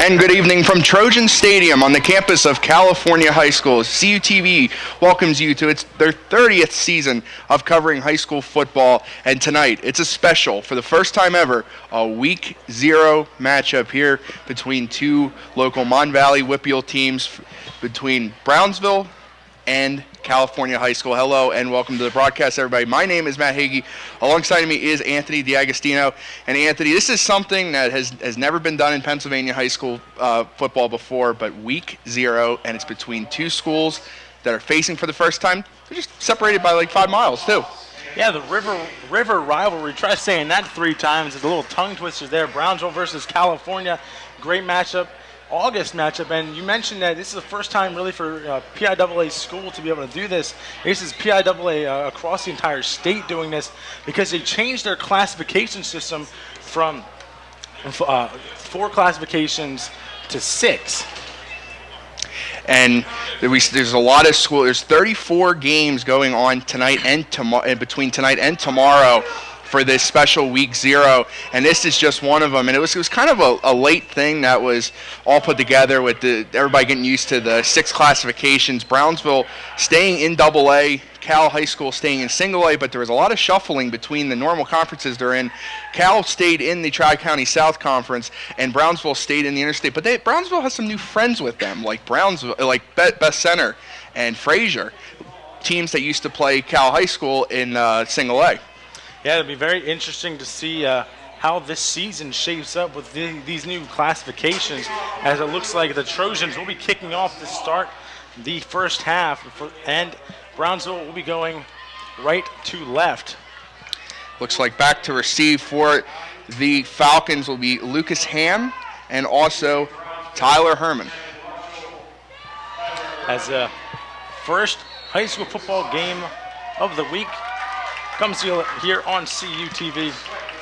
And good evening from Trojan Stadium on the campus of California High School. CUTV welcomes you to their 30th season of covering high school football. And tonight, it's a special, for the first time ever, a Week 0 matchup here between two local Mon Valley Whippeal teams, between Brownsville and California High School. Hello and welcome to the broadcast, everybody. My name is Matt Hagee. Alongside of me is Anthony D'Agostino. And Anthony, this is something that has never been done in Pennsylvania high school football before, but Week 0, and it's between two schools that are facing for the first time. They're just separated by like 5 miles, too. Yeah, the river rivalry. Try saying that 3 times. It's a little tongue twister there. Brownsville versus California. Great matchup. August matchup, and you mentioned that this is the first time really for PIAA school to be able to do this. This is PIAA across the entire state doing this because they changed their classification system from 4 classifications to 6. And there's a lot of school. There's 34 games going on tonight and between tonight and tomorrow for this special Week 0, and this is just one of them. And it was kind of a late thing that was all put together with everybody getting used to the 6 classifications. Brownsville staying in AA, Cal High School staying in single A, but there was a lot of shuffling between the normal conferences they're in. Cal stayed in the Tri-County South Conference, and Brownsville stayed in the Interstate. But Brownsville has some new friends with them, like Best Center and Frazier, teams that used to play Cal High School in single A. Yeah, it'll be very interesting to see how this season shapes up with these new classifications, as it looks like the Trojans will be kicking off to start the first half, and Brownsville will be going right to left. Looks like back to receive for the Falcons will be Lucas Ham and also Tyler Herman. As the first high school football game of the week comes to you here on CUTV.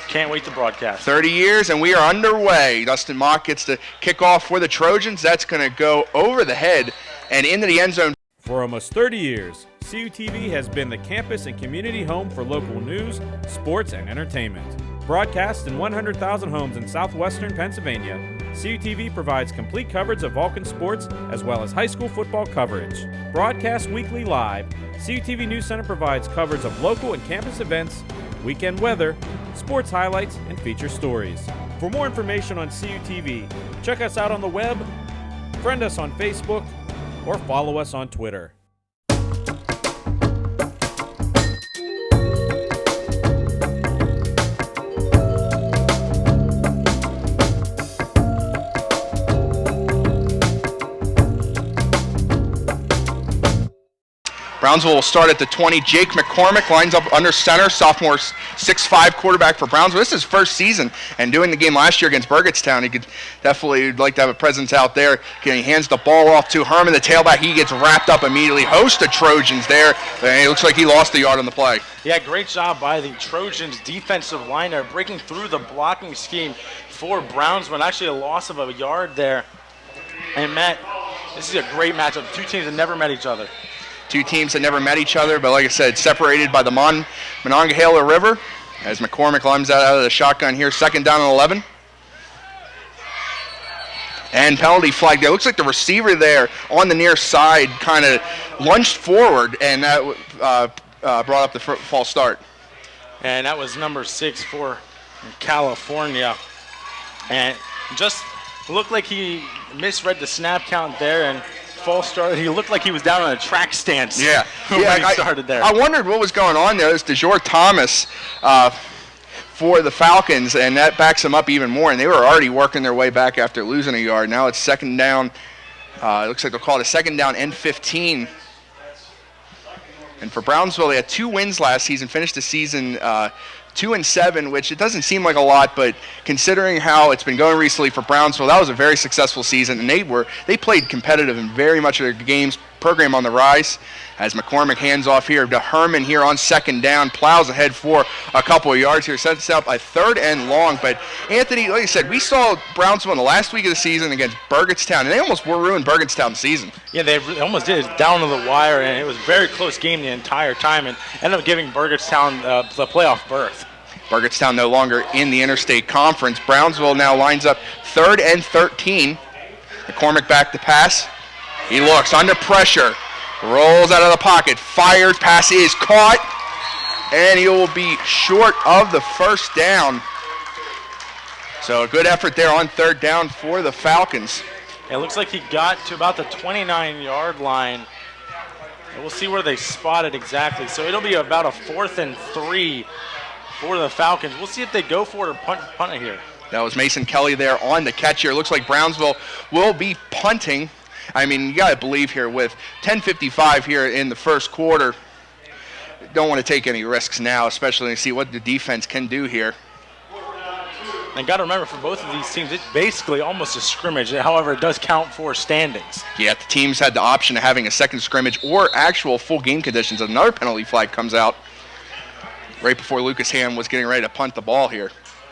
Can't wait to broadcast. 30 years, and we are underway. Dustin Mock gets the kickoff for the Trojans. That's going to go over the head and into the end zone. For almost 30 years, CUTV has been the campus and community home for local news, sports, and entertainment. Broadcast in 100,000 homes in southwestern Pennsylvania, CUTV provides complete coverage of Vulcan sports as well as high school football coverage. Broadcast weekly live, CUTV News Center provides coverage of local and campus events, weekend weather, sports highlights, and feature stories. For more information on CUTV, check us out on the web, friend us on Facebook, or follow us on Twitter. Brownsville will start at the 20. Jake McCormick lines up under center, sophomore 6'5" quarterback for Brownsville. This is his first season, and doing the game last year against Burgettstown, he could definitely like to have a presence out there. He hands the ball off to Herman, the tailback. He gets wrapped up immediately. Host the Trojans there, and it looks like he lost the yard on the play. Yeah, great job by the Trojans defensive line there, breaking through the blocking scheme for Brownsville. Actually a loss of a yard there. And Matt, this is a great matchup. Two teams that never met each other. Two teams that never met each other, but like I said, separated by the Monongahela River, as McCormick climbs out of the shotgun here, 2nd down and 11. And penalty flag there. Looks like the receiver there on the near side kind of lunged forward, and that brought up the false start. And that was number 6 for California. And just looked like he misread the snap count there, and false start. He looked like he was down on a track stance. Yeah, when he started there. I wondered what was going on there. It was DeJour Thomas for the Falcons, and that backs them up even more. And they were already working their way back after losing a yard. Now it's 2nd down. It looks like they'll call it a 2nd down and 15. And for Brownsville, they had 2 wins last season, finished the season 2-7, which it doesn't seem like a lot, but considering how it's been going recently for Brownsville, that was a very successful season, and they played competitive in very much of their games. Program on the rise as McCormick hands off here to Herman here on 2nd down, plows ahead for a couple of yards here, sets up a 3rd and long. But Anthony, like I said, we saw Brownsville in the last week of the season against Burgettstown, and they almost ruined Burgettstown's season. Yeah, they almost did. It down to the wire, and it was a very close game the entire time, and ended up giving Burgettstown the playoff berth. Burgettstown no longer in the Interstate Conference. Brownsville now lines up 3rd and 13 McCormick back to pass. He looks under pressure. Rolls out of the pocket. Fires. Pass is caught. And he will be short of the first down. So a good effort there on third down for the Falcons. It looks like he got to about the 29-yard line. And we'll see where they spot it exactly. So it'll be about a 4th and 3 for the Falcons. We'll see if they go for it or punt it here. That was Mason Kelly there on the catch here. Looks like Brownsville will be punting. I mean, you got to believe here with 10:55 here in the first quarter. Don't want to take any risks now, especially to see what the defense can do here. And got to remember, for both of these teams, it's basically almost a scrimmage. However, it does count for standings. Yeah, the teams had the option of having a second scrimmage or actual full game conditions. Another penalty flag comes out right before Lucas Ham was getting ready to punt the ball here.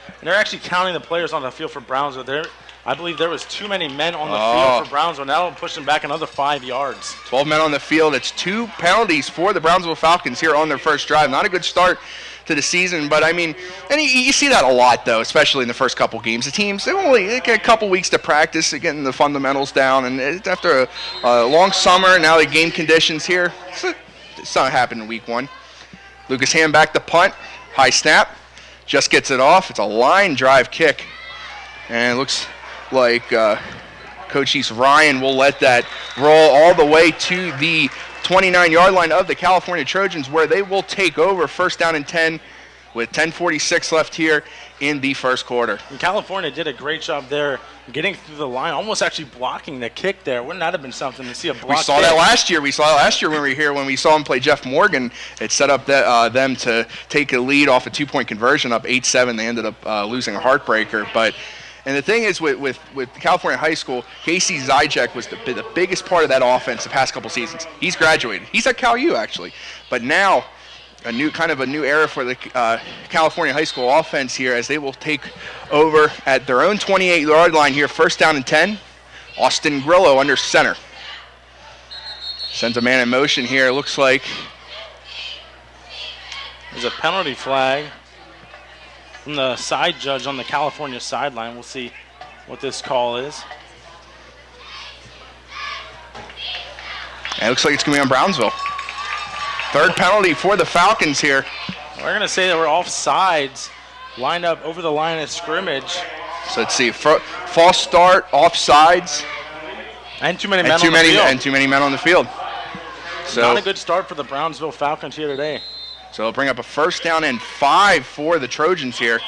And they're actually counting the players on the field for Brownsville. I believe there was too many men on the field for Brownsville. Now it'll push them back another 5 yards. 12 men on the field. It's 2 penalties for the Brownsville Falcons here on their first drive. Not a good start to the season, but I mean, and you see that a lot though, especially in the first couple games. The teams, they get a couple weeks to practice, getting the fundamentals down, and after a long summer, now the game conditions here, it's not happening in week 1. Lucas Ham back to punt, high snap, just gets it off. It's a line drive kick, and it looks like Coach East Ryan will let that roll all the way to the 29-yard line of the California Trojans, where they will take over first down and 10 with 10:46 left here in the first quarter. And California did a great job there getting through the line, almost actually blocking the kick there. Wouldn't that have been something to see a block? We saw that last year. We saw it last year when we were here, when we saw him play Jeff Morgan. It set up them to take a lead off a 2-point conversion up 8-7. They ended up losing a heartbreaker. And the thing is, with California High School, Casey Zyjek was the biggest part of that offense the past couple seasons. He's graduated. He's at Cal U, actually. But now, a new era for the California High School offense here, as they will take over at their own 28-yard line here, first down and 10. Austin Grillo under center. Sends a man in motion here. Looks like there's a penalty flag from the side judge on the California sideline. We'll see what this call is. And it looks like it's going to be on Brownsville. Third penalty for the Falcons here. We're going to say that we're off sides, lined up over the line of scrimmage. So let's see, false start, off sides. And too many men on the field. And too many men on the field. So not a good start for the Brownsville Falcons here today. So they'll bring up a first down and 5 for the Trojans here.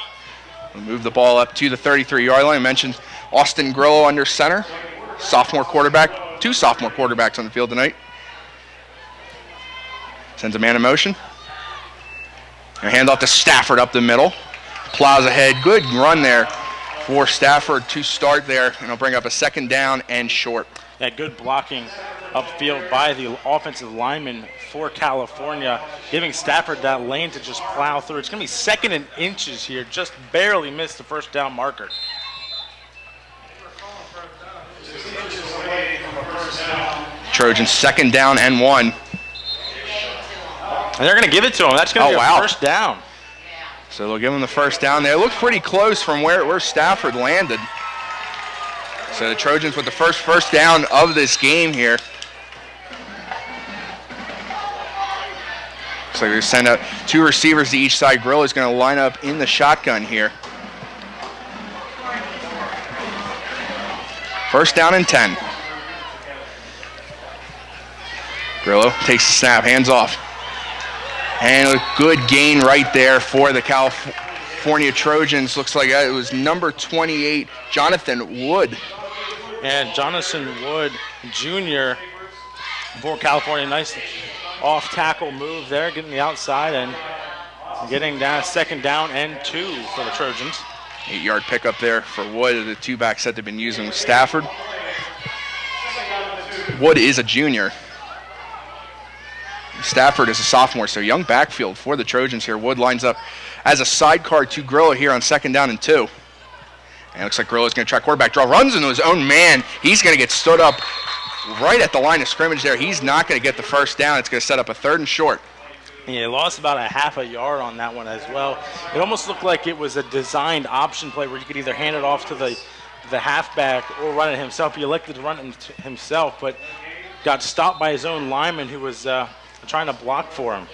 We'll move the ball up to the 33-yard line. I mentioned Austin Grillo under center. Sophomore quarterback. 2 sophomore quarterbacks on the field tonight. Sends a man in motion. And hand off to Stafford up the middle. Plows ahead. Good run there for Stafford to start there. And he'll bring up a second down and short. Yeah, good blocking upfield by the offensive lineman for California, giving Stafford that lane to just plow through. It's going to be second and inches here. Just barely missed the first down marker. Trojans second down and 1. And they're going to give it to him. That's going to be a first down. So they'll give him the first down there. It looked pretty close from where Stafford landed. So the Trojans with the first down of this game here. Looks like they send out 2 receivers to each side. Grillo is going to line up in the shotgun here. First down and 10. Grillo takes the snap, hands off. And a good gain right there for the California Trojans. Looks like it was number 28, Jonathan Wood. And Jonathan Wood Jr. for California. Nice off tackle move there, getting the outside and getting down second down and 2 for the Trojans. 8-yard pickup there for Wood, the 2 backs that they've been using with Stafford. Wood is a junior. Stafford is a sophomore, so young backfield for the Trojans here. Wood lines up as a sidecar to Grillo here on second down and 2. And it looks like Grillo's going to try quarterback draw. Runs into his own man. He's going to get stood up right at the line of scrimmage there. He's not going to get the first down. It's going to set up a 3rd and short. Yeah, he lost about a half a yard on that one as well. It almost looked like it was a designed option play where you could either hand it off to the the halfback or run it himself. He elected to run it himself, but got stopped by his own lineman who was trying to block for him.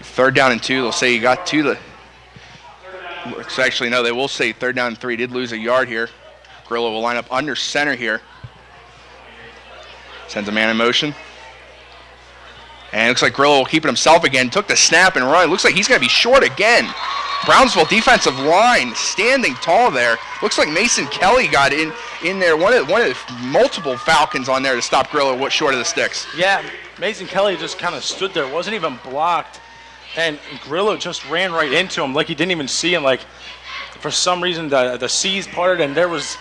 3rd down and 2. They'll say he got to the. Actually, no, they will say 3rd down and 3. Did lose a yard here. Grillo will line up under center here. Sends a man in motion. And it looks like Grillo will keep it himself again. Took the snap and run. Looks like he's going to be short again. Brownsville defensive line standing tall there. Looks like Mason Kelly got in there. One of the multiple Falcons on there to stop Grillo short of the sticks. Yeah, Mason Kelly just kind of stood there. Wasn't even blocked. And Grillo just ran right into him like he didn't even see him. Like, for some reason, the C's parted, and there was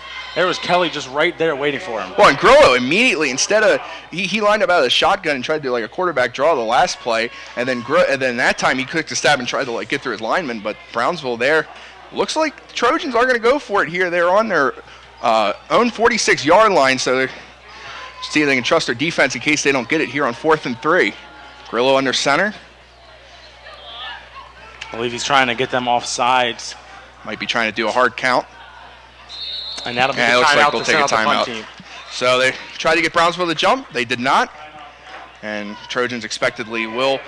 Kelly just right there waiting for him. Well, and Grillo immediately, instead of he lined up out of the shotgun and tried to do like a quarterback draw the last play, and then that time he clicked the stab and tried to like get through his lineman. But Brownsville there looks like the Trojans are going to go for it here. They're on their own 46-yard line, so they're see if they can trust their defense in case they don't get it here on 4th and 3. Grillo under center. I believe he's trying to get them off sides. Might be trying to do a hard count. And that'll be it the looks like timeout they'll to take a send out the punt timeout. team. So they tried to get Brownsville to jump. They did not. And Trojans expectedly will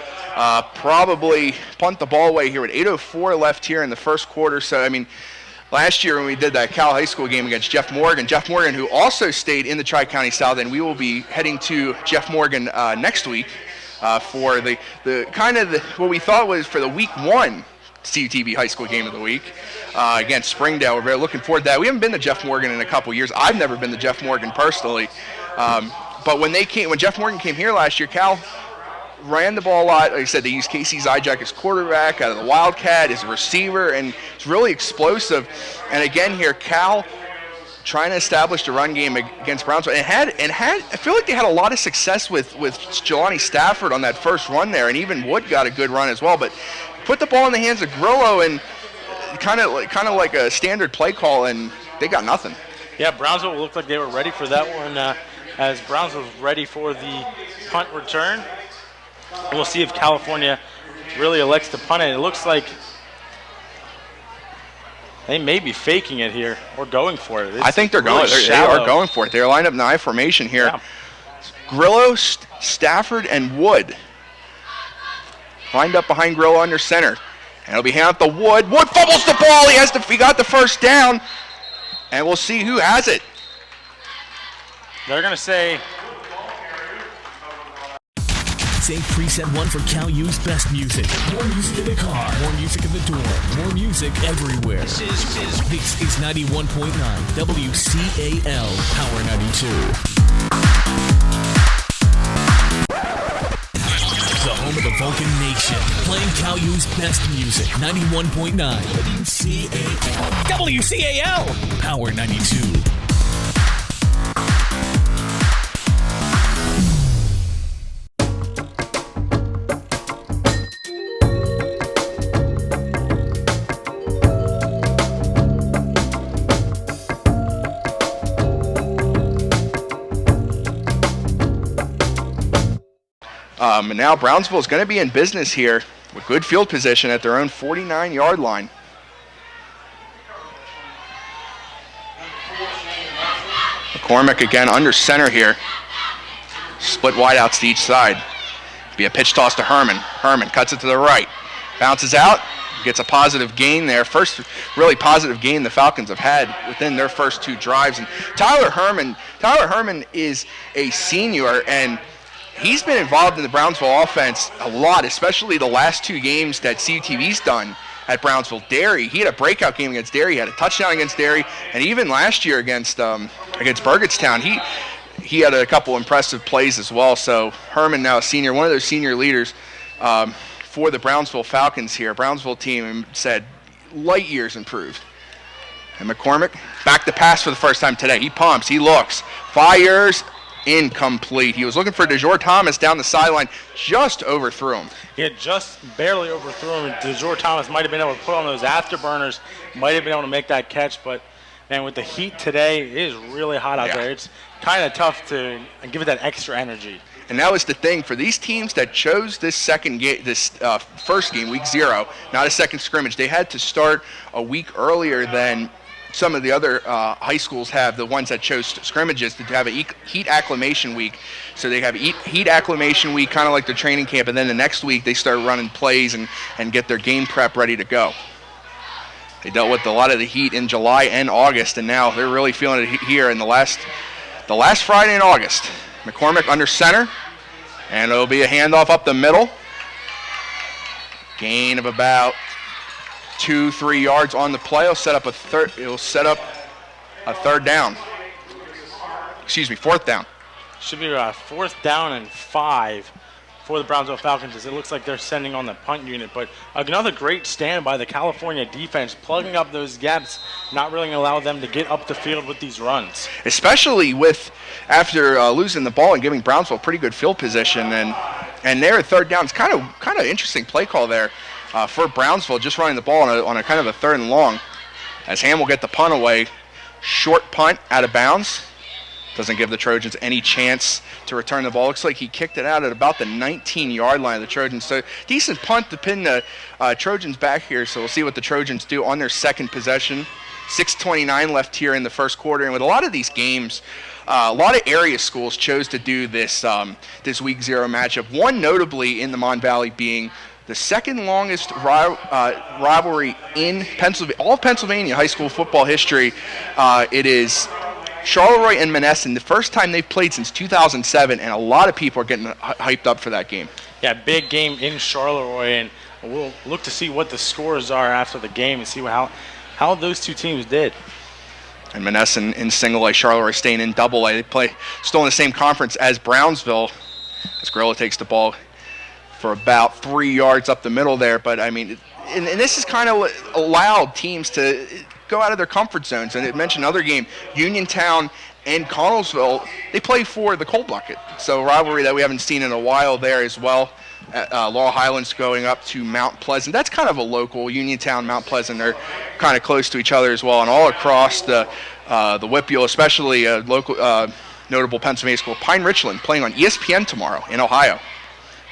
probably punt the ball away here with 8:04 left here in the first quarter. So, I mean, last year when we did that Cal High School game against Jeff Morgan, who also stayed in the Tri-County South, and we will be heading to Jeff Morgan next week for the what we thought was for the week 1 CUTV High School Game of the Week against Springdale. We're very looking forward to that. We haven't been to Jeff Morgan in a couple years. I've never been to Jeff Morgan personally. But when Jeff Morgan came here last year, Cal ran the ball a lot. Like I said, they used Casey Zijak as quarterback, out of the Wildcat as a receiver, and it's really explosive. And again here, Cal trying to establish the run game against Brownsville, and had I feel like they had a lot of success with Jelani Stafford on that first run there, and even Wood got a good run as well. But put the ball in the hands of Grillo and kind of like a standard play call, and they got nothing. Yeah, Brownsville looked like they were ready for that one, as Brownsville's ready for the punt return. We'll see if California really elects to punt it. It looks like they may be faking it here or going for it. I think they're really going. They are going for it. They're lined up in the I formation here. Yeah. Grillo, Stafford, and Wood lined up behind Grillo under center. And it'll be handed to Wood. Wood fumbles the ball. He got the first down. And we'll see who has it. They're going to say Say preset 1 for Cal U's best music. More music in the car. More music in the door. More music everywhere. This is 91.9 WCAL Power 92. The home of the Vulcan Nation. Playing Cal U's best music. 91.9 WCAL Power 92. And now Brownsville is going to be in business here with good field position at their own 49-yard line. McCormick again under center here. Split wideouts to each side. Be a pitch toss to Herman. Herman cuts it to the right. Bounces out. Gets a positive gain there. First really positive gain the Falcons have had within their first 2 drives. And Tyler Herman is a senior, and he's been involved in the Brownsville offense a lot, especially the last 2 games that CUTV's done at Brownsville. Derry, he had a breakout game against Derry, he had a touchdown against Derry, and even last year against Burgettstown, he had a couple impressive plays as well. So Herman, now a senior, one of those senior leaders for the Brownsville Falcons here. Brownsville team said light years improved. And McCormick, back to pass for the first time today. He pumps, he looks, fires, incomplete. He was looking for DeJour Thomas down the sideline, just overthrew him. He had just barely overthrew him. DeJour Thomas might have been able to put on those afterburners, might have been able to make that catch, but man, with the heat today, it is really hot out there. It's kind of tough to give it that extra energy. And that was the thing for these teams that chose this first game, week 0, not a second scrimmage. They had to start a week earlier than some of the other high schools have, the ones that chose scrimmages, to have a heat acclimation week. So they have heat acclimation week, kind of like the training camp, and then the next week they start running plays and get their game prep ready to go. They dealt with a lot of the heat in July and August, and now they're really feeling it here in the last Friday in August. McCormick under center, and it'll be a handoff up the middle. Gain of about 2-3 yards on the play. It'll set up a third down. Excuse me, fourth down. Should be 4th down and 5 for the Brownsville Falcons, as it looks like they're sending on the punt unit. But another great stand by the California defense, plugging up those gaps, not really allow them to get up the field with these runs. Especially after losing the ball and giving Brownsville pretty good field position, and their third down. It's kind of interesting play call there for Brownsville, just running the ball on a kind of a 3rd and long, as Ham will get the punt away. Short punt out of bounds. Doesn't give the Trojans any chance to return the ball. Looks like he kicked it out at about the 19-yard line of the Trojans. So decent punt to pin the Trojans back here. So we'll see what the Trojans do on their second possession. 6:29 left here in the first quarter. And with a lot of these games, a lot of area schools chose to do this Week 0 matchup. One notably in the Mon Valley being the second longest rivalry in Pennsylvania, all of Pennsylvania high school football history. It is Charleroi and Monessen, the first time they've played since 2007, and a lot of people are getting hyped up for that game. Yeah, big game in Charleroi, and we'll look to see what the scores are after the game and see how those two teams did. And Monessen in single A, Charleroi staying in double A. They play still in the same conference as Brownsville, as Grillo takes the ball for about 3 yards up the middle there. But, I mean, and this has kind of allowed teams to go out of their comfort zones. And it mentioned another game, Uniontown and Connellsville, they play for the Cold Bucket. So a rivalry that we haven't seen in a while there as well. Laurel Highlands going up to Mount Pleasant. That's kind of a local. Uniontown, Mount Pleasant are kind of close to each other as well. And all across the Whippeal, especially a local notable Pennsylvania school, Pine Richland, playing on ESPN tomorrow in Ohio.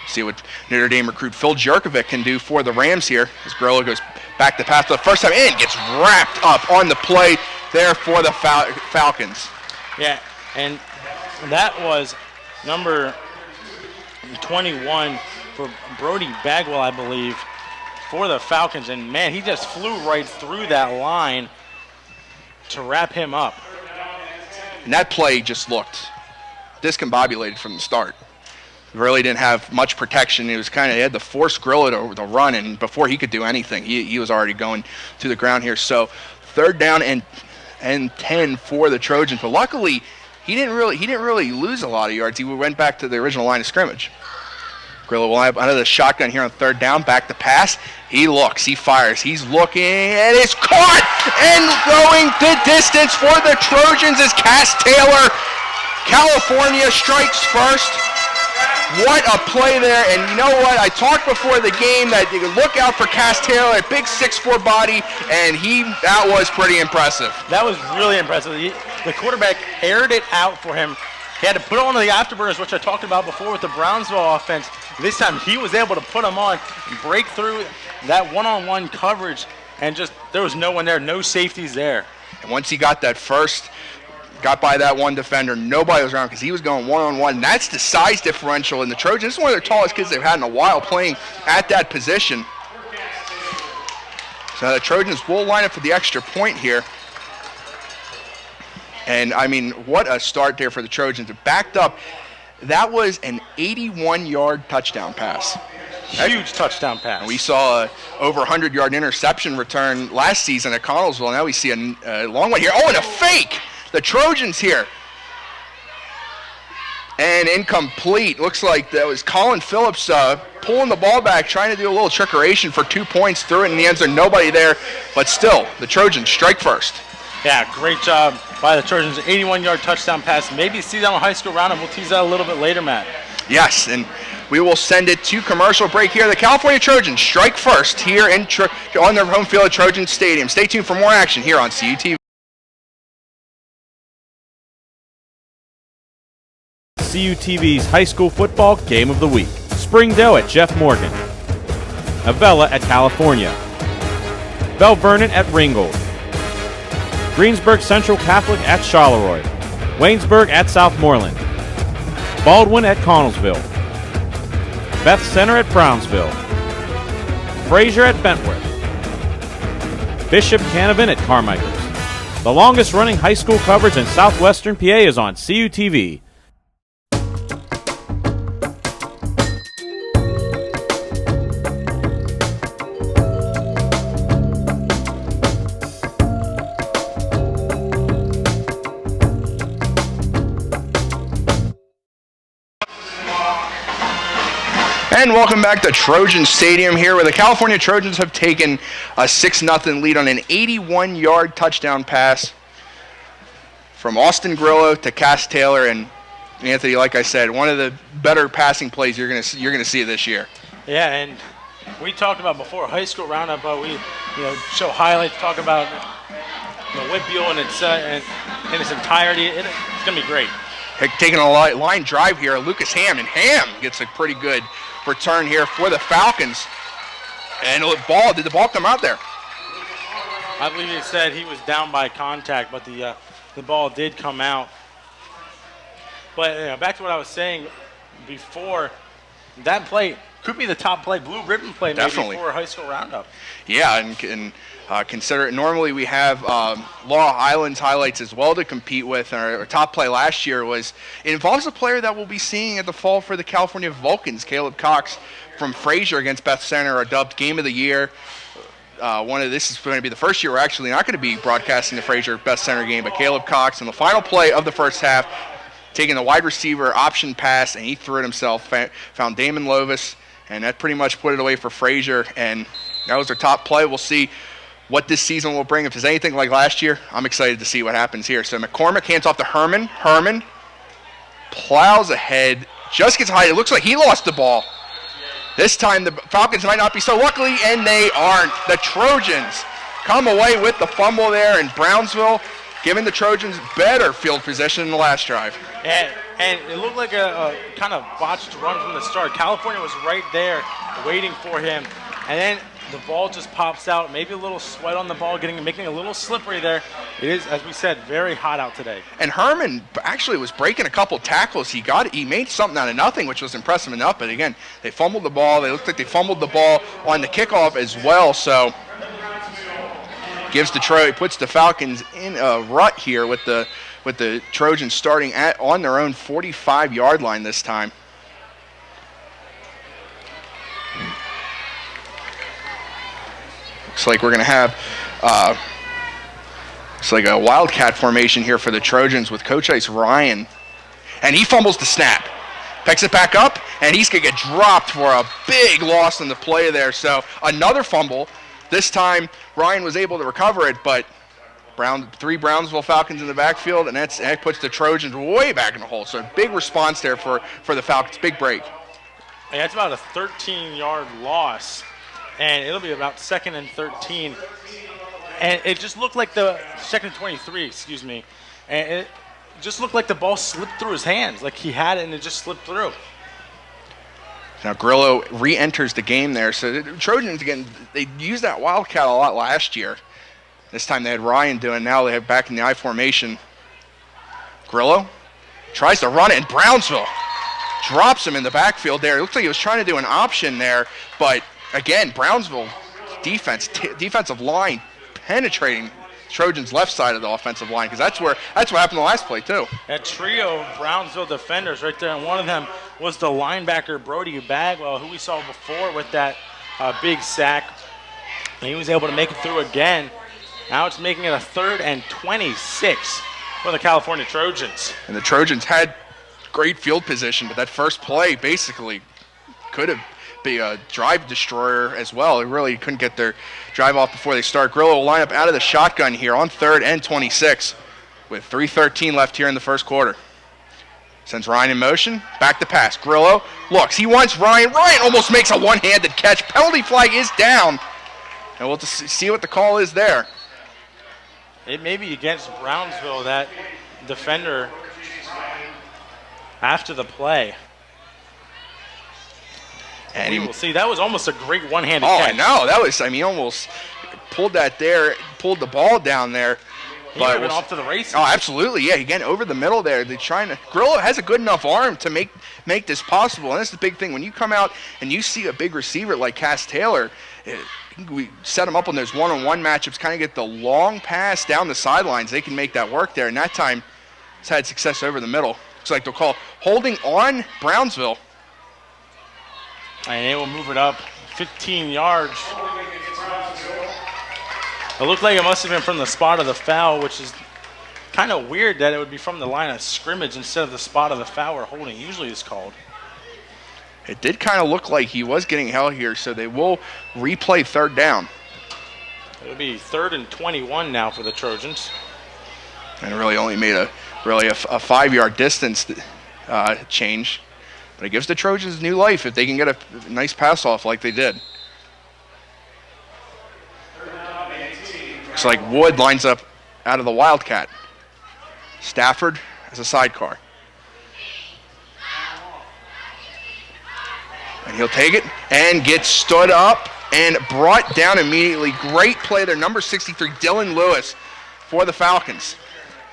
See what Notre Dame recruit Phil Jerkovic can do for the Rams here, as Grillo goes back to pass for the first time and gets wrapped up on the play there for the Falcons. Yeah, and that was number 21 for Brody Bagwell, I believe, for the Falcons. And, man, he just flew right through that line to wrap him up. And that play just looked discombobulated from the start. Really didn't have much protection. He had to force Grillo to run, and before he could do anything, he was already going to the ground here. So 3rd down and 10 for the Trojans. But luckily, he didn't really lose a lot of yards. He went back to the original line of scrimmage. Grillo will have under the shotgun here on 3rd down, back to pass. He looks, he fires, he's looking, and it's caught! And going the distance for the Trojans is Cass Taylor. California strikes first. What a play there, and you know what? I talked before the game that you could look out for Cass Taylor, a big 6'4" body, and that was pretty impressive. That was really impressive. The quarterback aired it out for him. He had to put it on the afterburners, which I talked about before with the Brownsville offense. This time he was able to put them on and break through that one-on-one coverage, and just there was no one there, no safeties there. And once he got by that one defender, nobody was around because he was going one-on-one. And that's the size differential in the Trojans. This is one of their tallest kids they've had in a while playing at that position. So the Trojans will line up for the extra point here. And, I mean, what a start there for the Trojans. It backed up. That was an 81-yard touchdown pass. Huge touchdown pass. And we saw over 100-yard interception return last season at Connellsville. Now we see a long one here. Oh, and a fake! The Trojans here. And incomplete. Looks like that was Colin Phillips pulling the ball back, trying to do a little trickeration for 2 points. Threw it in the end zone. Nobody there. But still, the Trojans strike first. Yeah, great job by the Trojans. 81-yard touchdown pass. Maybe see that on High School Roundup. We'll tease that a little bit later, Matt. Yes, and we will send it to commercial break here. The California Trojans strike first here on their home field at Trojan Stadium. Stay tuned for more action here on CUTV. CUTV's High School Football Game of the Week. Springdale at Jeff Morgan. Avella at California. Bell Vernon at Ringgold. Greensburg Central Catholic at Charleroi, Waynesburg at Southmoreland, Baldwin at Connellsville, Beth Center at Brownsville, Fraser at Bentworth, Bishop Canavan at Carmichaels. The longest running high school coverage in southwestern PA is on CUTV. And welcome back to Trojan Stadium here, where the California Trojans have taken a 6-0 lead on an 81-yard touchdown pass from Austin Grillo to Cass Taylor. And Anthony, like I said, one of the better passing plays you're gonna see this year. Yeah, and we talked about before high school roundup, but we show highlights, talk about the Whitfield in its entirety. It's gonna be great. Taking a line drive here, Lucas Ham, and Ham gets a pretty good return here for the Falcons. And did the ball come out there? I believe he said he was down by contact, but the ball did come out. But back to what I was saying before, that play could be the top play, blue ribbon play, Definitely. maybe for a high school roundup. Yeah, and consider it. Normally we have Laurel Island's highlights as well to compete with. Our top play last year it involves a player that we'll be seeing at the fall for the California Vulcans, Caleb Cox from Fraser against Beth Center, are dubbed Game of the Year. This is going to be the first year we're actually not going to be broadcasting the Fraser Beth Center game, but Caleb Cox in the final play of the first half, taking the wide receiver option pass, and he threw it himself, found Damon Lovis, and that pretty much put it away for Fraser, and that was their top play. We'll see what this season will bring. If it's anything like last year, I'm excited to see what happens here. So McCormick hands off to Herman. Herman plows ahead, just gets high. It looks like he lost the ball. This time the Falcons might not be so lucky, and they aren't. The Trojans come away with the fumble there, and Brownsville giving the Trojans better field position in the last drive. And it looked like a kind of botched run from the start. California was right there waiting for him, and then the ball just pops out. Maybe a little sweat on the ball, making it a little slippery there. It is, as we said, very hot out today. And Herman actually was breaking a couple tackles. He made something out of nothing, which was impressive enough. But again, they fumbled the ball. They looked like they fumbled the ball on the kickoff as well. So puts the Falcons in a rut here with the Trojans starting on their own 45-yard line this time. Looks like we're going to have it's like a wildcat formation here for the Trojans with Coach Ice Ryan. And he fumbles the snap. Picks it back up, and he's going to get dropped for a big loss in the play there. So another fumble. This time, Ryan was able to recover it, but three Brownsville Falcons in the backfield, and that puts the Trojans way back in the hole. So a big response there for the Falcons. Big break. Yeah, that's about a 13-yard loss, and it'll be about 2nd and 13. And it just looked like the 2nd and 23, excuse me. And it just looked like the ball slipped through his hands, like he had it and it just slipped through. Now Grillo re-enters the game there. So the Trojans, again, they used that wildcat a lot last year. This time they had Ryan doing. Now they have back in the I formation. Grillo tries to run it, and Brownsville drops him in the backfield there. It looks like he was trying to do an option there, but again, Brownsville defensive line penetrating Trojans' left side of the offensive line, because that's what happened the last play too. That trio of Brownsville defenders right there, and one of them was the linebacker Brody Bagwell, who we saw before with that big sack. And he was able to make it through again. Now it's making it a 3rd and 26 for the California Trojans. And the Trojans had great field position, but that first play basically could have been a drive destroyer as well. They really couldn't get their drive off before they start. Grillo will line up out of the shotgun here on 3rd and 26 with 3:13 left here in the first quarter. Sends Ryan in motion, back to pass. Grillo looks, he wants Ryan. Ryan almost makes a one-handed catch. Penalty flag is down, and we'll just see what the call is there. It may be against Brownsville, that defender, after the play. And we will see. That was almost a great one-handed catch. catch. I know. That was, almost pulled the ball down there. He would have been off to the races. Oh, absolutely. Yeah, again, over the middle there. They're trying to. Grillo has a good enough arm to make this possible. And that's the big thing. When you come out and you see a big receiver like Cass Taylor, we set him up on those one-on-one matchups, kind of get the long pass down the sidelines. They can make that work there. And that time, it's had success over the middle. Looks like they'll call holding on Brownsville. And they will move it up 15 yards. It looked like it must have been from the spot of the foul, which is kind of weird that it would be from the line of scrimmage instead of the spot of the foul where holding usually is called. It did kind of look like he was getting held here, so they will replay third down. It'll be 3rd and 21 now for the Trojans. And it really only made a 5-yard distance change. But it gives the Trojans new life if they can get a nice pass off like they did. Looks like Wood lines up out of the Wildcat. Stafford as a sidecar. And he'll take it and get stood up and brought down immediately. Great play there, number 63, Dylan Lewis for the Falcons.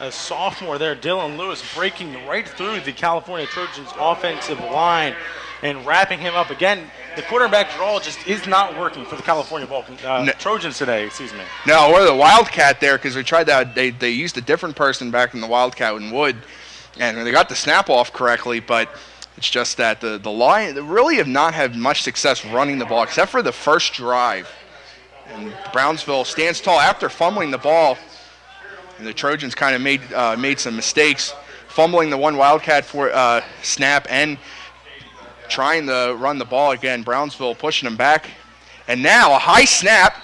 A sophomore there, Dylan Lewis, breaking right through the California Trojans offensive line and wrapping him up. Again, the quarterback draw just is not working for the California Trojans today, excuse me. No, or the Wildcat there, because we tried that. They used a different person back in the Wildcat in Wood, and they got the snap off correctly, but it's just that the Lions really have not had much success running the ball, except for the first drive. And Brownsville stands tall after fumbling the ball, and the Trojans kind of made some mistakes, fumbling the one Wildcat for snap and trying to run the ball again. Brownsville pushing them back. And now a high snap.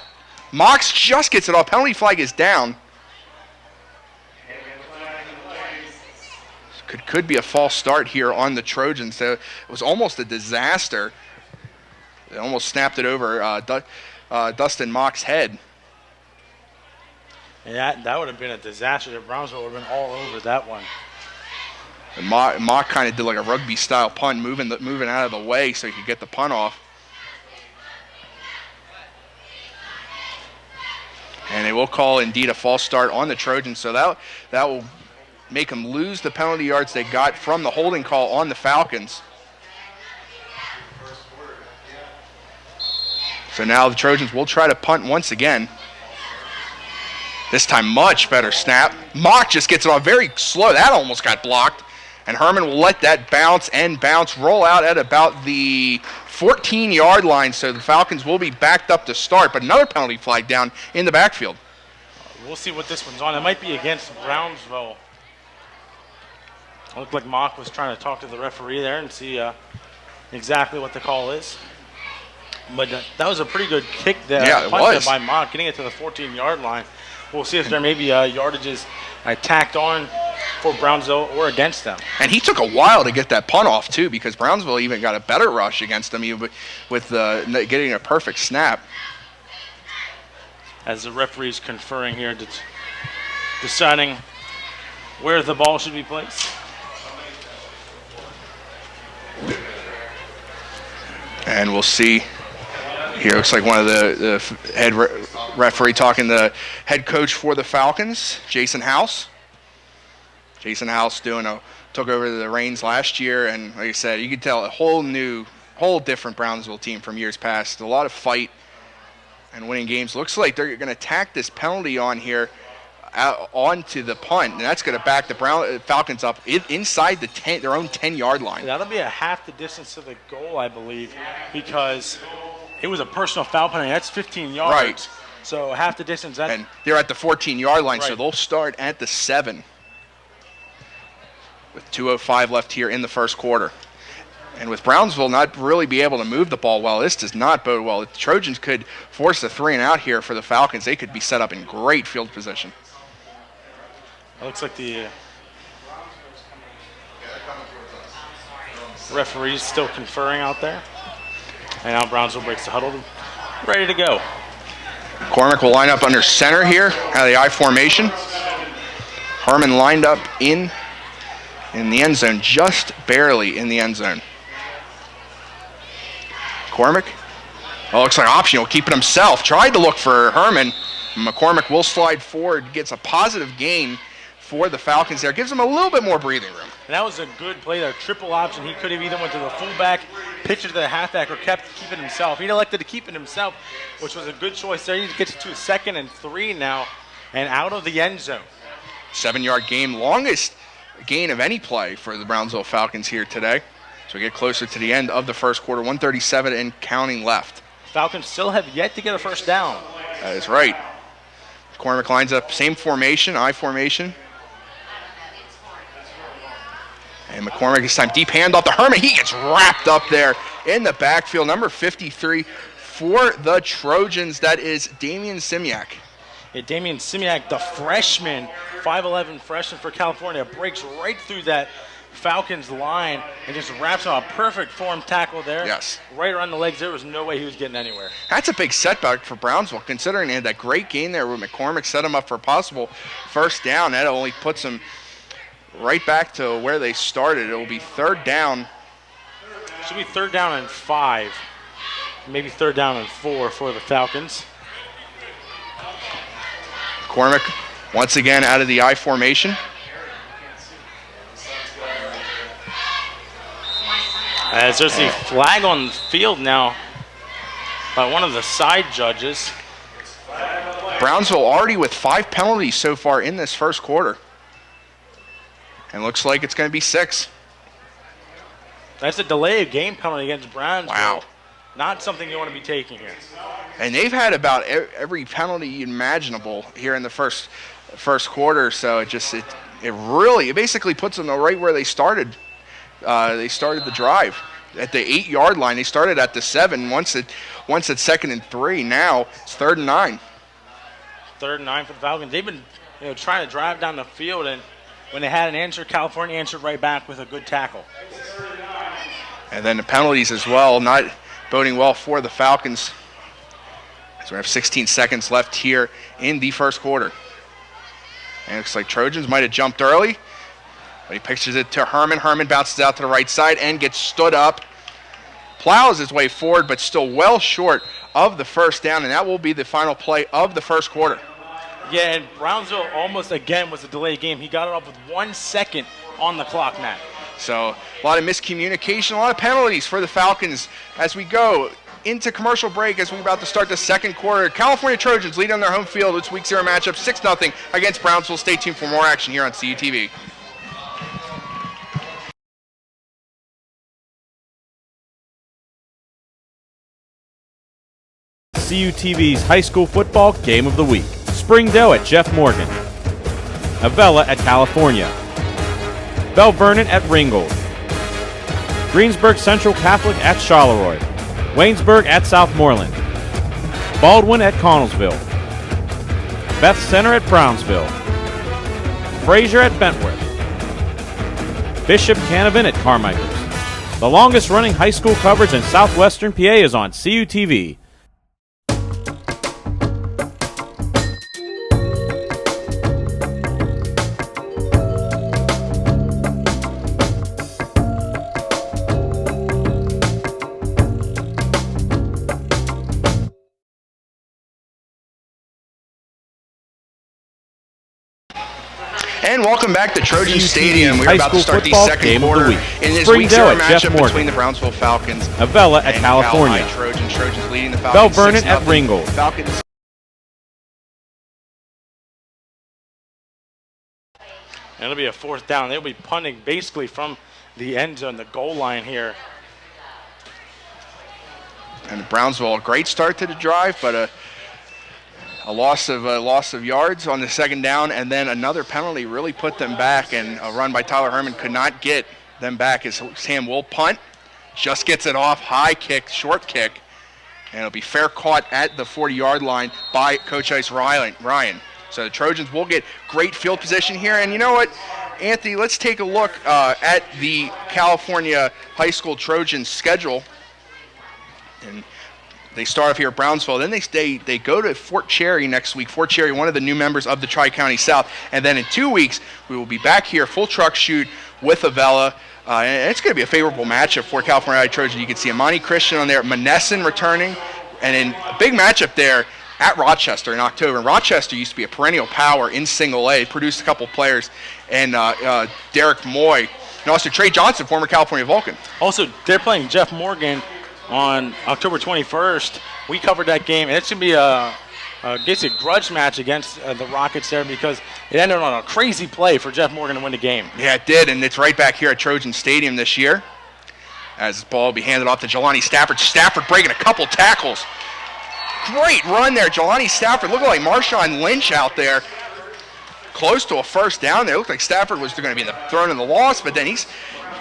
Mox just gets it off. Penalty flag is down. Could be a false start here on the Trojans. So it was almost a disaster. They almost snapped it over Dustin Mock's head. Yeah, that would have been a disaster. Brownsville would have been all over that one. And Mock kind of did like a rugby-style punt, moving out of the way so he could get the punt off. And they will call indeed a false start on the Trojans, so that will make them lose the penalty yards they got from the holding call on the Falcons. So now the Trojans will try to punt once again. This time much better snap. Mock just gets it off very slow. That almost got blocked. And Herman will let that bounce, roll out at about the 14-yard line, so the Falcons will be backed up to start, but another penalty flag down in the backfield. We'll see what this one's on. It might be against Brownsville. It looked like Mock was trying to talk to the referee there and see exactly what the call is. But that was a pretty good kick there. Yeah, it was. By Mock, getting it to the 14-yard line. We'll see if there may be yardages tacked on for Brownsville or against them. And he took a while to get that punt off, too, because Brownsville even got a better rush against him with getting a perfect snap. As the referee's conferring here, deciding where the ball should be placed. And we'll see. Here looks like one of the head referee talking to the head coach for the Falcons, Jason House. Jason House took over the reins last year, and like I said, you could tell a whole different Brownsville team from years past. A lot of fight and winning games. Looks like they're going to tack this penalty on here onto the punt, and that's going to back the Falcons up inside their own 10-yard line. That'll be a half the distance to the goal, I believe, because it was a personal foul penalty. That's 15 yards. Right. So half the distance. And they're at the 14-yard line, right. So they'll start at the 7 with 2:05 left here in the first quarter. And with Brownsville not really be able to move the ball well, this does not bode well. If the Trojans could force a 3-and-out here for the Falcons, they could be set up in great field position. It looks like the referee's still conferring out there. And now Brownsville breaks the huddle, ready to go. Cormack will line up under center here out of the I formation. Herman lined up in the end zone, just barely in the end zone. Cormack, looks like option. He'll keep it himself. Tried to look for Herman, McCormick will slide forward, gets a positive gain for the Falcons there. Gives them a little bit more breathing room. And that was a good play there. Triple option. He could have either went to the fullback, pitched it to the halfback, or kept keeping himself. He elected to keep it himself, which was a good choice there. He gets it to a 2nd and 3 now and out of the end zone. 7-yard gain, longest gain of any play for the Brownsville Falcons here today. So we get closer to the end of the first quarter, 1:37 and counting left. Falcons still have yet to get a first down. That is right. McCormick lines up, same formation, I formation. And McCormick this time deep handoff to Herman. He gets wrapped up there in the backfield. Number 53 for the Trojans, that is Damian Simiak. Yeah, Damian Simiak, the freshman, 5'11 freshman for California, breaks right through that Falcons line and just wraps on a perfect form tackle there. Yes. Right around the legs. There was no way he was getting anywhere. That's a big setback for Brownsville, considering they had that great gain there where McCormick set him up for a possible first down. That only puts them right back to where they started. It will be 3rd down. Should be 3rd down and 5. Maybe 3rd down and 4 for the Falcons. McCormick once again out of the I formation. As there's a flag on the field now by one of the side judges. Brownsville already with 5 penalties so far in this first quarter. And looks like it's going to be 6. That's a delay of game penalty against Brownsville. Wow. Not something you want to be taking here. And they've had about every penalty imaginable here in the first quarter. So it basically puts them right where they started. They started the drive at the 8-yard line. They started at the 7. Once it's 2nd and 3. Now it's 3rd and 9. 3rd and 9 for the Falcons. They've been trying to drive down the field, and when they had an answer, California answered right back with a good tackle. And then the penalties as well, not boding well for the Falcons. So we have 16 seconds left here in the first quarter. And it looks like Trojans might have jumped early. But he pitches it to Herman. Herman bounces out to the right side and gets stood up. Plows his way forward, but still well short of the first down. And that will be the final play of the first quarter. Yeah, and Brownsville almost again was a delayed game. He got it off with 1 second on the clock, Matt. So a lot of miscommunication, a lot of penalties for the Falcons as we go into commercial break as we're about to start the second quarter. California Trojans lead on their home field. It's week 0 matchup, 6-0 against Brownsville. Stay tuned for more action here on CUTV. CUTV's high school football game of the week. Springdale at Jeff Morgan. Avella at California. Bell Vernon at Ringgold. Greensburg Central Catholic at Charleroi. Waynesburg at Southmoreland. Baldwin at Connellsville. Beth Center at Brownsville. Fraser at Bentworth. Bishop Canavan at Carmichaels. The longest running high school coverage in southwestern PA is on CUTV. And welcome back to Trojan Stadium. We're high about to school start the football second game of the quarter week. in this week Springdale 0 at Jeff matchup Morgan. between the Brownsville Falcons Avella at and California. Cal High Trojans. Trojans leading the Bell Falcons Vernon 6-0. at Ringgold. Falcons. And it'll be a 4th down. They'll be punting basically from the end zone, the goal line here. And Brownsville, a great start to the drive, but a loss of yards on the 2nd down, and then another penalty really put them back, and a run by Tyler Herman could not get them back. As Sam will punt, just gets it off, high kick, short kick, and it'll be fair caught at the 40-yard line by Coach Ice Ryan. So the Trojans will get great field position here, and you know what, Anthony, let's take a look at the California High School Trojans schedule. And they start off here at Brownsville. Then they go to Fort Cherry next week. Fort Cherry, one of the new members of the Tri-County South. And then in 2 weeks, we will be back here, full truck shoot with Avella. And it's going to be a favorable matchup for California High Trojans. You can see Amani Christian on there, Monessen returning. And in a big matchup there, at Rochester in October. And Rochester used to be a perennial power in single A, produced a couple players, and Derek Moy, and also Trey Johnson, former California Vulcan. Also, they're playing Jeff Morgan on October 21st. We covered that game, and it's going to be a grudge match against the Rockets there because it ended on a crazy play for Jeff Morgan to win the game. Yeah, it did, and it's right back here at Trojan Stadium this year. As the ball will be handed off to Jelani Stafford. Stafford breaking a couple tackles. Great run there. Jelani Stafford looking like Marshawn Lynch out there. Close to a first down there. It looked like Stafford was going to be the thrown in the loss, but then he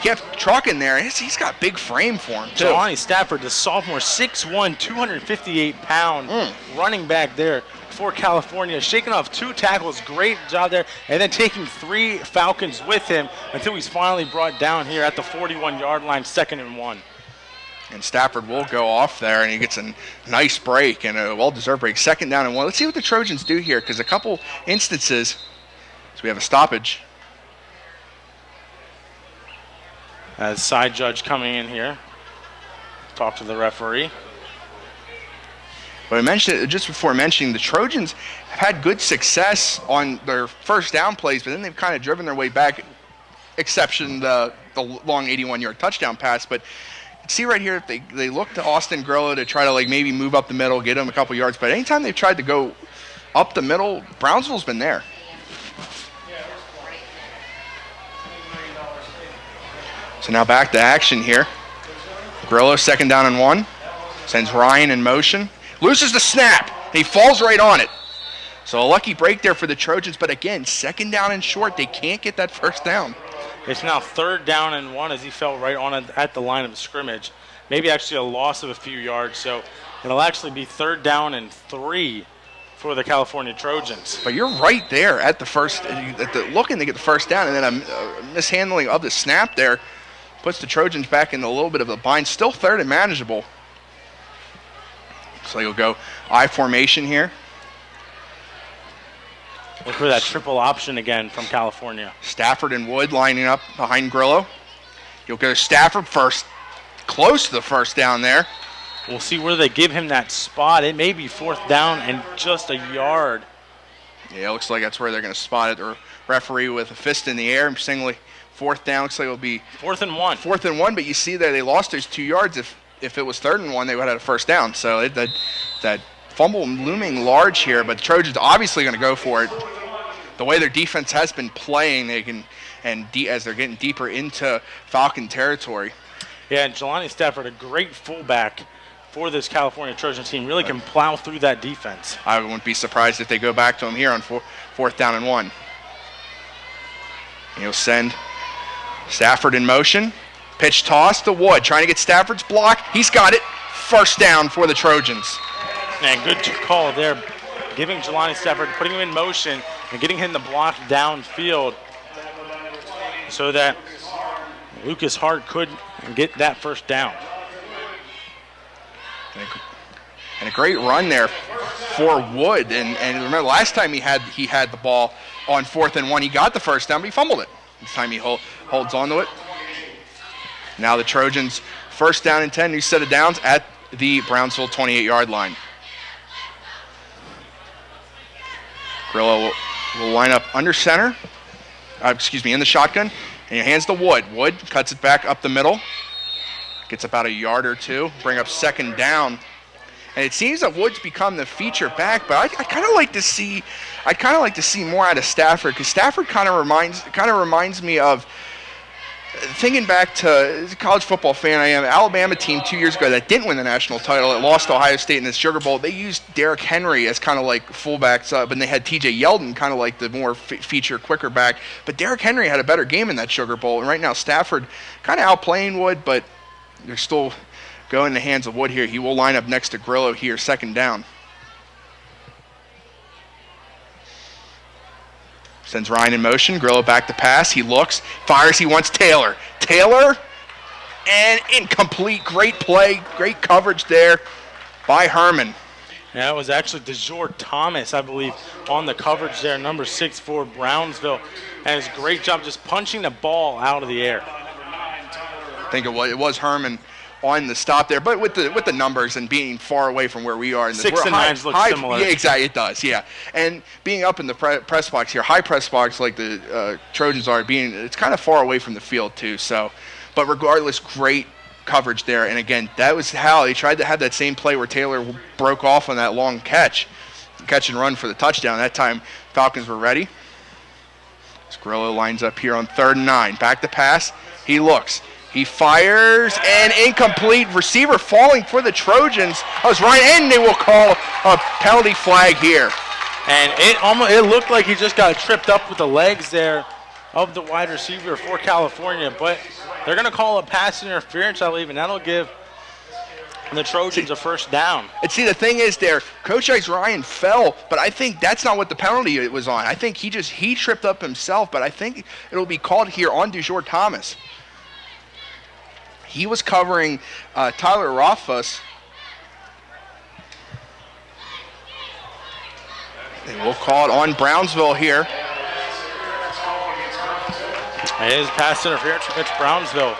kept trucking there. He's got a big frame for him, too. Jelani Stafford, the sophomore, 6'1", 258-pound running back there for California, shaking off 2 tackles. Great job there, and then taking 3 Falcons with him until he's finally brought down here at the 41-yard line, 2nd and 1. And Stafford will go off there, and he gets a nice break and a well-deserved break. 2nd down and 1. Let's see what the Trojans do here, because a couple instances, so we have a stoppage. As side judge coming in here, talk to the referee. But I mentioned it just before mentioning the Trojans have had good success on their first down plays, but then they've kind of driven their way back, exception the long 81-yard touchdown pass. But see right here, if they look to Austin Grillo to try to maybe move up the middle, get him a couple yards. But anytime they've tried to go up the middle, Brownsville's been there. So now back to action here. Grillo 2nd down and 1. Sends Ryan in motion. Loses the snap. He falls right on it. So a lucky break there for the Trojans. But again, 2nd down and short. They can't get that first down. It's now 3rd down and 1 as he fell right on it at the line of scrimmage. Maybe actually a loss of a few yards. So it'll actually be 3rd down and 3 for the California Trojans. But you're right there at the first, looking to get the first down, and then a mishandling of the snap there puts the Trojans back in a little bit of a bind. Still 3rd and manageable. So you'll go I formation here. Look for that triple option again from California. Stafford and Wood lining up behind Grillo. You'll go Stafford first, close to the first down there. We'll see where they give him that spot. It may be 4th down and just a yard. Yeah, it looks like that's where they're going to spot it. The referee with a fist in the air and singly 4th down. Looks like it'll be 4th and 1. 4th and 1, but you see there they lost those 2 yards. If it was 3rd and 1, they would have had a first down. So that fumble looming large here, but the Trojans obviously going to go for it. The way their defense has been playing, they can, as they're getting deeper into Falcon territory. Yeah, and Jelani Stafford, a great fullback for this California Trojan team, really can plow through that defense. I wouldn't be surprised if they go back to him here on 4th down and 1. And he'll send Stafford in motion. Pitch toss to Wood, trying to get Stafford's block. He's got it. First down for the Trojans. And good call there, giving Jelani Stafford, putting him in motion and getting him the block downfield so that Lucas Hart could get that first down. And a great run there for Wood. And remember, last time he had the ball on 4th and 1, he got the first down, but he fumbled it. This time he holds on to it. Now the Trojans, 1st down and 10, new set of downs at the Brownsville 28-yard line. Grillo will line up under center, in the shotgun, and he hands to Wood. Wood cuts it back up the middle, gets about a yard or two, bring up 2nd down. And it seems that Wood's become the feature back, but I kind of like to see more out of Stafford, because Stafford kind of reminds me of, thinking back to the college football fan I am, Alabama team 2 years ago that didn't win the national title. It lost to Ohio State in the Sugar Bowl. They used Derrick Henry as kind of like fullbacks, but they had T.J. Yeldon kind of like the more feature, quicker back. But Derrick Henry had a better game in that Sugar Bowl. And right now Stafford kind of outplaying Wood, but they're still going in the hands of Wood here. He will line up next to Grillo here, 2nd down. Sends Ryan in motion. Grillo back to pass. He looks, fires. He wants Taylor. Taylor, and incomplete. Great play, great coverage there by Herman. Yeah, it was actually DeJour Thomas, I believe, on the coverage there, number 6 for Brownsville. And it's a great job just punching the ball out of the air. I think it was Herman on the stop there. But with the numbers and being far away from where we are, in 6 and 9s look similar. Yeah, exactly, it does. Yeah, and being up in the press box here, high press box like the Trojans are, it's kind of far away from the field too. So, but regardless, great coverage there. And again, that was how they tried to have that same play where Taylor broke off on that long catch and run for the touchdown. That time, Falcons were ready. Grillo lines up here on 3rd and 9. Back to pass. He looks. He fires, and incomplete. Receiver falling for the Trojans. That was Ryan, and they will call a penalty flag here. And it looked like he just got tripped up with the legs there of the wide receiver for California, but they're going to call a pass interference, I believe, and that'll give the Trojans a first down. And see, the thing is there, Coach Ice Ryan fell, but I think that's not what the penalty it was on. I think he tripped up himself, but I think it'll be called here on DeJour Thomas. He was covering Tyler Rothfuss. And we'll call it on Brownsville here. It is pass interference against Brownsville.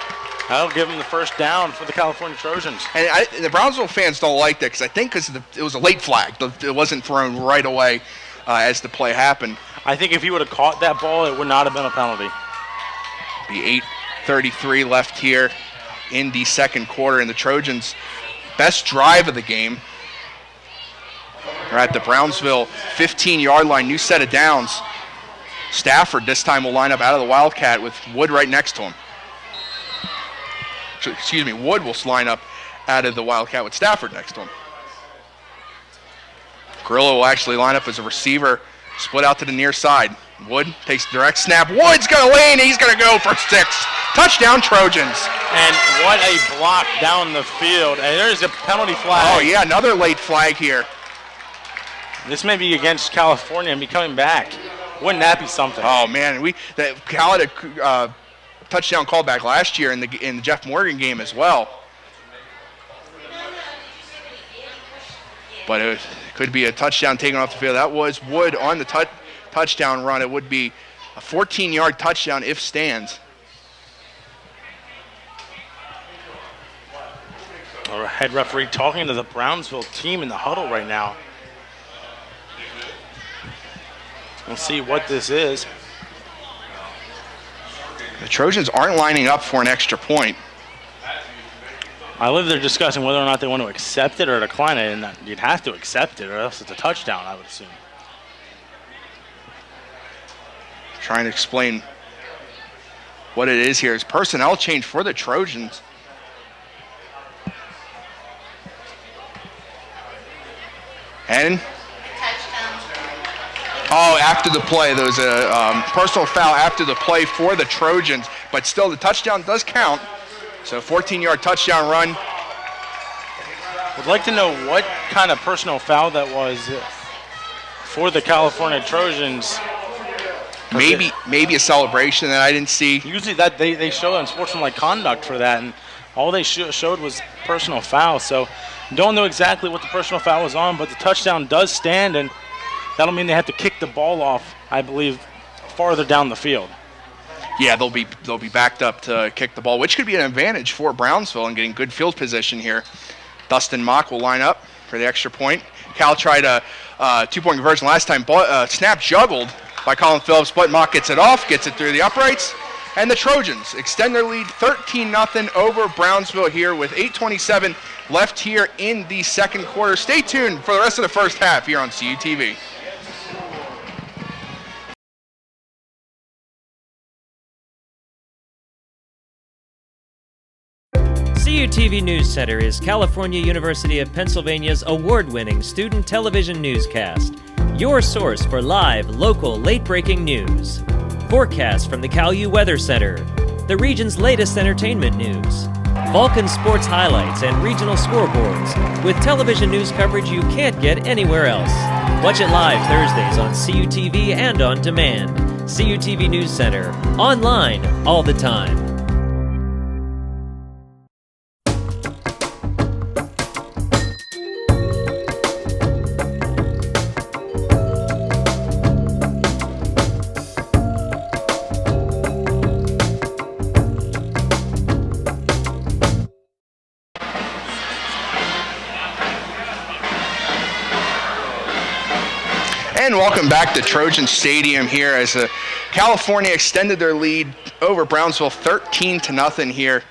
That'll give him the first down for the California Trojans. And the Brownsville fans don't like that because I think it was a late flag. It wasn't thrown right away as the play happened. I think if he would have caught that ball, it would not have been a penalty. Be 8:33 left here in the second quarter, and the Trojans' best drive of the game. They're at the Brownsville 15-yard line, new set of downs. Stafford this time will line up out of the Wildcat with Wood right next to him. Wood will line up out of the Wildcat with Stafford next to him. Grillo will actually line up as a receiver, split out to the near side. Wood takes direct snap. Wood's going to lane. He's going to go for 6. Touchdown, Trojans. And what a block down the field. And there's a penalty flag. Oh, yeah, another late flag here. This may be against California and be coming back. Wouldn't that be something? Oh, man. Cal had a touchdown callback last year in the Jeff Morgan game as well. But it could be a touchdown taken off the field. That was Wood on the touchdown run. It would be a 14-yard touchdown if stands. Our head referee talking to the Brownsville team in the huddle right now. We'll see what this is. The Trojans aren't lining up for an extra point. I believe they're discussing whether or not they want to accept it or decline it, and you'd have to accept it or else it's a touchdown, I would assume. Trying to explain what it is here. It's personnel change for the Trojans. And after the play, there was a personal foul after the play for the Trojans, but still the touchdown does count. So 14-yard touchdown run. Would like to know what kind of personal foul that was for the California Trojans. Maybe a celebration that I didn't see. Usually that they show unsportsmanlike conduct for that, and all they showed was personal foul. So don't know exactly what the personal foul was on, but the touchdown does stand, and that'll mean they have to kick the ball off, I believe, farther down the field. Yeah, they'll be backed up to kick the ball, which could be an advantage for Brownsville in getting good field position here. Dustin Mock will line up for the extra point. Cal tried a two-point conversion last time. Snap juggled by Colin Phillips, but Mock gets it off, gets it through the uprights. And the Trojans extend their lead 13-0 over Brownsville here with 8:27 left here in the second quarter. Stay tuned for the rest of the first half here on CUTV. CUTV News Center is California University of Pennsylvania's award-winning student television newscast, your source for live, local, late-breaking news. Forecast from the CalU Weather Center, the region's latest entertainment news, Vulcan sports highlights and regional scoreboards, with television news coverage you can't get anywhere else. Watch it live Thursdays on CUTV and on demand. CUTV News Center, online all the time. And welcome back to Trojan Stadium here as California extended their lead over Brownsville 13-0 here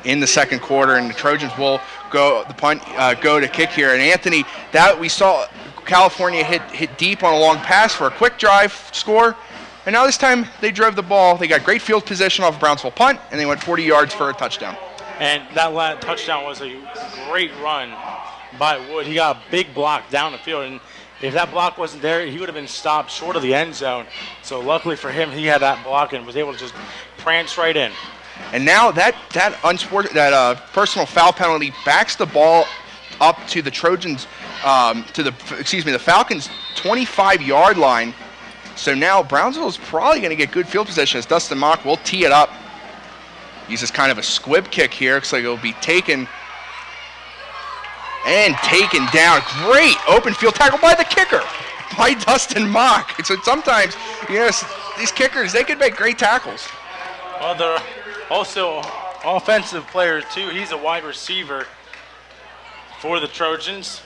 in the second quarter, and the Trojans will go to kick here. And Anthony, that we saw California hit deep on a long pass for a quick drive score, and now this time they drove the ball. They got great field position off of Brownsville punt, and they went 40 yards for a touchdown. And that touchdown was a great run by Wood. He got a big block down the field, and if that block wasn't there, he would have been stopped short of the end zone. So luckily for him, he had that block and was able to just prance right in. And now that personal foul penalty backs the ball up to the Trojans, the Falcons' 25-yard line. So now Brownsville is probably going to get good field position as Dustin Mock will tee it up. Uses kind of a squib kick here. Looks like it'll be taken and taken down. Great open field tackle by the kicker, by Dustin Mock. So sometimes, these kickers, they can make great tackles. Well, they're also offensive players, too. He's a wide receiver for the Trojans.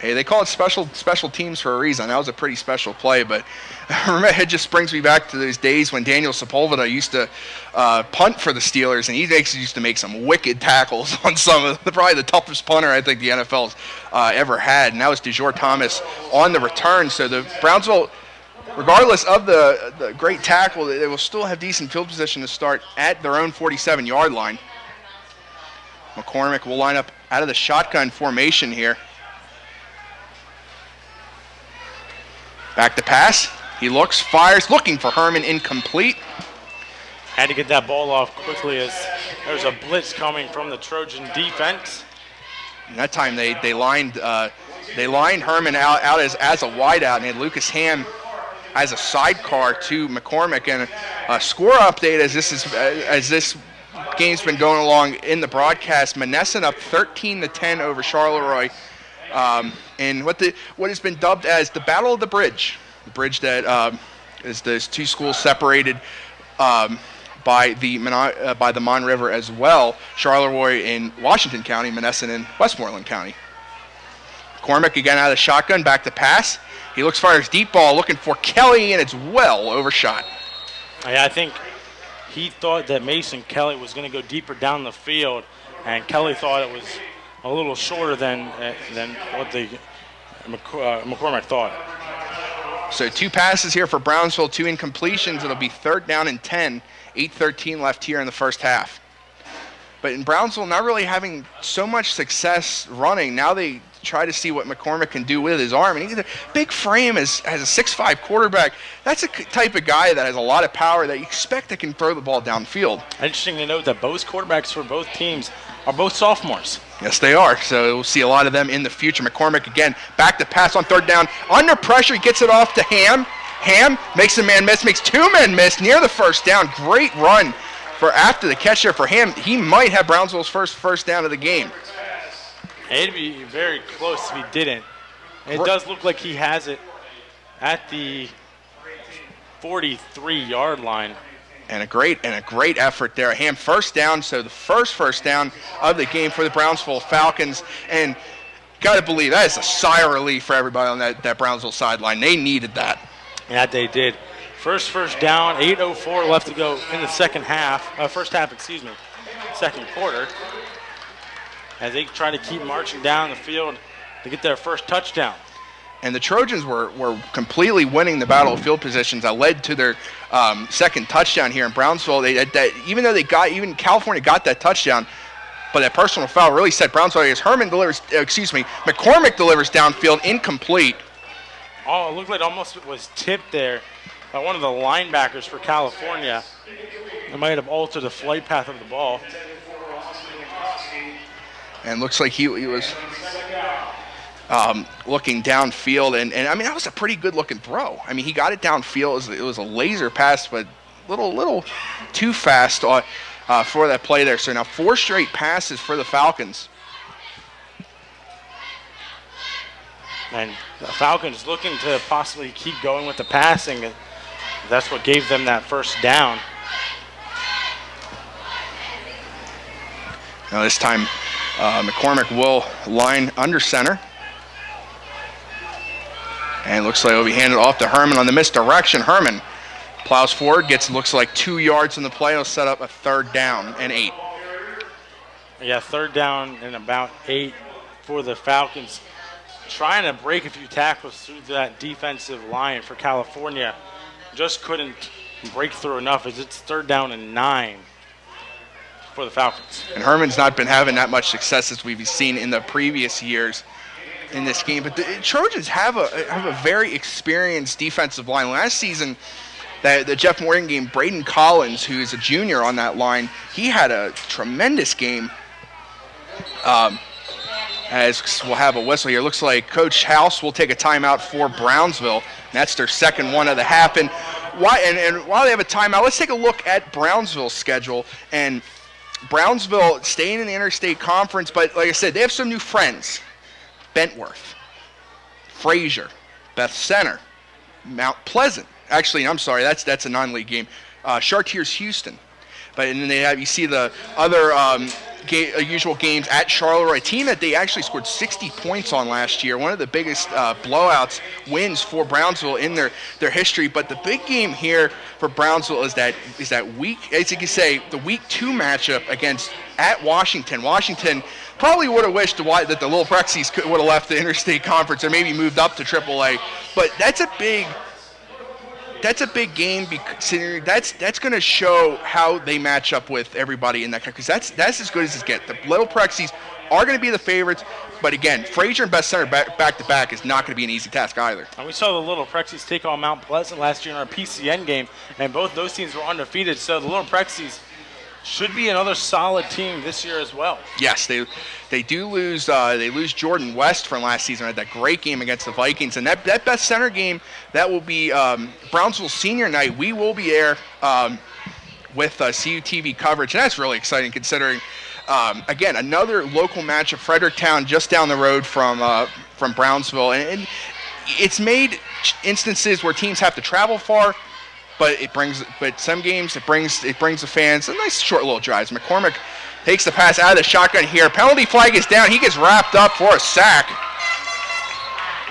Hey, they call it special teams for a reason. That was a pretty special play, but it just brings me back to those days when Daniel Sepulveda used to punt for the Steelers, and he used to make some wicked tackles on some of probably the toughest punter I think the NFL's ever had, and that was DeJour Thomas on the return. So the Brownsville, regardless of the great tackle, they will still have decent field position to start at their own 47-yard line. McCormick will line up out of the shotgun formation here. Back to pass. He looks, fires, looking for Herman, incomplete. Had to get that ball off quickly as there's a blitz coming from the Trojan defense. And that time they lined Herman out as a wideout, and had Lucas Ham as a sidecar to McCormick. And a score update as this game's been going along in the broadcast. Monessen up 13-10 over Charleroi. And what has been dubbed as the Battle of the Bridge, the bridge that is those two schools separated by the Mon River as well, Charleroi in Washington County, Monessen in Westmoreland County. McCormick again out of the shotgun, back to pass. He looks for his deep ball, looking for Kelly, and it's well overshot. I think he thought that Mason Kelly was going to go deeper down the field, and Kelly thought it was a little shorter than what McCormick thought. So 2 passes here for Brownsville, 2 incompletions. It'll be 3rd down and 10, 8:13 left here in the first half. But in Brownsville, not really having so much success running, now they try to see what McCormick can do with his arm. And he's a big frame as a 6'5" quarterback. That's a type of guy that has a lot of power that you expect that can throw the ball downfield. Interesting to note that both quarterbacks for both teams are both sophomores. Yes, they are. So we'll see a lot of them in the future. McCormick again, back to pass on 3rd down. Under pressure, he gets it off to Ham. Ham makes a man miss, makes 2 men miss near the 1st down. Great run for after the catch there for Ham. He might have Brownsville's first down of the game. It'd be very close if he didn't. It does look like he has it at the 43-yard line. And a great effort there. Ham 1st down, so the first down of the game for the Brownsville Falcons. And got to believe that is a sigh of relief for everybody on that Brownsville sideline. They needed that. Yeah, they did. First down, 8:04 left to go in the second quarter. As they try to keep marching down the field to get their first touchdown. And the Trojans were completely winning the battle of field positions that led to their second touchdown here in Brownsville. Even California got that touchdown, but that personal foul really set Brownsville as McCormick delivers downfield, incomplete. Oh, it looked like it almost was tipped there by one of the linebackers for California. It might have altered the flight path of the ball. And looks like he was looking downfield, and I mean that was a pretty good looking throw. I mean he got it downfield. It was a laser pass, but little too fast for that play there. So now 4 straight passes for the Falcons. And the Falcons looking to possibly keep going with the passing. And that's what gave them that first down. Now this time McCormick will line under center. And it looks like it'll be handed off to Herman on the misdirection. Herman plows forward, looks like 2 yards in the play. He'll set up a 3rd down and 8. Yeah, 3rd down and about 8 for the Falcons. Trying to break a few tackles through that defensive line for California. Just couldn't break through enough as it's 3rd down and 9 for the Falcons. And Herman's not been having that much success as we've seen in the previous years in this game. But the Trojans have a very experienced defensive line. Last season, the Jeff Morgan game, Braden Collins, who's a junior on that line, he had a tremendous game. As we'll have a whistle here. Looks like Coach House will take a timeout for Brownsville. And that's their 2nd one of the half. And while they have a timeout, let's take a look at Brownsville's schedule. And Brownsville staying in the Interstate Conference, but like I said, they have some new friends. Bentworth, Fraser, Beth Center, Mount Pleasant. Actually, I'm sorry, that's a non-league game. Chartiers Houston. But and then you see the other usual games at Charleroi, a team that they actually scored 60 points on last year. One of the biggest blowouts wins for Brownsville in their history. But the big game here for Brownsville is that week, as you can say, the week 2 matchup at Washington. Washington probably would have wished that the Little Prexies would have left the Interstate Conference or maybe moved up to AAA. But that's a big game considering that's going to show how they match up with everybody in that, because that's as good as it gets. The Little Prexies are going to be the favorites, but again, Fraser and Best Center back to back is not going to be an easy task either. And we saw the Little Prexies take on Mount Pleasant last year in our PCN game, and both those teams were undefeated. So the Little Prexies should be another solid team this year as well. Yes, they do lose. They lose Jordan West from last season. Had that great game against the Vikings, and that Best Center game that will be Brownsville Senior Night. We will be there with CUTV coverage, and that's really exciting considering. Again, another local match of Fredericktown just down the road from Brownsville, and it's made instances where teams have to travel far. But some games it brings the fans a nice short little drives. McCormick takes the pass out of the shotgun here. Penalty flag is down. He gets wrapped up for a sack.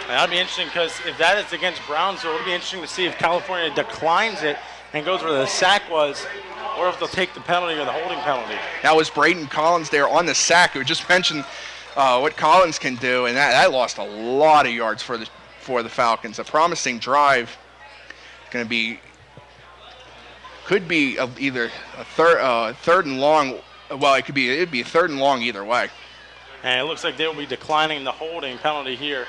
That'd be interesting because if that is against Brownsville, it'll be interesting to see if California declines it and goes where the sack was, or if they'll take the penalty or the holding penalty. That was Braden Collins there on the sack, who just mentioned what Collins can do, and that lost a lot of yards for the Falcons. A promising drive, going to be. Could be either a 3rd and long. Well, it'd be a 3rd and long either way. And it looks like they will be declining the holding penalty here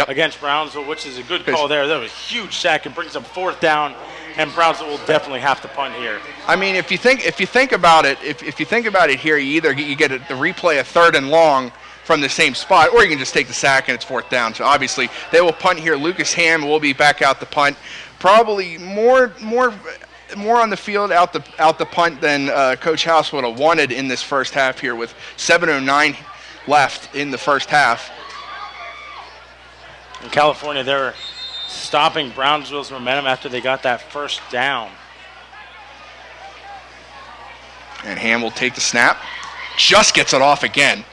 against Brownsville, which is a good call there. That was a huge sack. It brings up 4th down, and Brownsville will definitely have to punt here. I mean, if you think about it, if you think about it here, you get the replay a 3rd and long from the same spot, or you can just take the sack and it's 4th down. So obviously they will punt here. Lucas Ham will be back out the punt. Probably more on the field out the punt than Coach House would have wanted in this first half here with 7:09 left in the first half. In California, they're stopping Brownsville's momentum after they got that 1st down. And Ham will take the snap. Just gets it off again.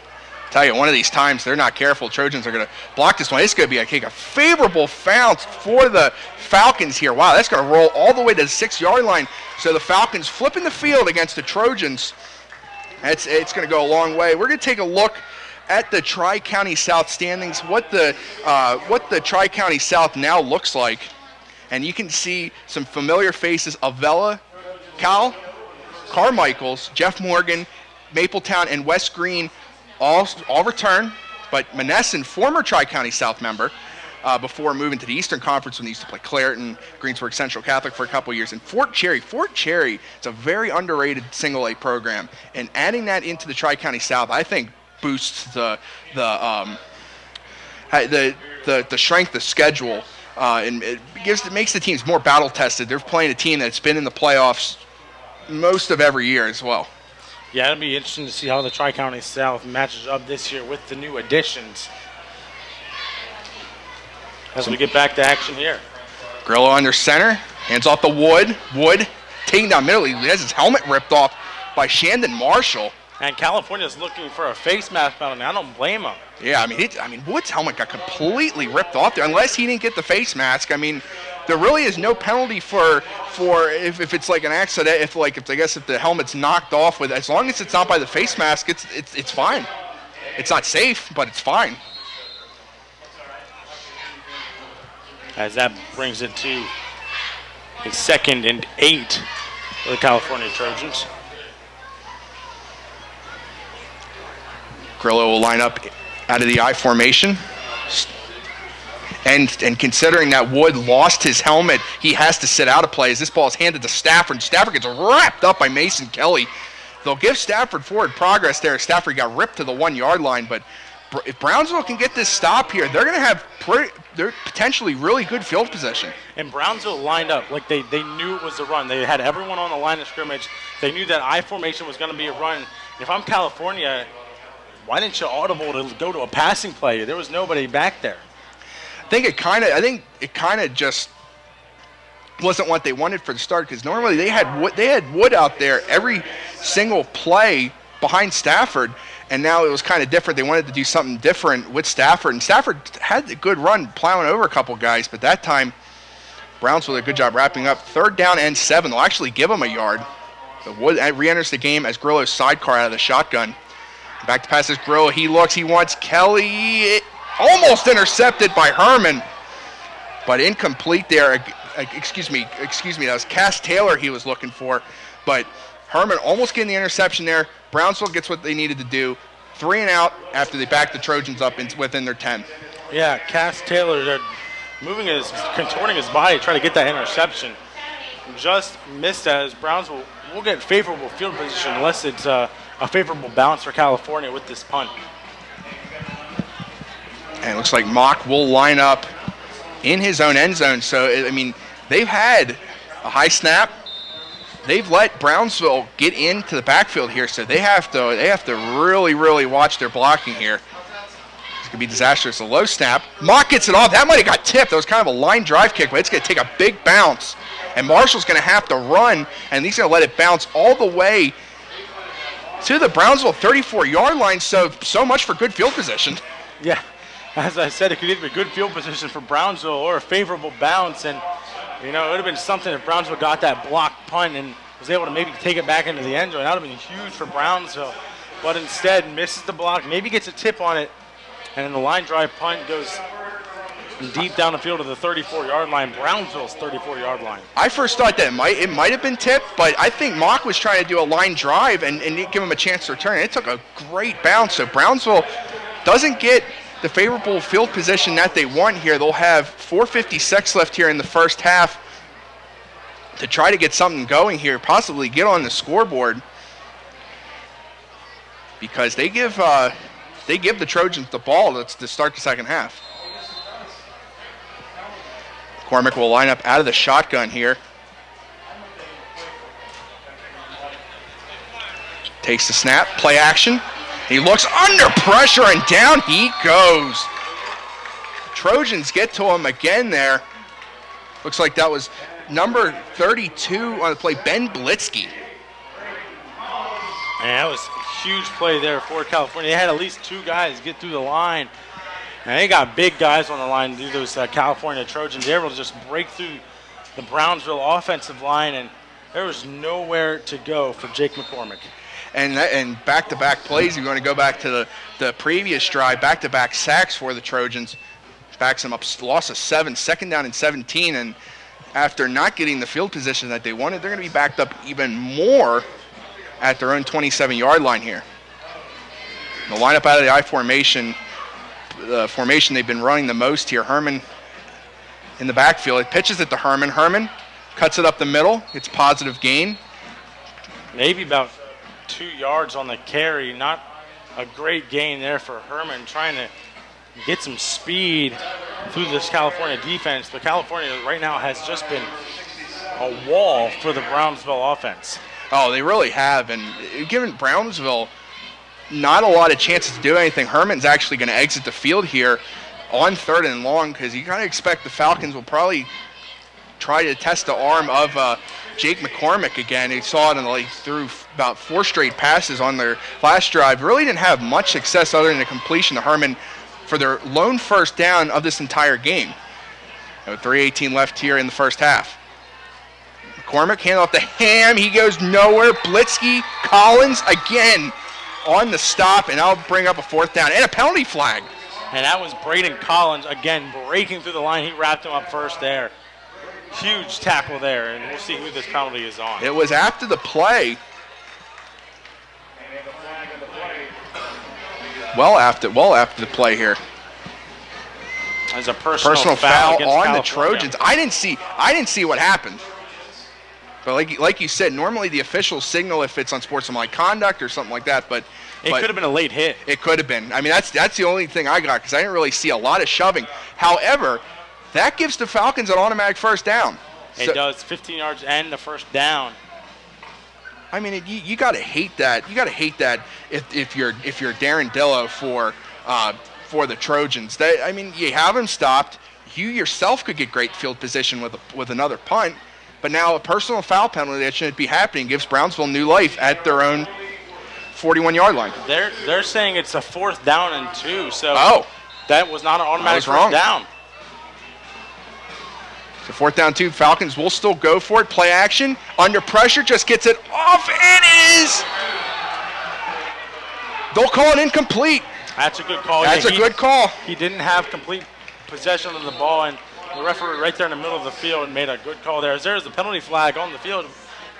Tell you, one of these times they're not careful. Trojans are going to block this one. It's going to be a favorable bounce for the Falcons here. Wow, that's going to roll all the way to the 6-yard line. So the Falcons flipping the field against the Trojans. It's going to go a long way. We're going to take a look at the Tri-County South standings, what the Tri-County South now looks like. And you can see some familiar faces: Avella, Cal, Carmichaels, Jeff Morgan, Mapletown, and West Green all return. But Monessen, former Tri-County South member, before moving to the Eastern Conference when they used to play Clareton, Greensburg Central Catholic for a couple of years. And Fort Cherry is a very underrated single-A program. And adding that into the Tri-County South, I think, boosts the strength of schedule, and it makes the teams more battle-tested. They're playing a team that's been in the playoffs most of every year as well. Yeah, it'll be interesting to see how the Tri-County South matches up this year with the new additions as we get back to action here. Grillo under center, hands off to Wood. Wood taking down middle. He has his helmet ripped off by Shandon Marshall. And California's looking for a face mask penalty. I don't blame him. Yeah, I mean, Wood's helmet got completely ripped off there. Unless he didn't get the face mask, I mean, there really is no penalty for if it's like an accident. If the helmet's knocked off with, as long as it's not by the face mask, it's fine. It's not safe, but it's fine. As that brings it to a 2nd and 8 for the California Trojans. Grillo will line up out of the I formation. And considering that Wood lost his helmet, he has to sit out of play as this ball is handed to Stafford. And Stafford gets wrapped up by Mason Kelly. They'll give Stafford forward progress there. Stafford got ripped to the 1-yard line, but if Brownsville can get this stop here, they're going to have they're potentially really good field position. And Brownsville lined up like they knew it was a run. They had everyone on the line of scrimmage. They knew that I formation was going to be a run. And if I'm California, why didn't you audible to go to a passing play? There was nobody back there. I think it kind of just wasn't what they wanted for the start, because normally they had Wood out there every single play behind Stafford, and now it was kind of different. They wanted to do something different with Stafford, and Stafford had a good run plowing over a couple guys, but that time Brownsville did a good job wrapping up. 3rd down and 7. They'll actually give him a yard. So Wood re-enters the game as Grillo's sidecar out of the shotgun. Back to pass is Grillo. He looks. He wants Kelly. Almost intercepted by Herman, but incomplete there. Excuse me. That was Cass Taylor he was looking for, but Herman almost getting the interception there. Brownsville gets what they needed to do. 3 and out after they back the Trojans up within their 10. Yeah, Cass Taylor contorting his body, trying to get that interception. Just missed as Brownsville will get favorable field position unless it's a favorable bounce for California with this punt. And it looks like Mock will line up in his own end zone. So, I mean, they've had a high snap. They've let Brownsville get into the backfield here, so they have to really, really watch their blocking here. It's going to be disastrous. A low snap. Mock gets it off. That might have got tipped. That was kind of a line drive kick, but it's going to take a big bounce. And Marshall's going to have to run, and he's going to let it bounce all the way to the Brownsville 34-yard line. So much for good field position. Yeah. As I said, it could either be good field position for Brownsville or a favorable bounce. And, you know, it would have been something if Brownsville got that blocked punt and was able to maybe take it back into the end zone. That would have been huge for Brownsville. But instead, misses the block, maybe gets a tip on it, and then the line drive punt goes deep down the field to the 34-yard line, Brownsville's 34-yard line. I first thought that it might have been tipped, but I think Mock was trying to do a line drive and give him a chance to return. It took a great bounce, so Brownsville doesn't get the favorable field position that they want here. They'll have 4:56 left here in the first half to try to get something going here, possibly get on the scoreboard, because they give the Trojans the ball to start the second half. McCormick will line up out of the shotgun here. Takes the snap, play action. He looks under pressure, and down he goes. Trojans get to him again there. Looks like that was number 32 on the play, Ben Blitzky. And that was a huge play there for California. They had at least 2 guys get through the line. And they got big guys on the line to do those California Trojans. They were able to just break through the Brownsville offensive line, and there was nowhere to go for Jake McCormick. And back-to-back plays, you're going to go back to the previous drive, back-to-back sacks for the Trojans. Backs them up, loss of 7, 2nd down and 17, and after not getting the field position that they wanted, they're going to be backed up even more at their own 27-yard line here. They'll line up out of the I formation, the formation they've been running the most here. Herman in the backfield. It pitches it to Herman. Herman cuts it up the middle. It's positive gain. Maybe about 2 yards on the carry. Not a great gain there for Herman, trying to get some speed through this California defense. But California right now has just been a wall for the Brownsville offense. Oh, they really have. And given Brownsville not a lot of chances to do anything, Herman's actually going to exit the field here on 3rd and long, because you got to expect the Falcons will probably try to test the arm of Jake McCormick again. He saw it through about 4 straight passes on their last drive. Really didn't have much success other than a completion to Herman for their lone first down of this entire game. 3:18 left here in the first half. McCormick hand off to Ham. He goes nowhere. Blitzky, Collins again on the stop, and I'll bring up a 4th down and a penalty flag. And that was Braden Collins, again, breaking through the line. He wrapped him up first there. Huge tackle there, and we'll see who this penalty is on. It was after the play. Well after the play here. There's a personal foul against on California. the Trojans. I didn't see what happened. But like you said, normally the officials signal if it's unsportsmanlike conduct or something like that. But it could have been a late hit. It could have been. I mean, that's the only thing I got because I didn't really see a lot of shoving. However, that gives the Falcons an automatic first down. It does, 15 yards and the first down. I mean, you got to hate that. You got to hate that if you're Darren Dillo for the Trojans. You have him stopped. You yourself could get great field position with another punt, but now a personal foul penalty that shouldn't be happening gives Brownsville new life at their own 41-yard line. They're saying it's a 4th down and 2, so that was not an automatic first down. So 4th down 2, Falcons will still go for it. Play action, under pressure, just gets it off, and is. They'll call it incomplete. That's a good call. That's a good call. He didn't have complete possession of the ball, and the referee right there in the middle of the field made a good call there. There's the penalty flag on the field,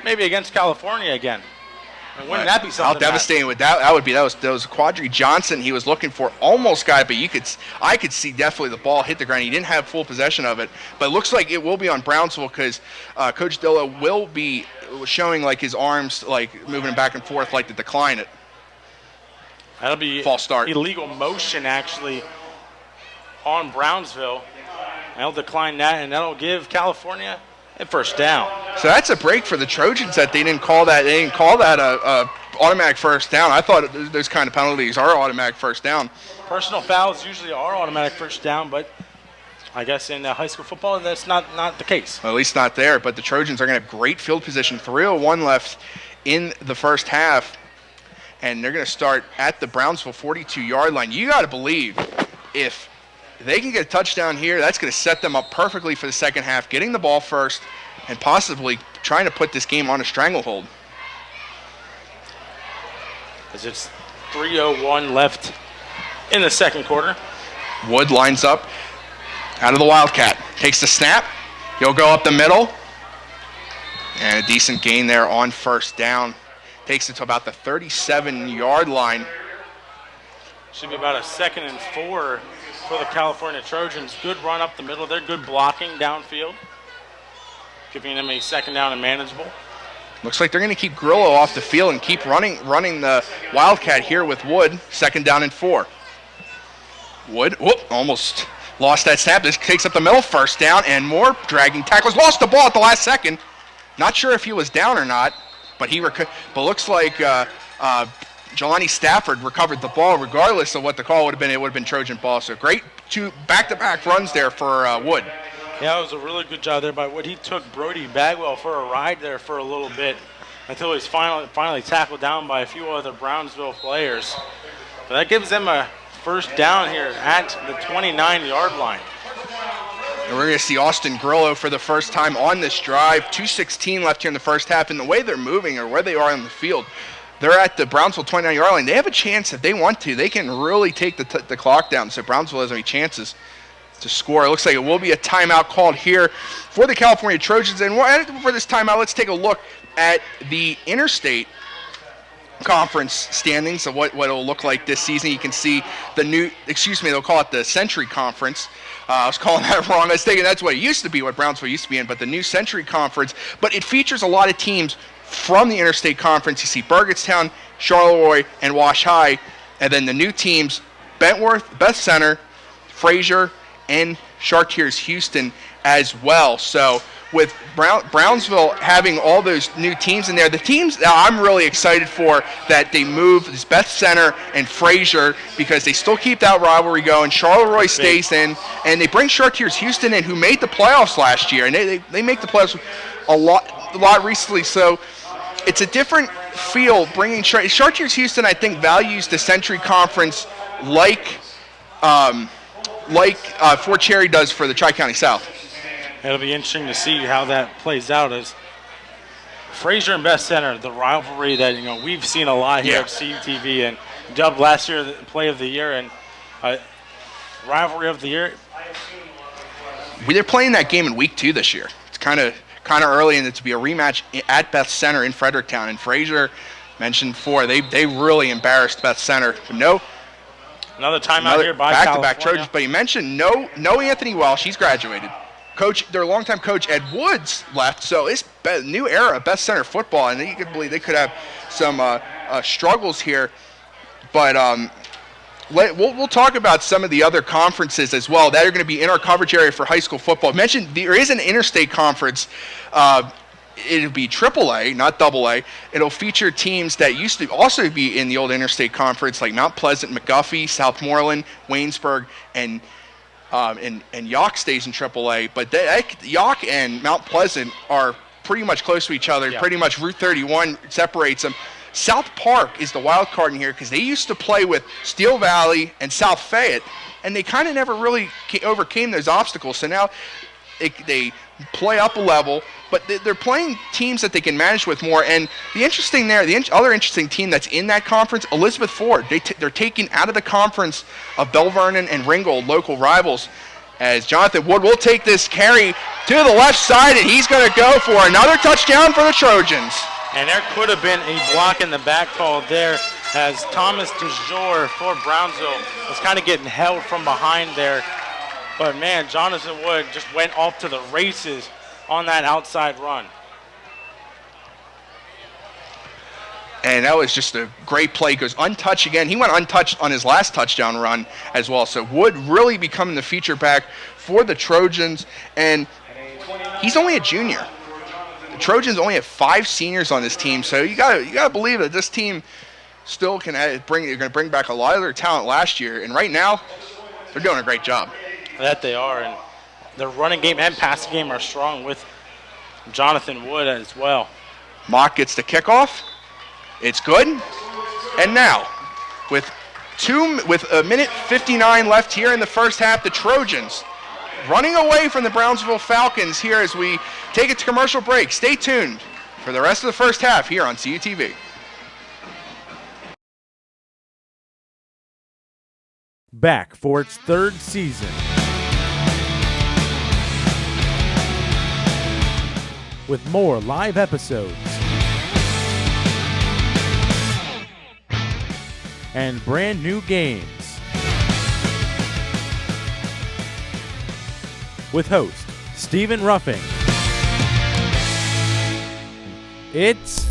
maybe against California again. And wouldn't that be something? How devastating would that be? That was Quadri Johnson he was looking for. Almost got it, but I could see definitely the ball hit the ground. He didn't have full possession of it, but it looks like it will be on Brownsville because Coach Dillo will be showing like his arms like moving back and forth like to decline it. That'll be false start. Illegal motion actually on Brownsville. They'll decline that, and that'll give California a first down. So that's a break for the Trojans that they didn't call that. They didn't call that a automatic first down. I thought those kind of penalties are automatic first down. Personal fouls usually are automatic first down, but I guess in high school football that's not the case. Well, at least not there. But the Trojans are going to have great field position. 3:01 left in the first half, and they're going to start at the Brownsville 42-yard line. You got to believe if they can get a touchdown here, that's going to set them up perfectly for the second half, getting the ball first and possibly trying to put this game on a stranglehold. As it's 3:01 left in the second quarter. Wood lines up out of the Wildcat. Takes the snap. He'll go up the middle. And a decent gain there on first down. Takes it to about the 37-yard line. Should be about a 2nd and 4 for the California Trojans. Good run up the middle. They're good blocking downfield, giving them a second down and manageable. Looks like they're going to keep Grillo off the field and keep running the Wildcat here with Wood. 2nd down and 4. Wood, almost lost that snap. This takes up the middle. First down and more dragging tackles. Lost the ball at the last second. Not sure if he was down or not, but looks like Jelani Stafford recovered the ball regardless of what the call would have been. It would have been Trojan ball. So great 2 back-to-back runs there for Wood. Yeah, it was a really good job there by Wood. He took Brody Bagwell for a ride there for a little bit until he was finally tackled down by a few other Brownsville players. But that gives them a first down here at the 29-yard line. And we're going to see Austin Grillo for the first time on this drive. 2:16 left here in the first half. And the way they're moving or where they are on the field, they're at the Brownsville 29-yard line. They have a chance if they want to. They can really take the clock down. So Brownsville has any chances to score. It looks like it will be a timeout called here for the California Trojans. And for this timeout, let's take a look at the interstate conference standings of what it'll look like this season. You can see they'll call it the Century Conference. I was calling that wrong. I was thinking that's what it used to be, what Brownsville used to be in, but the new Century Conference. But it features a lot of teams from the Interstate Conference. You see Burgettstown, Charleroi, and Wash High. And then the new teams, Bentworth, Beth Center, Fraser, and Chartiers Houston as well. So with Brownsville having all those new teams in there, the teams that I'm really excited for that they move is Beth Center and Fraser because they still keep that rivalry going. Charleroi stays in, and they bring Chartiers Houston in, who made the playoffs last year, and they make the playoffs a lot recently. So it's a different feel bringing Chartiers Houston. I think values the Century Conference like Fort Cherry does for the Tri-County South. It'll be interesting to see how that plays out as Fraser and Best Center, the rivalry that we've seen a lot here at CUTV and dubbed last year the play of the year and rivalry of the year. They're playing that game in week 2 this year. It's kind of early, and it's to be a rematch at Beth Center in Fredericktown. And Fraser mentioned before they really embarrassed Beth Center. No. Another timeout here by back-to-back Trojans, but you mentioned no Anthony Welsh. He's graduated. Their longtime coach Ed Woods left, so it's a new era of Best Center football, and you could believe they could have some struggles here. But we'll talk about some of the other conferences as well that are going to be in our coverage area for high school football. I mentioned there is an interstate conference. It'll be AAA, not AA. It'll feature teams that used to also be in the old interstate conference, like Mount Pleasant, McGuffey, Southmoreland, Waynesburg, and York stays in AAA. But York and Mount Pleasant are pretty much close to each other. Yeah. Pretty much Route 31 separates them. South Park is the wild card in here because they used to play with Steel Valley and South Fayette, and they kind of never really overcame those obstacles. So now they play up a level, but they're playing teams that they can manage with more. And the other interesting team that's in that conference, Elizabeth Ford, they're taking out of the conference of Bell Vernon and Ringgold, local rivals, as Jonathan Wood will take this carry to the left side, and he's going to go for another touchdown for the Trojans. And there could have been a block in the back call there as Thomas DeJour for Brownsville was kind of getting held from behind there. But, man, Jonathan Wood just went off to the races on that outside run. And that was just a great play. Goes untouched again. He went untouched on his last touchdown run as well. So Wood really becoming the feature back for the Trojans. And he's only a junior. The Trojans only have 5 seniors on this team. So you gotta believe that this team still can they're going to bring back a lot of their talent last year. And right now, they're doing a great job. That they are, and their running game and passing game are strong with Jonathan Wood as well. Mock gets the kickoff. It's good. And now, with a minute 59 left here in the first half, the Trojans running away from the Brownsville Falcons here as we take it to commercial break. Stay tuned for the rest of the first half here on CUTV. Back for its 3rd season. With more live episodes and brand new games. With host Stephen Ruffing. It's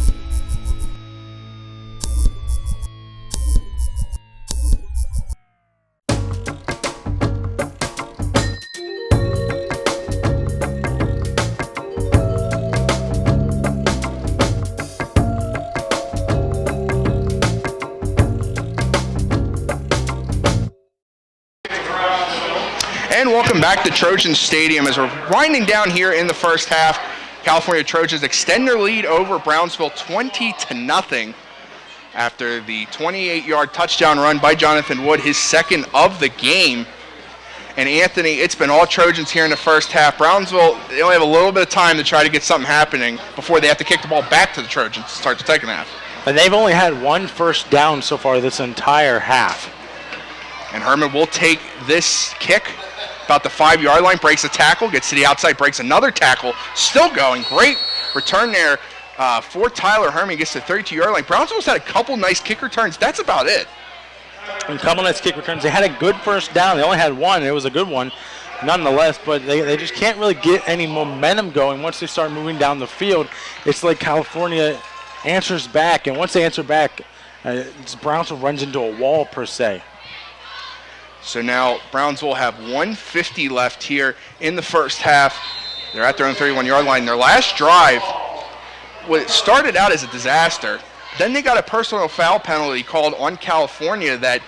And welcome back to Trojan Stadium as we're winding down here in the first half. California Trojans extend their lead over Brownsville 20-0 after the 28-yard touchdown run by Jonathan Wood, his second of the game. And Anthony, it's been all Trojans here in the first half. Brownsville, they only have a little bit of time to try to get something happening before they have to kick the ball back to the Trojans to start the second half. And they've only had 1 first down so far this entire half. And Herman will take this kick about the 5-yard line, breaks a tackle, gets to the outside, breaks another tackle, still going. Great return there for Tyler Herman, gets to the 32-yard line. Brownsville's had a couple nice kick returns. That's about it. And a couple nice kick returns. They had a good first down. They only had 1, and it was a good one nonetheless, but they just can't really get any momentum going once they start moving down the field. It's like California answers back, and once they answer back, Brownsville runs into a wall per se. So now Brownsville have 1:50 left here in the first half. They're at their own 31-yard line. Their last drive started out as a disaster. Then they got a personal foul penalty called on California that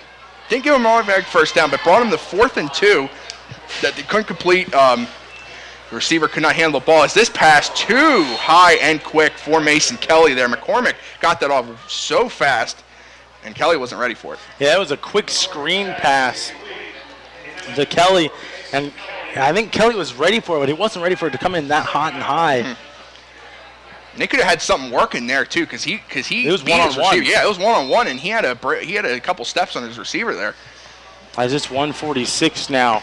didn't give them all back first down, but brought them to 4th and 2 that they couldn't complete. The receiver could not handle the ball. As this pass too high and quick for Mason Kelly there. McCormick got that off so fast, and Kelly wasn't ready for it. Yeah, that was a quick screen pass to Kelly, and I think Kelly was ready for it, but he wasn't ready for it to come in that hot and high. And they could have had something working there too, because he it was beat his one-on-one. receiver. Yeah, it was one-on-one, and he had a couple steps on his receiver there. Just 1:46 now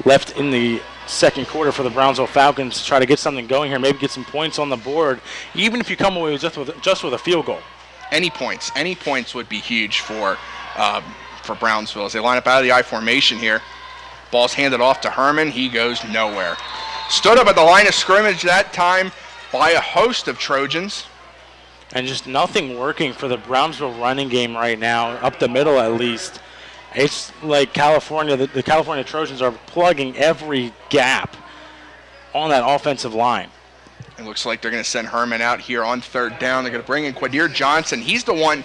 left in the second quarter for the Brownsville Falcons to try to get something going here, maybe get some points on the board, even if you come away just with a field goal. Any points would be huge for Brownsville as they line up out of the I formation here. Ball's handed off to Herman. He goes nowhere. Stood up at the line of scrimmage that time by a host of Trojans. And just nothing working for the Brownsville running game right now, up the middle at least. It's like California, the California Trojans are plugging every gap on that offensive line. It looks like they're going to send Herman out here on 3rd down. They're going to bring in Quadir Johnson. He's the one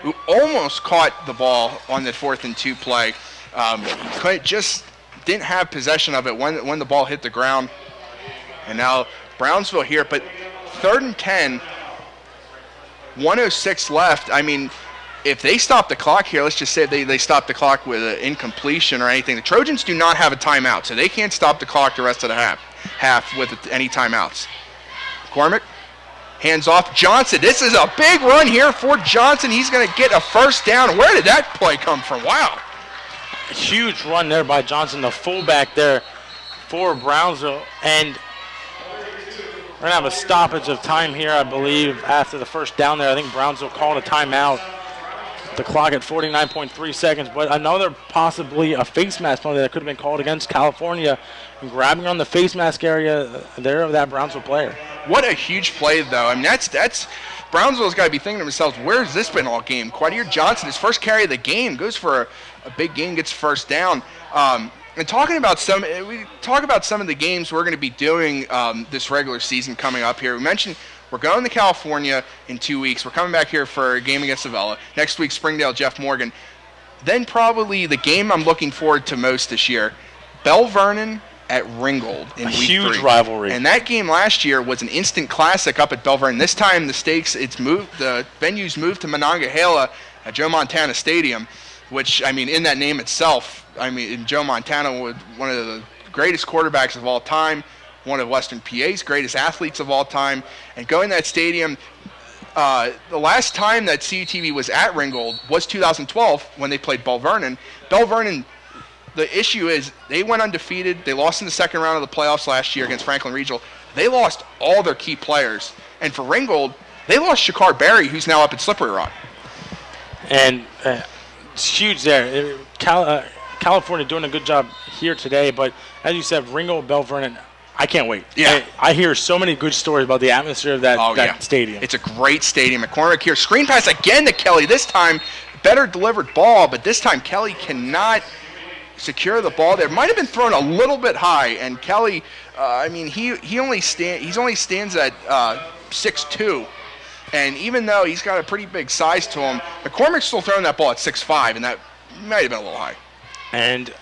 who almost caught the ball on the 4th and 2 play. He just didn't have possession of it when the ball hit the ground. And now Brownsville here, but 3rd and 10, 1:06 left. I mean, if they stop the clock here, let's just say they stop the clock with an incompletion or anything. The Trojans do not have a timeout, so they can't stop the clock the rest of the half with any timeouts. McCormick, hands off Johnson. This is a big run here for Johnson. He's going to get a first down. Where did that play come from? Wow. Huge run there by Johnson, the fullback there for Brownsville. And we're going to have a stoppage of time here, I believe, after the first down there. I think Brownsville called a timeout. The clock at 49.3 seconds, but another possibly a face mask penalty that could have been called against California, and grabbing on the face mask area there of that Brownsville player. What a huge play, though. I mean, that's Brownsville's got to be thinking to themselves, where's this been all game? Quadir Johnson, his first carry of the game, goes for a big gain, gets first down. And we talk about some of the games we're going to be doing this regular season coming up here. We mentioned we're going to California in 2 weeks. We're coming back here for a game against Avella. Next week, Springdale, Jeff Morgan. Then probably the game I'm looking forward to most this year, Bell Vernon at Ringgold in week 3. Huge rivalry. And that game last year was an instant classic up at Bell Vernon. This time the venue's moved to Monongahela at Joe Montana Stadium, which, I mean, in that name itself, I mean, Joe Montana was one of the greatest quarterbacks of all time, one of Western PA's greatest athletes of all time. And going to that stadium, the last time that CUTV was at Ringgold was 2012 when they played Bell Vernon. Bell Vernon, the issue is they went undefeated. They lost in the second round of the playoffs last year against Franklin Regional. They lost all their key players. And for Ringgold, they lost Shakar Berry, who's now up at Slippery Rock. And it's huge there. California doing a good job here today, but as you said, Ringgold, Bell Vernon, I can't wait. Yeah. I hear so many good stories about the atmosphere of that stadium. It's a great stadium. McCormick here. Screen pass again to Kelly. This time, better delivered ball, but this time Kelly cannot secure the ball there. Might have been thrown a little bit high, and Kelly, I mean, he only stands at 6'2", and even though he's got a pretty big size to him, McCormick's still throwing that ball at 6'5", and that might have been a little high. And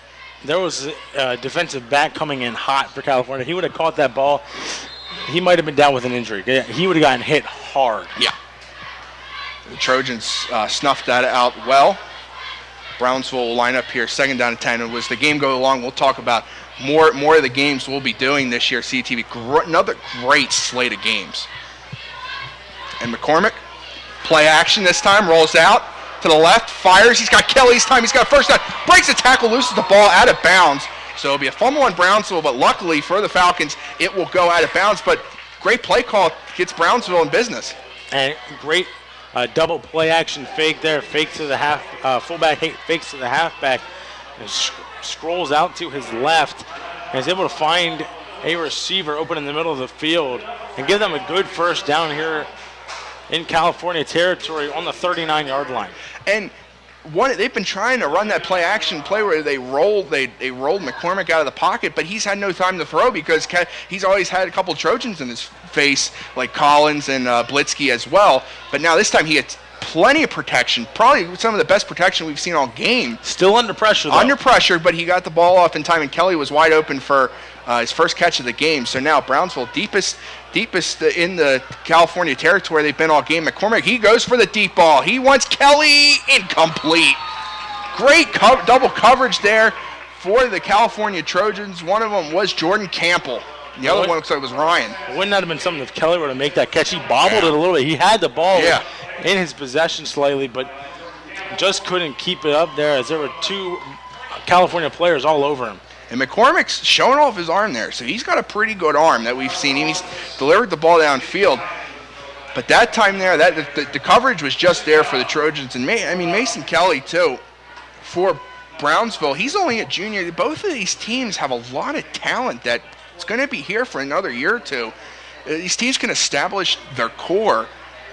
there was a defensive back coming in hot for California. He would have caught that ball. He might have been down with an injury. He would have gotten hit hard. Yeah. The Trojans snuffed that out well. Brownsville will line up here, 2nd down and 10. And as the game goes along, we'll talk about more of the games we'll be doing this year. CTV, another great slate of games. And McCormick, play action this time, rolls out to the left, fires. He's got Kelly's time. He's got first down. Breaks a tackle, loses the ball out of bounds. So it'll be a fumble on Brownsville, but luckily for the Falcons, it will go out of bounds. But great play call gets Brownsville in business. And great double play action fake there. Fake to the fullback fakes to the halfback. And scrolls out to his left. And is able to find a receiver open in the middle of the field and give them a good first down here in California territory on the 39-yard line. And they've been trying to run that play action play where they rolled McCormick out of the pocket, but he's had no time to throw because he's always had a couple Trojans in his face, like Collins and Blitzky as well. But now this time he had plenty of protection, probably some of the best protection we've seen all game. Still under pressure, though. Under pressure, but he got the ball off in time, and Kelly was wide open for his first catch of the game. So now Brownsville, deepest in the California territory they've been all game. McCormick, he goes for the deep ball. He wants Kelly, incomplete. Great double coverage there for the California Trojans. One of them was Jordan Campbell. The other one looks like it was Ryan. It wouldn't have been something if Kelly were to make that catch. He bobbled it a little bit. He had the ball in his possession slightly, but just couldn't keep it up there as there were two California players all over him. And McCormick's showing off his arm there, so he's got a pretty good arm that we've seen. He's delivered the ball downfield. But that time there, the coverage was just there for the Trojans. And Mason Kelly, too, for Brownsville, he's only a junior. Both of these teams have a lot of talent that's going to be here for another year or two. These teams can establish their core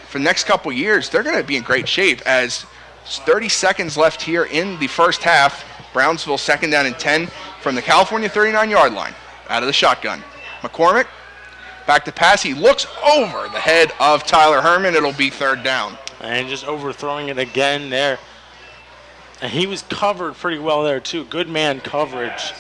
for the next couple years. They're going to be in great shape as 30 seconds left here in the first half. Brownsville 2nd down and 10 from the California 39-yard line out of the shotgun. McCormick back to pass. He looks over the head of Tyler Herman. It'll be 3rd down. And just overthrowing it again there. And he was covered pretty well there, too. Good man coverage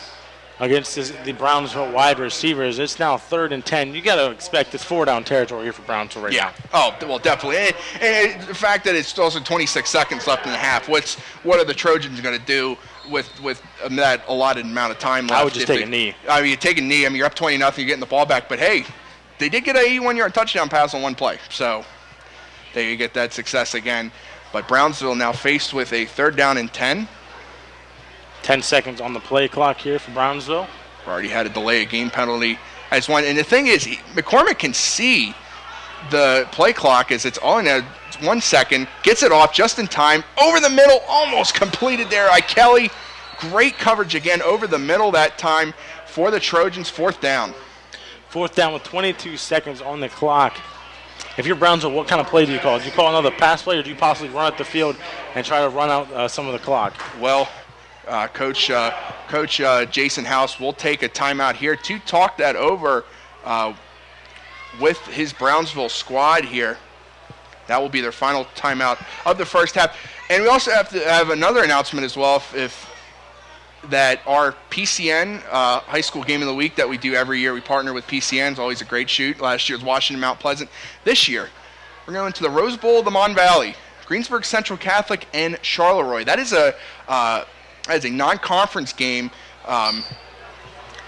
against the Brownsville wide receivers. It's now 3rd and 10. You got to expect it's 4-down territory here for Brownsville right now. Oh, well, definitely. And the fact that it's also 26 seconds left in the half, what are the Trojans going to do with that allotted amount of time left? I would just take a knee. You take a knee. You're up 20-0. You're getting the ball back. But, hey, they did get an 81-yard touchdown pass on one play. So they get that success again. But Brownsville now faced with a 3rd down and 10. 10 seconds on the play clock here for Brownsville. Already had a delay of game penalty as one. And the thing is, McCormick can see the play clock as it's on 1 second, gets it off just in time, over the middle, almost completed there by Kelly. Great coverage again over the middle that time for the Trojans. 4th down. 4th down with 22 seconds on the clock. If you're Brownsville, what kind of play do you call? Do you call another pass play, or do you possibly run at the field and try to run out some of the clock? Well, Coach Jason House will take a timeout here to talk that over with his Brownsville squad here. That will be their final timeout of the first half. And we also have to have another announcement as well, if that our PCN high school game of the week that we do every year, we partner with PCN. It's always a great shoot. Last year was Washington Mount Pleasant. This year, we're going to the Rose Bowl of the Mon Valley, Greensburg Central Catholic and Charleroi. That is a non-conference game.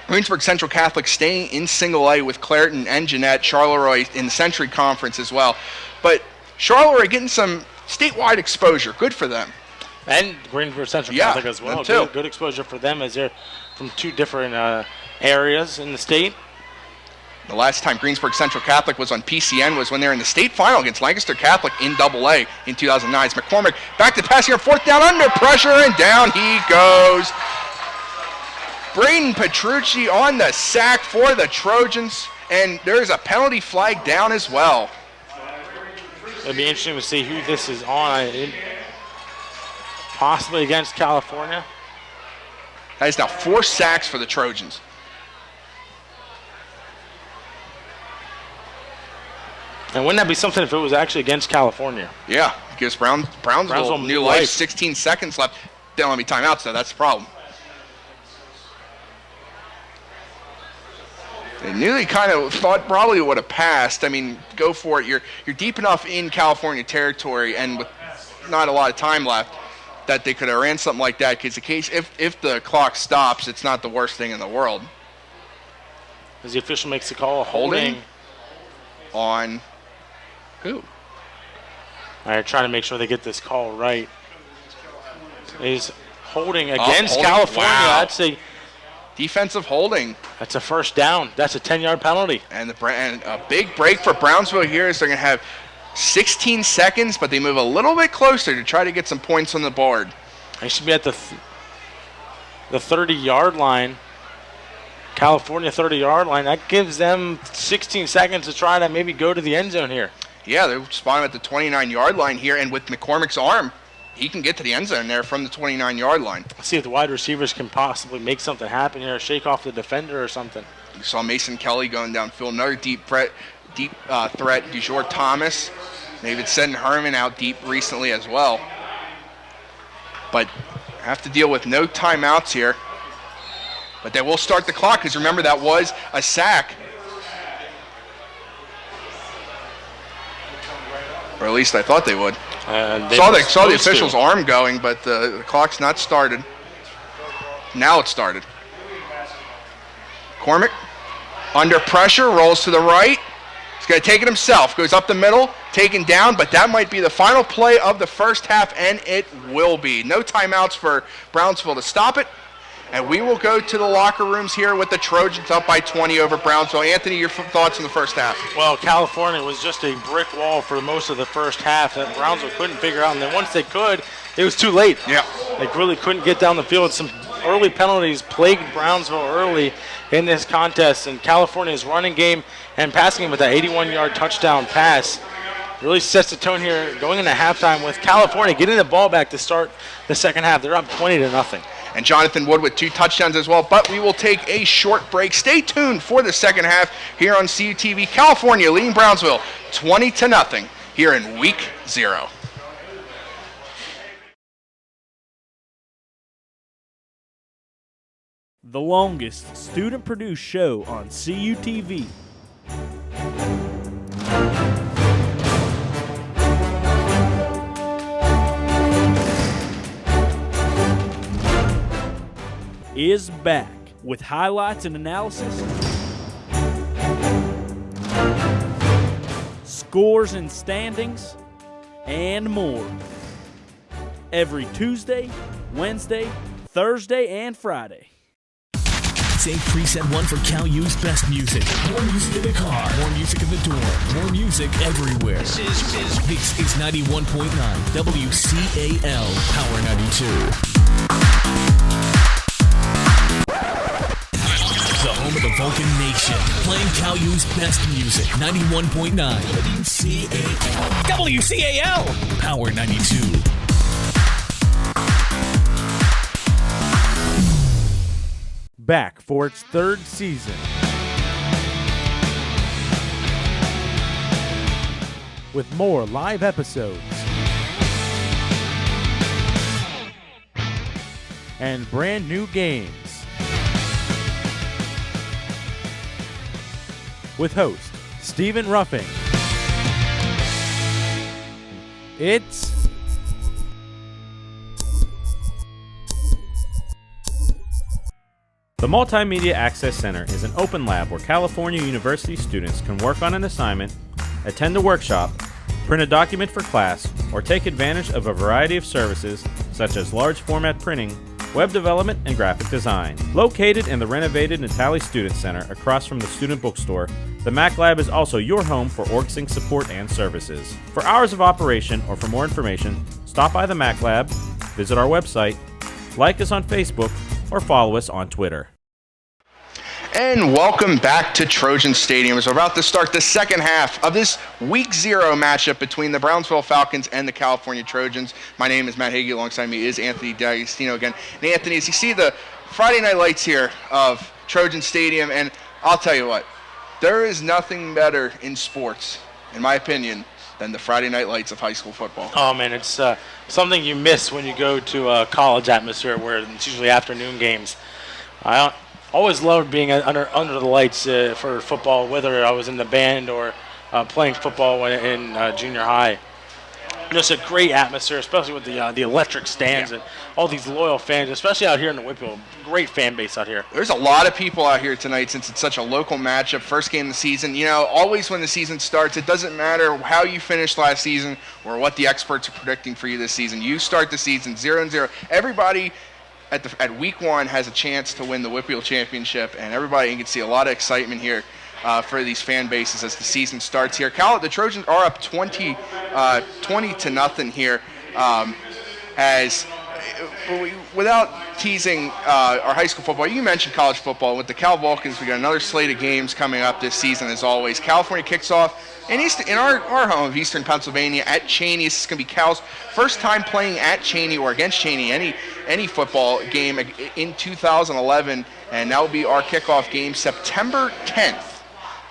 Greensburg Central Catholic staying in single A with Clareton and Jeanette. Charleroi in the Century Conference as well. But Charleroi getting some statewide exposure. Good for them. And Greensburg Central Catholic as well. Good exposure for them as they're from 2 different areas in the state. The last time Greensburg Central Catholic was on PCN was when they were in the state final against Lancaster Catholic in AA in 2009. It's McCormick back to pass here, 4th down under pressure, and down he goes. Braden Petrucci on the sack for the Trojans, and there's a penalty flag down as well. It'll be interesting to see who this is on. Possibly against California. That is now 4 sacks for the Trojans. And wouldn't that be something if it was actually against California? Yeah, it gives Brownsville new life. 16 seconds left. They don't have any timeouts, though. That's the problem. They knew they kind of thought probably would have passed. I mean, go for it. You're deep enough in California territory and with not a lot of time left that they could have ran something like that. Because the case, if the clock stops, it's not the worst thing in the world. As the official makes the call, holding on who? All right, trying to make sure they get this call right. Is holding against California. Wow. That's a defensive holding. That's a 1st down. That's a 10-yard penalty. And a big break for Brownsville here is they're going to have 16 seconds, but they move a little bit closer to try to get some points on the board. They should be at the 30-yard line. California 30-yard line. That gives them 16 seconds to try to maybe go to the end zone here. Yeah, they're spotting at the 29-yard line here, and with McCormick's arm, he can get to the end zone there from the 29-yard line. See if the wide receivers can possibly make something happen here, shake off the defender or something. You saw Mason Kelly going downfield, another deep threat. DeJour Thomas, David Seton Herman out deep recently as well. But have to deal with no timeouts here. But they will start the clock because remember that was a sack. Or at least I thought they would. Saw the official's arm going, but the clock's not started. Now it's started. Cormick under pressure, rolls to the right. He's going to take it himself. Goes up the middle, taken down, but that might be the final play of the first half, and it will be. No timeouts for Brownsville to stop it. And we will go to the locker rooms here with the Trojans up by 20 over Brownsville. Anthony, your thoughts on the first half? Well, California was just a brick wall for most of the first half that Brownsville couldn't figure out. And then once they could, it was too late. Yeah. They really couldn't get down the field. Some early penalties plagued Brownsville early in this contest. And California's running game and passing game with that 81-yard touchdown pass really sets the tone here going into halftime with California getting the ball back to start the second half. They're up 20-0. And Jonathan Wood with 2 touchdowns as well. But we will take a short break. Stay tuned for the second half here on CUTV. California leading Brownsville 20-0 here in Week 0. The longest student-produced show on CUTV. Is back with highlights and analysis, scores and standings, and more. Every Tuesday, Wednesday, Thursday, and Friday. Say preset 1 for Cal U's best music. More music in the car, more music in the door, more music everywhere. This is 91.9 WCAL Power 92. The home of the Vulcan Nation, playing Cal U's best music. 91.9 WCAL. WCAL Power 92. Back for its 3rd season. With more live episodes and brand new games. With host Stephen Ruffing. It's The Multimedia Access Center is an open lab where California University students can work on an assignment, attend a workshop, print a document for class, or take advantage of a variety of services such as large format printing, web development, and graphic design. Located in the renovated Natali Student Center across from the student bookstore, the Mac Lab is also your home for OrgSync support and services. For hours of operation or for more information, stop by the Mac Lab, visit our website, like us on Facebook, or follow us on Twitter. And welcome back to Trojan Stadium. We're about to start the second half of this Week 0 matchup between the Brownsville Falcons and the California Trojans. My name is Matt Hagee. Alongside me is Anthony D'Agostino again. And Anthony, as you see the Friday night lights here of Trojan Stadium, and I'll tell you what, there is nothing better in sports, in my opinion, than the Friday night lights of high school football. Oh, man, it's something you miss when you go to a college atmosphere where it's usually afternoon games. I always loved being under the lights for football, whether I was in the band or playing football in junior high. Just a great atmosphere, especially with the electric stands and all these loyal fans, especially out here in the Whitfield. Great fan base out here. There's a lot of people out here tonight since it's such a local matchup, first game of the season. You know, always when the season starts, it doesn't matter how you finished last season or what the experts are predicting for you this season. You start the season 0-0. Everybody at week 1 has a chance to win the Whitfield Championship, and everybody, you can see a lot of excitement here for these fan bases as the season starts here. The Trojans are up 20-0 here, as without teasing our high school football. You mentioned college football. With the Cal Vulcans, we got another slate of games coming up this season, as always. California kicks off in our home of Eastern Pennsylvania at Cheney. This is going to be Cal's first time playing at Cheney or against Cheney, any football game in 2011, and that will be our kickoff game September 10th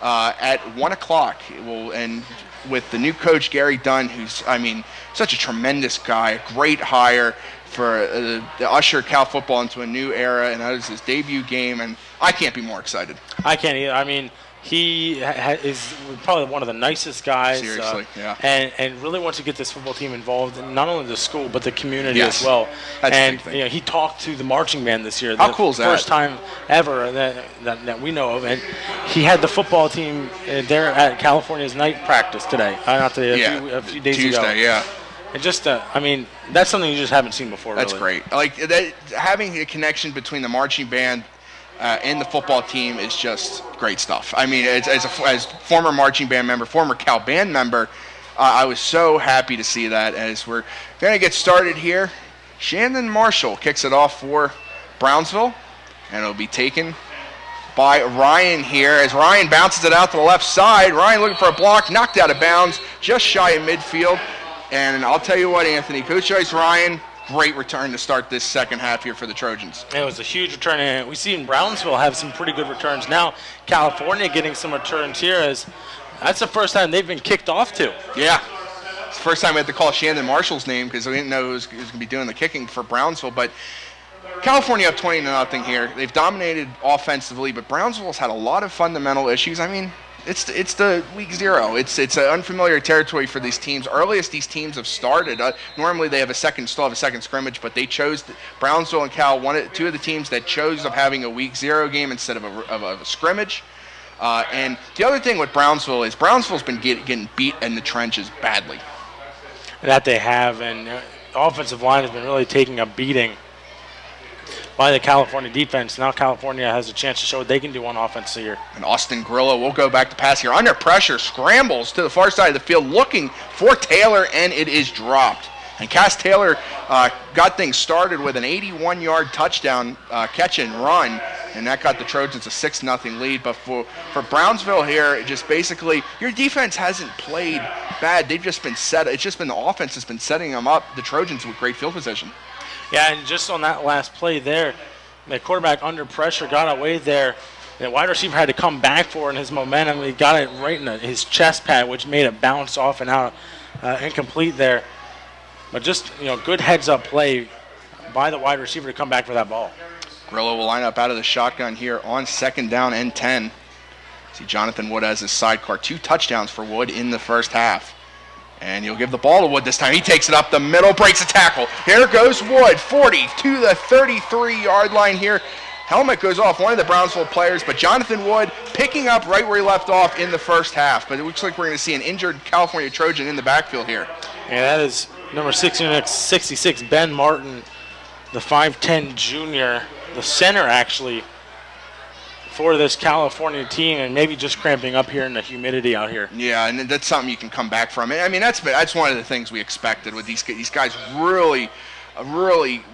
at 1 o'clock. It will end with the new coach, Gary Dunn, who's, such a tremendous guy, a great hire for the usher Cal football into a new era, and that is his debut game, and I can't be more excited. I can't either. He is probably one of the nicest guys. Seriously, yeah. And really wants to get this football team involved in not only the school but the community Yes. as well. That's and a big thing. he talked to the marching band this year. How cool is that? First time ever that we know of. And he had the football team there at California's night practice today. Not today, a few days Tuesday, ago. yeah. And just, that's something you just haven't seen before. That's really. great. Like that, having a connection between the marching band and the football team is just great stuff. As former marching band member, former Cal band member, I was so happy to see that. As we're going to get started here, Shandon Marshall kicks it off for Brownsville, and it'll be taken by Ryan here as Ryan bounces it out to the left side. Ryan looking for a block, knocked out of bounds, just shy of midfield. And I'll tell you what, Anthony, Coach Joyce Ryan, great return to start this second half here for the Trojans. It was a huge return, and we've seen Brownsville have some pretty good returns now. California getting some returns here, as that's the first time they've been kicked off too. Yeah. It's the first time we had to call Shandon Marshall's name because we didn't know who was going to be doing the kicking for Brownsville. But California up 20-0 here. They've dominated offensively, but Brownsville's had a lot of fundamental issues. It's the week zero. It's an unfamiliar territory for these teams. Earliest these teams have started. Normally they still have a second scrimmage, but they chose Brownsville and Cal, two of the teams that chose of having a week zero game instead of a scrimmage. And the other thing with Brownsville is Brownsville's been getting beat in the trenches badly. That they have, and the offensive line has been really taking a beating by the California defense. Now California has a chance to show what they can do on offense here. And Austin Grillo will go back to pass here. Under pressure, scrambles to the far side of the field, looking for Taylor, and it is dropped. And Cass Taylor got things started with an 81-yard touchdown catch and run, and that got the Trojans a 6-0 lead. But for Brownsville here, just basically, your defense hasn't played bad. They've just been it's just been the offense has been setting them up, the Trojans, with great field position. Yeah, and just on that last play there, the quarterback under pressure got away there. The wide receiver had to come back for it, and his momentum, he got it right in his chest pad, which made it bounce off and out, incomplete there. But just, good heads-up play by the wide receiver to come back for that ball. Grillo will line up out of the shotgun here on 2nd down and 10. See Jonathan Wood as his sidecar. 2 touchdowns for Wood in the first half. And you'll give the ball to Wood this time. He takes it up the middle, breaks a tackle. Here goes Wood, 40 to the 33-yard line here. Helmet goes off one of the Brownsville players, but Jonathan Wood picking up right where he left off in the first half. But it looks like we're going to see an injured California Trojan in the backfield here. Yeah, that is number 66, Ben Martin, the 5'10 junior, the center actually for this California team, and maybe just cramping up here in the humidity out here. Yeah, and that's something you can come back from. That's one of the things we expected with these guys really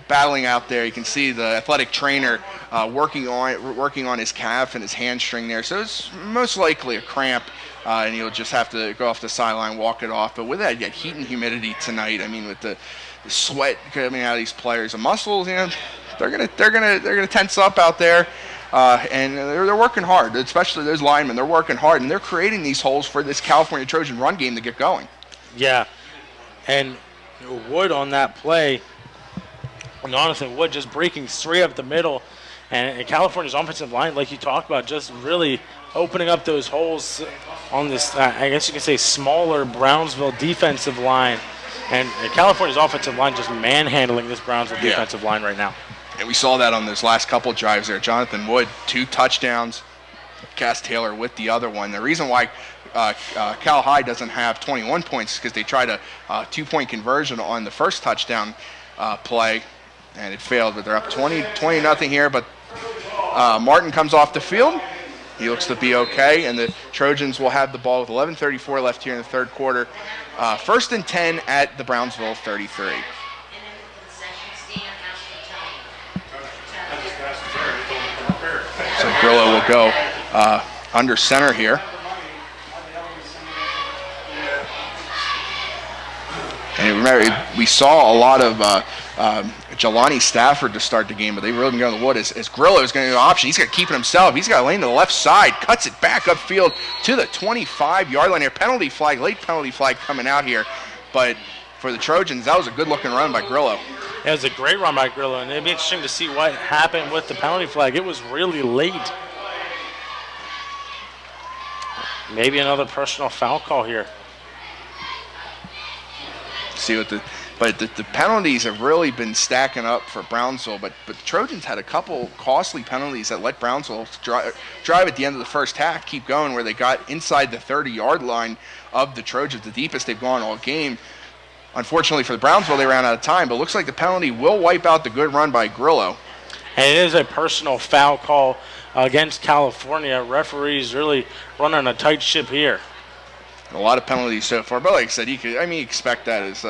battling out there. You can see the athletic trainer working on his calf and his hamstring there. So it's most likely a cramp, and you'll just have to go off the sideline, walk it off. But with that heat and humidity tonight, with the sweat coming out of these players, the muscles, they're gonna tense up out there. And they're working hard, especially those linemen. They're working hard, and they're creating these holes for this California Trojan run game to get going. Yeah, and Wood on that play, Jonathan Wood just breaking straight up the middle, and California's offensive line, like you talked about, just really opening up those holes on this, I guess you could say, smaller Brownsville defensive line. And California's offensive line just manhandling this Brownsville defensive line right now. And we saw that on those last couple drives there. Jonathan Wood, 2 touchdowns. Cass Taylor with the other one. The reason why Cal High doesn't have 21 points is because they tried a 2-point conversion on the first touchdown play, and it failed. But they're up 20-0 here. But Martin comes off the field. He looks to be okay, and the Trojans will have the ball with 11:34 left here in the third quarter. 1st and 10 at the Brownsville 33. Grillo will go under center here. And remember, we saw a lot of Jelani Stafford to start the game, but they really been going to the wood as Grillo is going to do an option. He's got to keep it himself. He's got a lane to the left side, cuts it back upfield to the 25-yard line here. Penalty flag, late penalty flag coming out here. But for the Trojans, that was a good-looking run by Grillo. It was a great run by Grillo, and it'd be interesting to see what happened with the penalty flag. It was really late. Maybe another personal foul call here. See what the penalties have really been stacking up for Brownsville, but the Trojans had a couple costly penalties that let Brownsville drive at the end of the first half, keep going, where they got inside the 30-yard line of the Trojans, the deepest they've gone all game. Unfortunately for the Brownsville, they ran out of time, but it looks like the penalty will wipe out the good run by Grillo. And it is a personal foul call against California. Referees really running a tight ship here. A lot of penalties so far, but like I said, you expect that as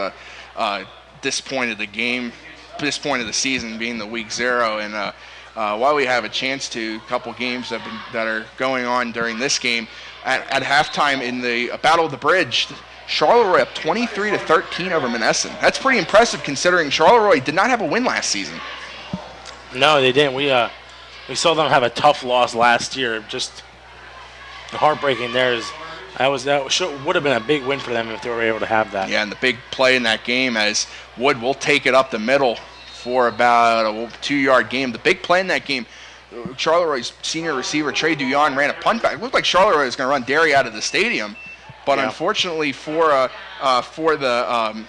this point of the game, this point of the season being the week 0, and while we have a chance to, a couple games that are going on during this game, at halftime in the Battle of the Bridge, Charleroi up 23-13 over Monessen. That's pretty impressive considering Charleroi did not have a win last season. No, they didn't. We saw them have a tough loss last year. Just heartbreaking there is. Would have been a big win for them if they were able to have that. Yeah, and the big play in that game as Wood will take it up the middle for about a 2-yard game. The big play in that game, Charleroi senior receiver Trey Duyan ran a punt back. It looked like Charleroi was going to run Derry out of the stadium, but unfortunately for the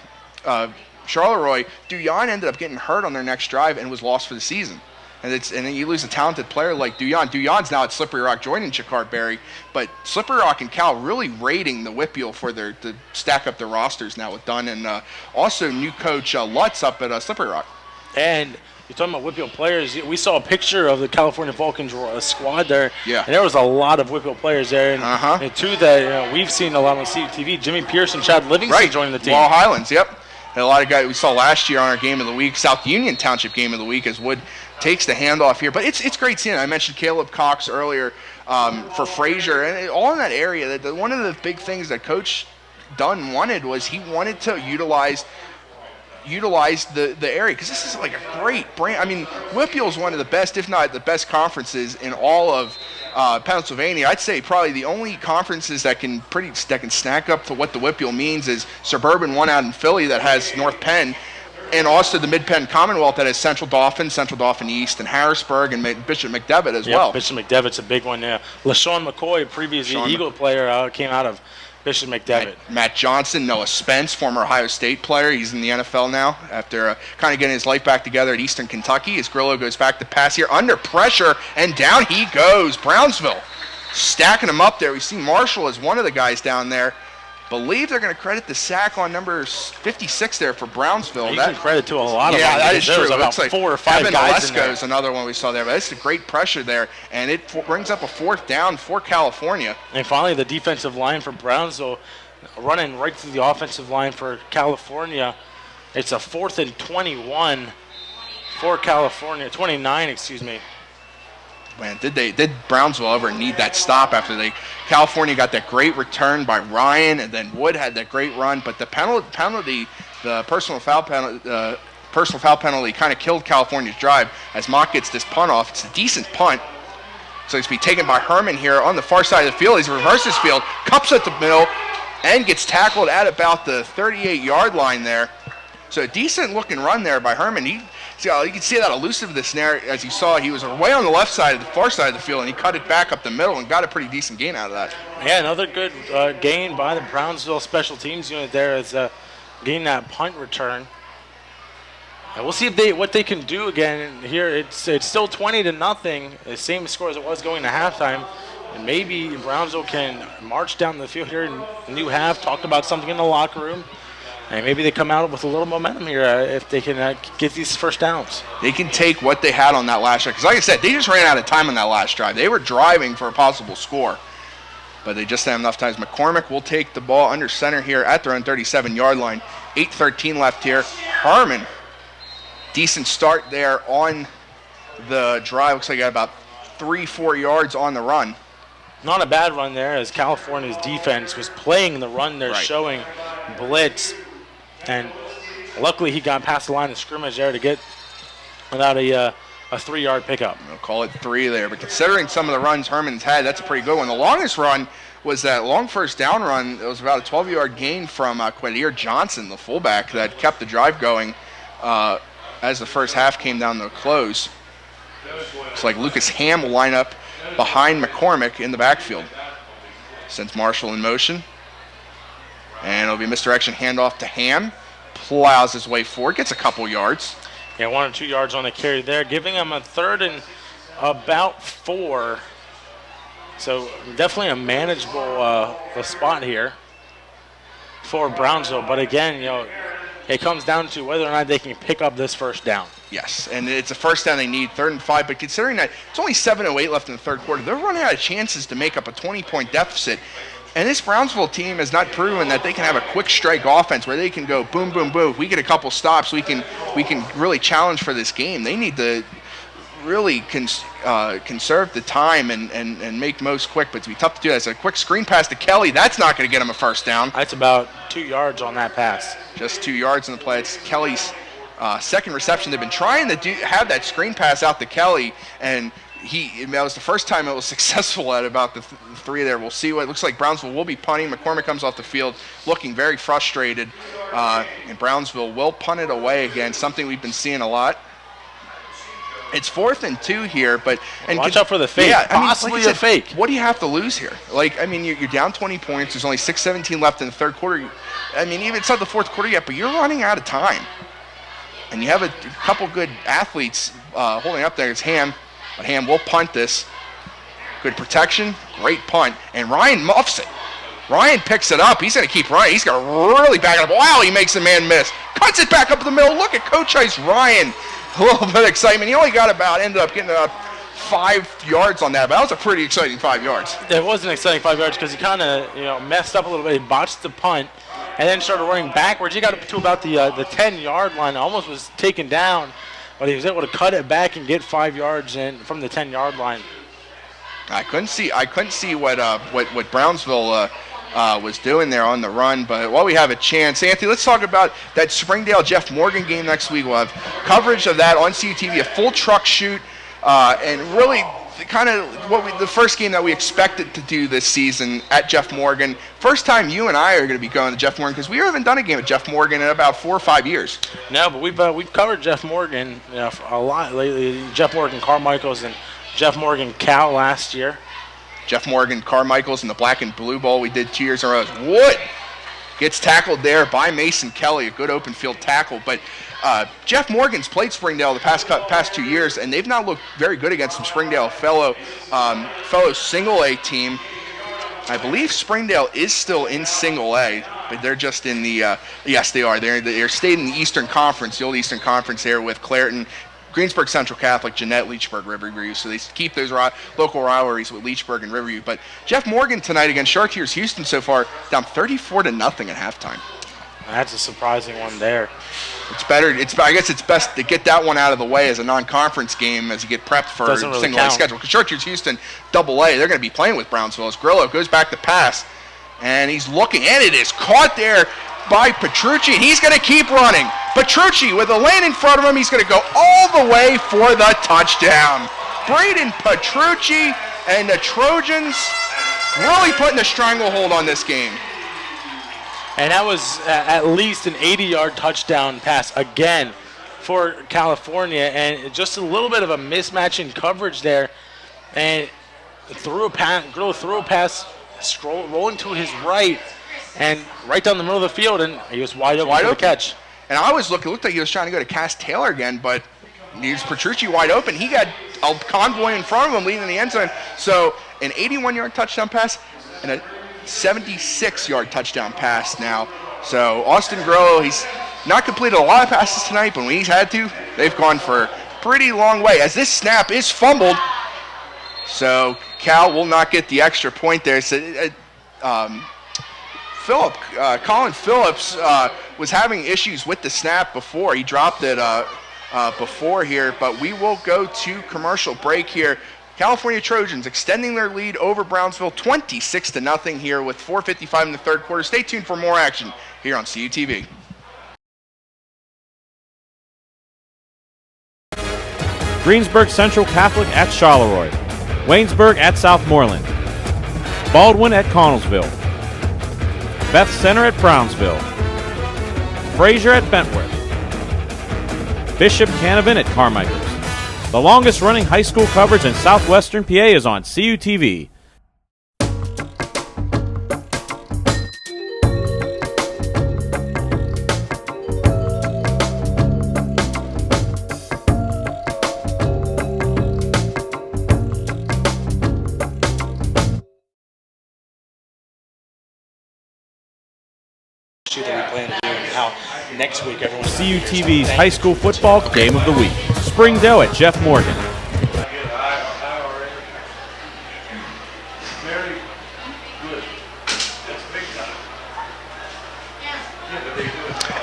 Charleroi, Duyan ended up getting hurt on their next drive and was lost for the season. And then you lose a talented player like Duyan. Duyan's now at Slippery Rock joining Chicard Berry, but Slippery Rock and Cal really raiding the Whippeal to stack up their rosters now with Dunn and also new coach Lutz up at Slippery Rock. And you're talking about Whippeal players. We saw a picture of the California Falcons squad there. Yeah. And there was a lot of Whippeal players there. And two that we've seen a lot on CTV. Jimmy Pierce and Chad Livingston joining the team. Wall Highlands, yep. And a lot of guys we saw last year on our Game of the Week, South Union Township Game of the Week, as Wood takes the handoff here. But it's great seeing it. I mentioned Caleb Cox earlier for Frazier, and all in that area. One of the big things that Coach Dunn wanted was he wanted to utilize the area, because this is like a great brand. I mean, Whippeal is one of the best, if not the best conferences in all of Pennsylvania. I'd say probably the only conferences that can snack up to what the Whippeal means is Suburban, one out in Philly that has North Penn, and also the Mid-Penn Commonwealth that has Central Dauphin East, and Harrisburg and Bishop McDevitt as well. Bishop McDevitt's a big one, yeah. LaShawn McCoy, previous Eagle player, came out of Bishop McDevitt. Matt Johnson, Noah Spence, former Ohio State player. He's in the NFL now after kind of getting his life back together at Eastern Kentucky. As Grillo goes back to pass here under pressure, and down he goes. Brownsville stacking him up there. We see Marshall as one of the guys down there. Believe they're going to credit the sack on number 56 there for Brownsville. You can credit to a lot of them. Yeah, that is true. About like 4 or 5 guys in there. is another one we saw there. But it's a great pressure there, and it brings up a 4th down for California. And finally, the defensive line for Brownsville running right through the offensive line for California. It's a 4th and 21 for California. 29, excuse me. Man, did Brownsville ever need that stop after California got that great return by Ryan, and then Wood had that great run, but the penalty, the personal foul penalty kind of killed California's drive as Mock gets this punt off. It's a decent punt. So it's to be taken by Herman here on the far side of the field. He's reverses field, cups at the middle, and gets tackled at about the 38-yard line there. So a decent looking run there by Herman. You can see that elusiveness there. As you saw, he was way on the left side of the far side of the field, and he cut it back up the middle and got a pretty decent gain out of that. Yeah, another good gain by the Brownsville special teams unit there as getting that punt return. And we'll see what they can do again here. It's still 20-0, the same score as it was going to halftime. And maybe Brownsville can march down the field here in the new half, talk about something in the locker room. And maybe they come out with a little momentum here if they can get these first downs. They can take what they had on that last drive. Because like I said, they just ran out of time on that last drive. They were driving for a possible score, but they just didn't have enough time. McCormick will take the ball under center here at their own 37-yard line. 8:13 left here. Herman, decent start there on the drive. Looks like he got about 3-4 yards on the run. Not a bad run there, as California's defense was playing the run there, Right. showing blitz. And luckily he got past the line of scrimmage there to get without a 3-yard pickup. We'll call it 3 there. But considering some of the runs Herman's had, that's a pretty good one. The longest run was that long first down run. It was about a 12-yard gain from Quadir Johnson, the fullback, that kept the drive going as the first half came down to a close. It's like Lucas Ham will line up behind McCormick in the backfield. Sends Marshall in motion. And it'll be a misdirection handoff to Ham. Plows his way forward, gets a couple yards. Yeah, 1 or 2 yards on the carry there, giving him a 3rd and about 4. So definitely a manageable spot here for Brownsville. But again, it comes down to whether or not they can pick up this first down. Yes, and it's a first down they need, 3rd and 5. But considering that it's only 7:08 left in the third quarter, they're running out of chances to make up a 20-point deficit. And this Brownsville team has not proven that they can have a quick strike offense where they can go boom, boom, boom. If we get a couple stops, we can really challenge for this game. They need to really conserve the time and make most quick, but it's be tough to do that. It's a quick screen pass to Kelly. That's not going to get him a first down. That's about 2 yards on that pass. Just 2 yards in the play. It's Kelly's second reception. They've been trying to have that screen pass out to Kelly, and that was the first time it was successful at about the 3 there. We'll see what it looks like. Brownsville will be punting. McCormick comes off the field looking very frustrated, and Brownsville will punt it away again, something we've been seeing a lot. It's 4th and 2 here, but watch out for the fake. Yeah, Possibly a fake. What do you have to lose here? You're down 20 points. There's only 6:17 left in the third quarter. Even it's not the fourth quarter yet, but you're running out of time. And you have a couple good athletes holding up there. It's Ham, but Ham will punt this. Good protection, great punt, and Ryan muffs it. Ryan picks it up. He's going to keep running. He's going to really back it up. Wow, he makes a man miss. Cuts it back up the middle. Look at Coach Ice Ryan. A little bit of excitement. He only ended up getting about 5 yards on that, but that was a pretty exciting 5 yards. It was an exciting 5 yards because he kind of messed up a little bit. He botched the punt and then started running backwards. He got up to about the 10-yard line. Almost was taken down, but he was able to cut it back and get 5 yards in from the 10-yard line. I couldn't see what Brownsville was doing there on the run, but while we have a chance, Anthony, let's talk about that Springdale Jeff Morgan game next week. We'll have coverage of that on CUTV, a full truck shoot, and really kind of the first game that we expected to do this season at Jeff Morgan. First time you and I are going to be going to Jeff Morgan, because we haven't done a game at Jeff Morgan in about 4 or 5 years. No, but we've covered Jeff Morgan a lot lately. Jeff Morgan Carmichael's and Jeff Morgan Cal last year. Jeff Morgan, Carmichael's in the black and blue bowl we did 2 years in a row. Wood gets tackled there by Mason Kelly, a good open field tackle. But Jeff Morgan's played Springdale the past 2 years, and they've not looked very good against some Springdale fellow single A team. I believe Springdale is still in single A, but they're just in the yes, they are. They're stayed in the Eastern Conference, the old Eastern Conference there with Clareton, Greensburg Central Catholic, Jeanette, Leechburg, Riverview. So they keep those local rivalries with Leechburg and Riverview. But Jeff Morgan tonight against Chartiers Houston so far down 34-0 at halftime. That's a surprising one there. It's better. I guess it's best to get that one out of the way as a non-conference game as you get prepped for Doesn't really single A count. schedule. Because Chartiers Houston Double A, they're going to be playing with Brownsville. As Grillo goes back to pass, and he's looking, and it is caught there by Petrucci. He's going to keep running. Petrucci with a lane in front of him. He's going to go all the way for the touchdown. Braden Petrucci and the Trojans really putting a stranglehold on this game. And that was at least an 80-yard touchdown pass again for California. And just a little bit of a mismatch in coverage there. And threw a pass, rolling to his right, and right down the middle of the field, and he was wide open for the catch. And I was looking, it looked like he was trying to go to Cass Taylor again, but he was Petrucci wide open. He got a convoy in front of him leading the end zone. So an 81-yard touchdown pass and a 76-yard touchdown pass now. So Austin Grillo, he's not completed a lot of passes tonight, but when he's had to, they've gone for a pretty long way. As this snap is fumbled, so Cal will not get the extra point there. So, Colin Phillips was having issues with the snap before. He dropped it before here, but we will go to commercial break here. California Trojans extending their lead over Brownsville 26-0 here with 4:55 in the third quarter. Stay tuned for more action here on CUTV. Greensburg Central Catholic at Charleroi. Waynesburg at Southmoreland. Baldwin at Connellsville. Beth Center at Brownsville. Fraser at Bentworth. Bishop Canavan at Carmichaels. The longest running high school coverage in southwestern PA is on CUTV. That we plan to do and how next week everyone. CUTV's high school football game of the week. Springdale at Jeff Morgan.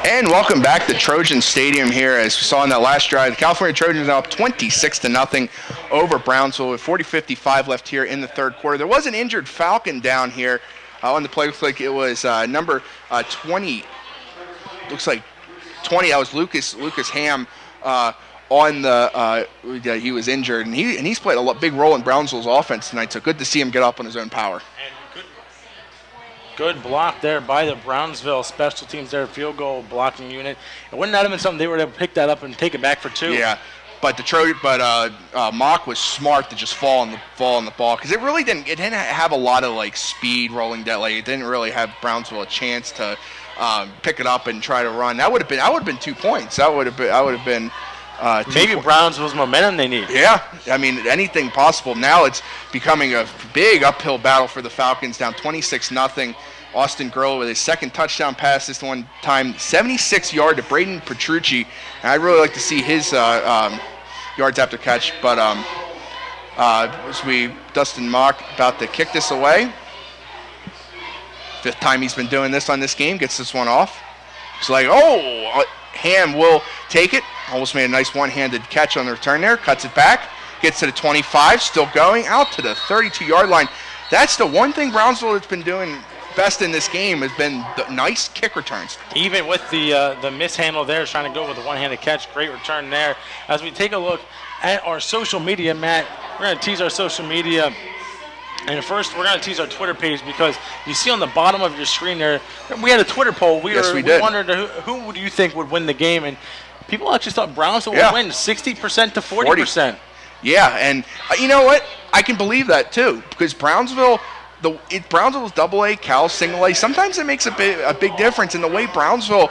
And welcome back to Trojan Stadium here. As we saw in that last drive, the California Trojans now up 26-0 over Brownsville with 40:55 left here in the third quarter. There was an injured Falcon down here on the play. Looks like it was number 20. Looks like 20. That was Lucas Ham on the. He was injured, and he's played a big role in Brownsville's offense tonight. So good to see him get up on his own power. Good block there by the Brownsville special teams, their field goal blocking unit. It wouldn't have been something they were able to pick that up and take it back for two. Yeah, but Mock was smart to just fall on the ball because it really didn't have a lot of like speed rolling that. Like it didn't really have Brownsville a chance to pick it up and try to run. That would have been 2 points. That would have been. Maybe Brownsville's momentum they need. Yeah, I mean anything possible. Now it's becoming a big uphill battle for the Falcons, down 26-0. Austin Gurley with his second touchdown pass this one time, 76-yard to Braden Petrucci. And I'd really like to see his yards after catch, but Dustin Mock about to kick this away. Fifth time he's been doing this on this game, gets this one off. It's like, Ham will take it. Almost made a nice one-handed catch on the return there. Cuts it back. Gets to the 25. Still going. Out to the 32-yard line. That's the one thing Brownsville has been doing best in this game has been the nice kick returns. Even with the mishandle there, trying to go with a one-handed catch. Great return there. As we take a look at our social media, Matt, we're going to tease our social media. And first, we're going to tease our Twitter page because you see on the bottom of your screen there, we had a Twitter poll. We wondered who would you think would win the game, and people actually thought Brownsville would win 60% to 40%. Yeah, and you know what? I can believe that too because Brownsville's AA, Cal single A. Sometimes it makes a big difference in the way Brownsville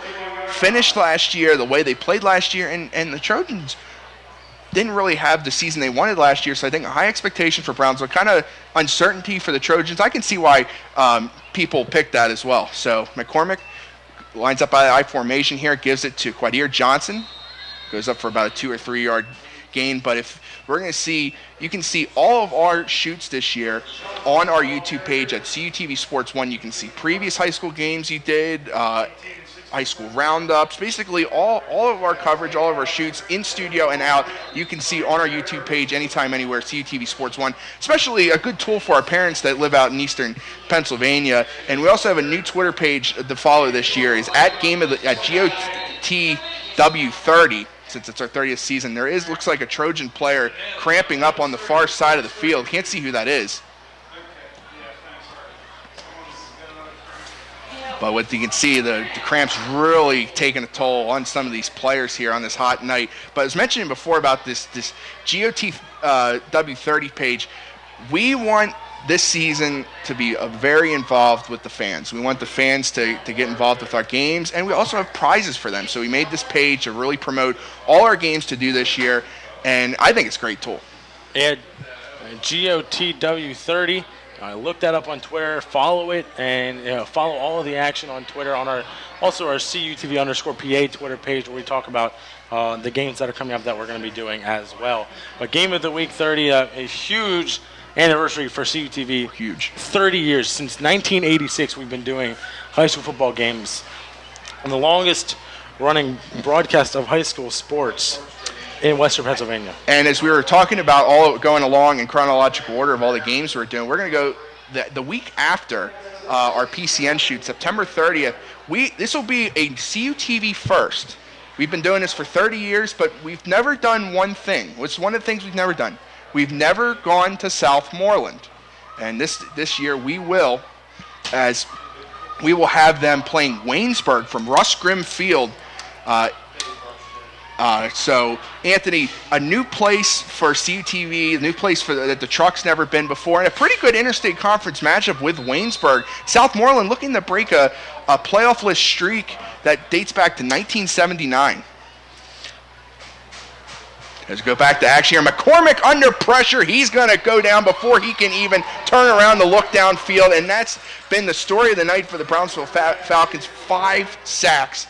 finished last year, the way they played last year, and the Trojans didn't really have the season they wanted last year, so I think a high expectation for Brownsville, kind of uncertainty for the Trojans. I can see why people picked that as well. So McCormick lines up by the I formation here, gives it to Quadir Johnson, goes up for about a 2 or 3 yard gain. But if we're going to see, you can see all of our shoots this year on our YouTube page at CUTV Sports 1. You can see previous high school games you did, high school roundups, basically all of our coverage, all of our shoots in studio and out, you can see on our YouTube page anytime, anywhere, CUTV Sports 1. Especially a good tool for our parents that live out in eastern Pennsylvania. And we also have a new Twitter page to follow this year, is at GOTW30. Since it's our 30th season, looks like a Trojan player cramping up on the far side of the field. Can't see who that is. But what you can see, the cramps really taking a toll on some of these players here on this hot night. But I was mentioning before about this GOTW30 page. We want this season to be very involved with the fans. We want the fans to get involved with our games, and we also have prizes for them. So we made this page to really promote all our games to do this year, and I think it's a great tool. And GOTW30. Look that up on Twitter, follow it, and follow all of the action on Twitter on our CUTV_PA Twitter page where we talk about the games that are coming up that we're going to be doing as well. But Game of the Week 30, a huge anniversary for CUTV. Huge. 30 years. Since 1986 we've been doing high school football games. And the longest running broadcast of high school sports in Western Pennsylvania. And as we were talking about all going along in chronological order of all the games we're doing, we're going to go the week after our PCN shoot, September 30th. This will be a CUTV first. We've been doing this for 30 years, but we've never done one thing. It's one of the things we've never done. We've never gone to Southmoreland. And this year we will, as we will have them playing Waynesburg from Russ Grimm Field. So, Anthony, a new place for CUTV, a new place that the Truck's never been before, and a pretty good interstate conference matchup with Waynesburg. Southmoreland looking to break a playoff-less streak that dates back to 1979. Let's go back to action here. McCormick under pressure. He's going to go down before he can even turn around to look downfield, and that's been the story of the night for the Brownsville Falcons. 5 sacks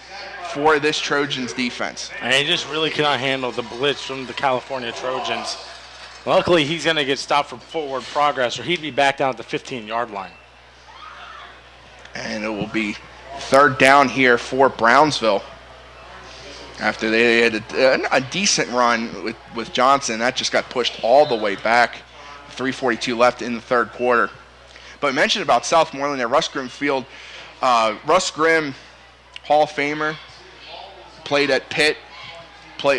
for this Trojans defense. And he just really cannot handle the blitz from the California Trojans. Luckily, he's going to get stopped for forward progress, or he'd be back down at the 15-yard line. And it will be third down here for Brownsville. After they had a decent run with Johnson, that just got pushed all the way back. 3:42 left in the third quarter. But I mentioned about Southmoreland at Russ Grimm Field. Russ Grimm, Hall of Famer, played at Pitt,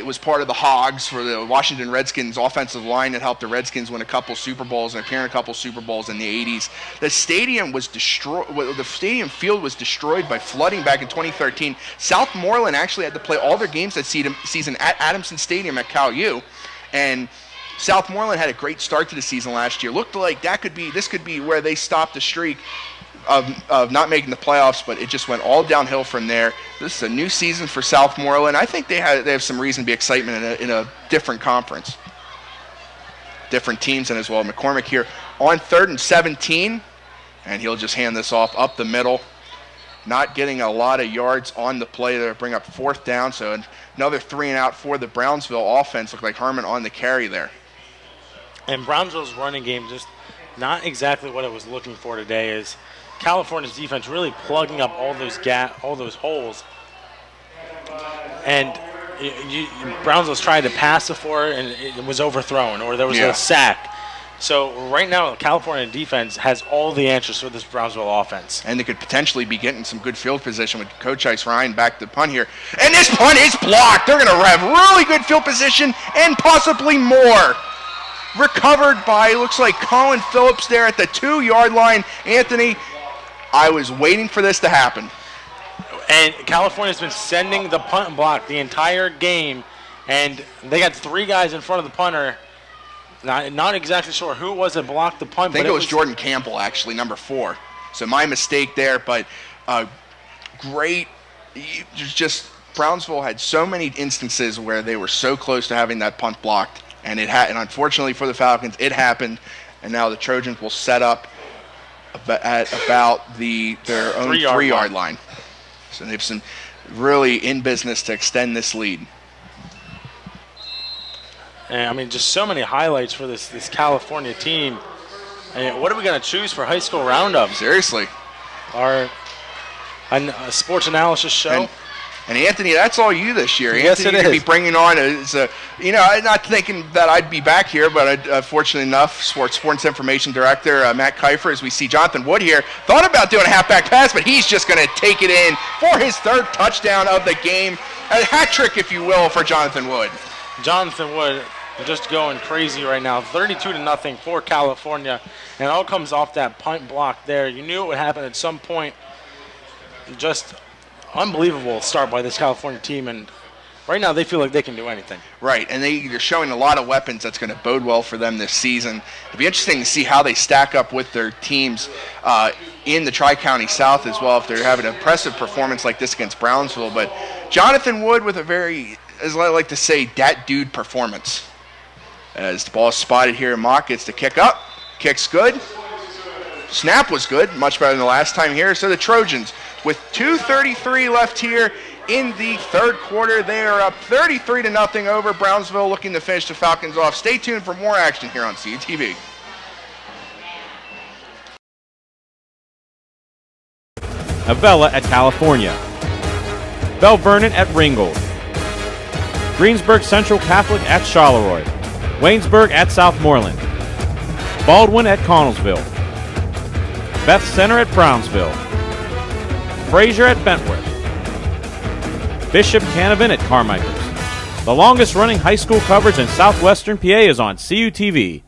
was part of the Hogs for the Washington Redskins offensive line that helped the Redskins win a couple Super Bowls and appear in a couple Super Bowls in the 80s. The stadium was destroyed. The stadium field was destroyed by flooding back in 2013. Southmoreland actually had to play all their games that season at Adamson Stadium at Cal U, and Southmoreland had a great start to the season last year. Looked like this could be where they stopped the streak of not making the playoffs, but it just went all downhill from there. This is a new season for Southmoreland. I think they have some reason to be excitement in a different conference. Different teams and as well. McCormick here on 3rd and 17, and he'll just hand this off up the middle. Not getting a lot of yards on the play there, bring up 4th down, so another 3 and out for the Brownsville offense. Looked like Herman on the carry there. And Brownsville's running game just not exactly what it was looking for today. Is California's defense really plugging up all those holes, and Brownsville's tried to pass before and it was overthrown, or there was a sack. So right now, California defense has all the answers for this Brownsville offense, and they could potentially be getting some good field position with Coach Ice Ryan back to punt here. And this punt is blocked. They're going to have really good field position and possibly more. Recovered by, looks like Colin Phillips there at the 2-yard line. Anthony, I was waiting for this to happen. And California's been sending the punt block the entire game, and they got 3 guys in front of the punter. Not exactly sure who it was that blocked the punt. I think it was Jordan Campbell, actually, number 4. So my mistake there, but great. Just Brownsville had so many instances where they were so close to having that punt blocked, and and unfortunately for the Falcons, it happened. And now the Trojans will set up at about their own 3-yard line. So they've some really in business to extend this lead. And I mean, just so many highlights for this California team. And what are we going to choose for high school roundup? Seriously. Our sports analysis show. And Anthony, that's all you this year. Yes, Anthony, it you're is. Be bringing on I'm not thinking that I'd be back here, but fortunately enough, sports information director Matt Kiefer, as we see Jonathan Wood here, thought about doing a halfback pass, but he's just going to take it in for his 3rd touchdown of the game, a hat trick, if you will, for Jonathan Wood. Jonathan Wood just going crazy right now, 32-0 for California, and it all comes off that punt block there. You knew it would happen at some point. Just unbelievable start by this California team, and right now they feel like they can do anything. Right, and they're showing a lot of weapons that's going to bode well for them this season. It'll be interesting to see how they stack up with their teams in the Tri-County South as well, if they're having an impressive performance like this against Brownsville. But Jonathan Wood with a very, as I like to say, dat dude performance. As the ball is spotted here, Mock gets the kick up. Kick's good. Snap was good, much better than the last time here. So the Trojans, with 2:33 left here in the third quarter, they are up 33-0 over Brownsville, looking to finish the Falcons off. Stay tuned for more action here on CUTV. Avella at California. Bell Vernon at Ringgold. Greensburg Central Catholic at Charleroi, Waynesburg at Southmoreland, Baldwin at Connellsville, Beth Center at Brownsville, Fraser at Bentworth, Bishop Canavan at Carmichaels. The longest running high school coverage in southwestern PA is on CUTV.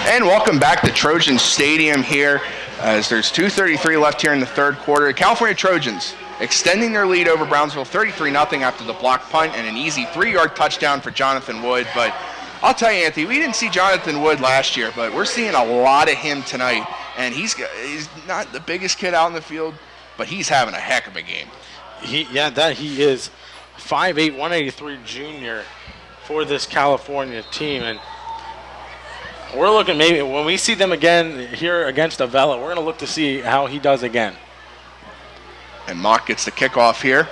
And welcome back to Trojans Stadium here, as there's 2:33 left here in the third quarter. The California Trojans extending their lead over Brownsville 33-0 after the blocked punt and an easy 3-yard touchdown for Jonathan Wood. But I'll tell you, Anthony, we didn't see Jonathan Wood last year, but we're seeing a lot of him tonight. And he's not the biggest kid out in the field, but he's having a heck of a game. He is 5'8", 183 junior for this California team. And we're looking, maybe when we see them again here against Avella, we're going to look to see how he does again. And Mock gets the kickoff here.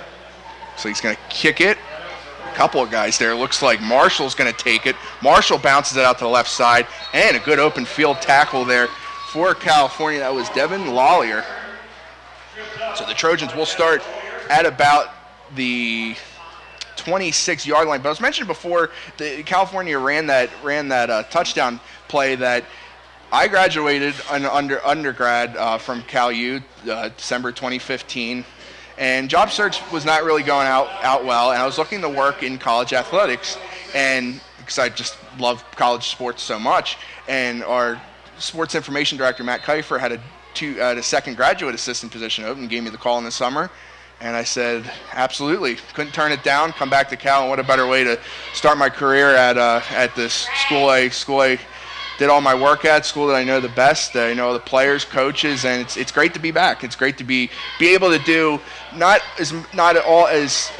So he's going to kick it. A couple of guys there. Looks like Marshall's going to take it. Marshall bounces it out to the left side. And a good open field tackle there for California. That was Devin Lawlier. So the Trojans will start at about the 26-yard line. But I was mentioned before, California ran that touchdown play that I graduated undergrad from Cal U, December 2015, and job search was not really going out well, and I was looking to work in college athletics, and because I just love college sports so much, and our sports information director, Matt Kiefer, had a second graduate assistant position open and gave me the call in the summer. And I said, absolutely, couldn't turn it down, come back to Cal, and what a better way to start my career at this school I did all my work at, school that I know the best, I know the players, coaches, and it's great to be back. It's great to be able to do not a lot as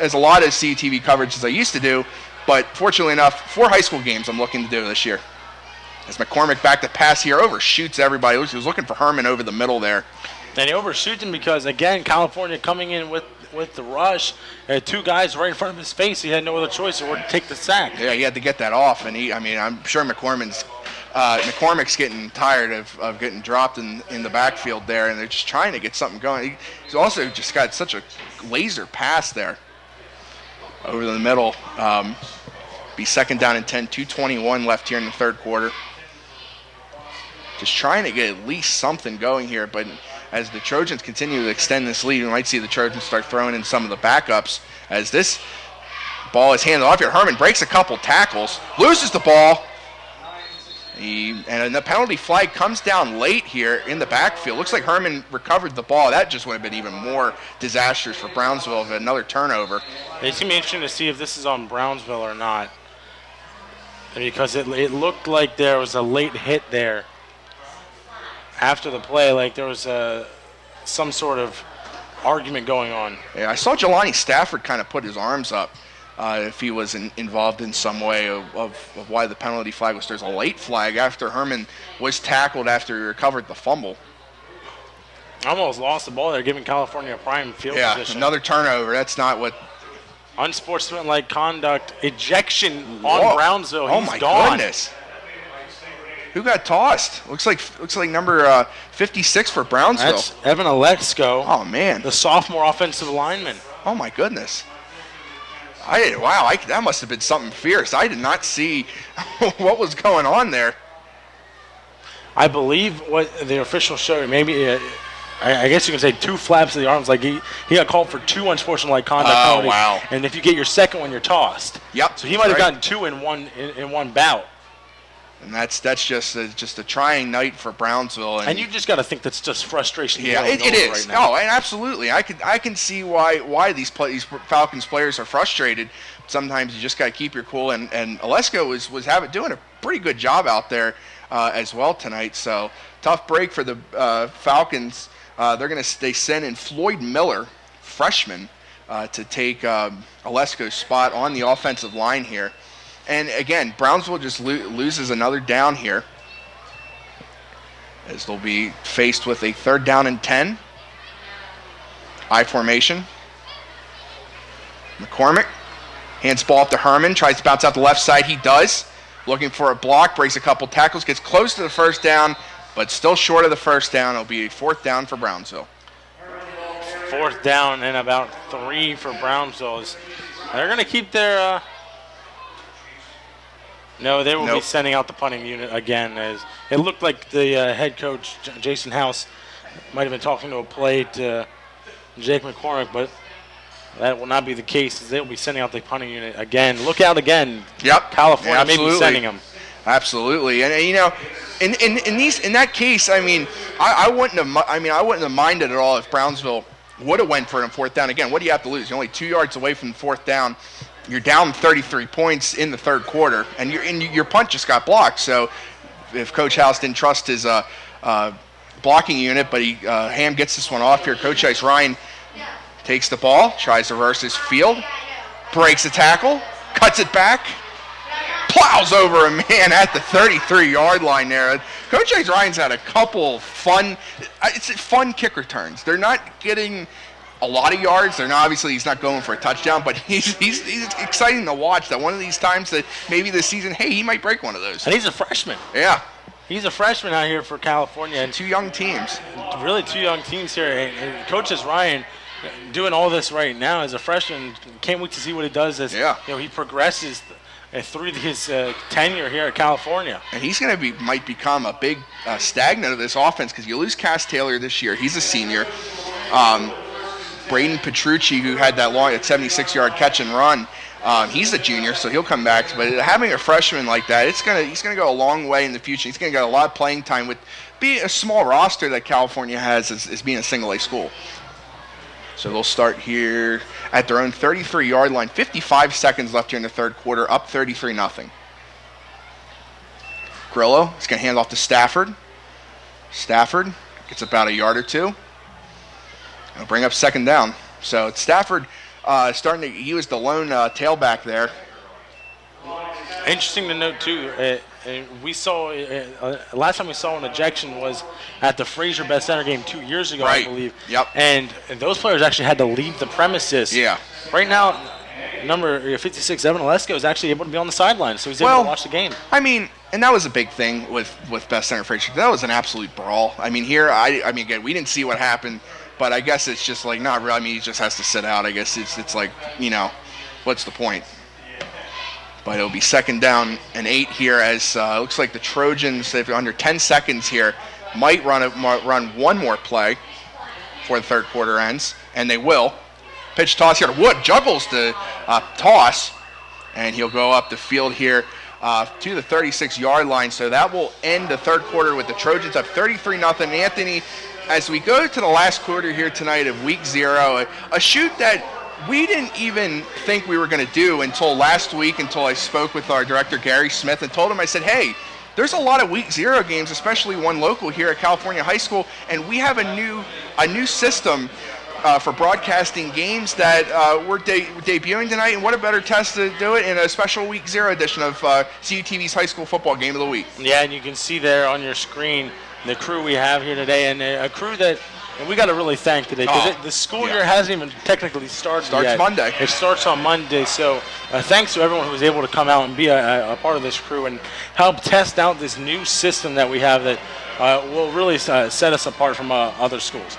CTV coverage as I used to do, but fortunately enough, 4 high school games I'm looking to do this year. As McCormick back to pass here, overshoots everybody. He was looking for Herman over the middle there. And he overshoots him because, again, California coming in with the rush. Had 2 guys right in front of his face. He had no other choice or to take the sack. Yeah, he had to get that off. And I'm sure McCormick's getting tired of getting dropped in the backfield there, and they're just trying to get something going. He's also just got such a laser pass there over the middle. Be second down and 10, 2:21 left here in the third quarter. Just trying to get at least something going here, but as the Trojans continue to extend this lead, we might see the Trojans start throwing in some of the backups as this ball is handed off here. Herman breaks a couple tackles, loses the ball, and the penalty flag comes down late here in the backfield. Looks like Herman recovered the ball. That just would have been even more disastrous for Brownsville if another turnover. It's going to be interesting to see if this is on Brownsville or not, because it looked like there was a late hit there. After the play, like there was some sort of argument going on. Yeah, I saw Jelani Stafford kind of put his arms up if he was involved in some way of why the penalty flag was. There's a late flag after Herman was tackled after he recovered the fumble. Almost lost the ball there, giving California a prime field position. Another turnover. That's not what. Unsportsmanlike conduct, ejection on Brownsville. Oh, He's my gone. goodness. Who got tossed? Looks like number 56 for Brownsville. That's Evan Alexco. Oh, man. The sophomore offensive lineman. Oh, my goodness. That must have been something fierce. I did not see what was going on there. I believe what the official showed, maybe, I guess you can say 2 flaps of the arms. Like he got called for 2 unsportsmanlike conduct penalties. Wow. And if you get your second one, you're tossed. Yep. So he might have gotten 2 in one bout. And that's just a trying night for Brownsville. And you just got to think that's just frustration. Yeah, it is. Right now. Oh, and absolutely. I can see why these Falcons players are frustrated. Sometimes you just got to keep your cool. And Alesco was doing a pretty good job out there as well tonight. So tough break for the Falcons. They send in Floyd Miller, freshman, to take Alesco's spot on the offensive line here. And again, Brownsville just loses another down here, as they'll be faced with a 3rd down and 10. I formation. McCormick hands ball up to Herman, tries to bounce out the left side. He does. Looking for a block, breaks a couple tackles, gets close to the first down, but still short of the first down. It'll be a 4th down for Brownsville. 4th down and about 3 for Brownsville. They're going to keep their... No, they will be sending out the punting unit again. As it looked like the head coach, Jason House, might have been talking to a play to Jake McCormick, but that will not be the case. They'll be sending out the punting unit again. Look out again. Yep. California may be sending them. Absolutely, and you know, in that case, I mean, I wouldn't have minded at all if Brownsville would have went for it on 4th down. Again, what do you have to lose? You're only 2 yards away from the 4th down. You're down 33 points in the 3rd quarter, and your punt just got blocked. So if Coach House didn't trust his blocking unit, but Ham gets this one off here. Coach Ice Ryan takes the ball, tries to reverse his field, breaks a tackle, cuts it back, plows over a man at the 33-yard line there. Coach Ice Ryan's had a couple fun kick returns. They're not getting a lot of yards. He's not going for a touchdown, but he's exciting to watch. That one of these times that maybe this season, hey, he might break one of those. And he's a freshman. Yeah. He's a freshman out here for California. And 2 young teams. Really 2 young teams here. And Coach Ryan doing all this right now as a freshman. Can't wait to see what he does as he progresses through his tenure here at California. And he's going to might become a big stagnant of this offense because you lose Cass Taylor this year. He's a senior. Braden Petrucci, who had that 76-yard catch and run, he's a junior, so he'll come back. But having a freshman like that, he's going to go a long way in the future. He's going to get a lot of playing time with being a small roster that California has as being a single-A school. So they'll start here at their own 33-yard line. 55 seconds left here in the 3rd quarter, up 33-0. Grillo is going to hand off to Stafford. Stafford gets about a yard or 2. It'll bring up 2nd down. So it's Stafford he was the lone tailback there. Interesting to note, too, we saw last time we saw an ejection was at the Fraser Best Center game 2 years ago, right. I believe. Yep. And those players actually had to leave the premises. Yeah. Right now, number 56, Evan Olesko, is actually able to be on the sideline, so he's able to watch the game. I mean, and that was a big thing with Best Center Fraser. That was an absolute brawl. I mean, here, again, we didn't see what happened, but I guess it's just like not really. I mean, he just has to sit out. I guess it's like, what's the point? But it'll be 2nd down and 8 here as looks like the Trojans, if under 10 seconds here, might run one more play before the 3rd quarter ends, and they will. Pitch toss here to Wood, juggles the toss, and he'll go up the field here to the 36-yard line. So that will end the 3rd quarter with the Trojans up 33-0. Anthony, as we go to the last quarter here tonight of week 0, a shoot that we didn't even think we were going to do until last week, until I spoke with our director, Gary Smith, and told him, I said, hey, there's a lot of week 0 games, especially one local here at California High School, and we have a new system for broadcasting games that we're debuting tonight, and what a better test to do it in a special week 0 edition of CUTV's High School Football Game of the Week. Yeah, and you can see there on your screen the crew we have here today, and a crew that we got to really thank today. The school year hasn't even technically started yet. Starts Monday. It starts on Monday, so thanks to everyone who was able to come out and be a part of this crew and help test out this new system that we have that will really set us apart from other schools.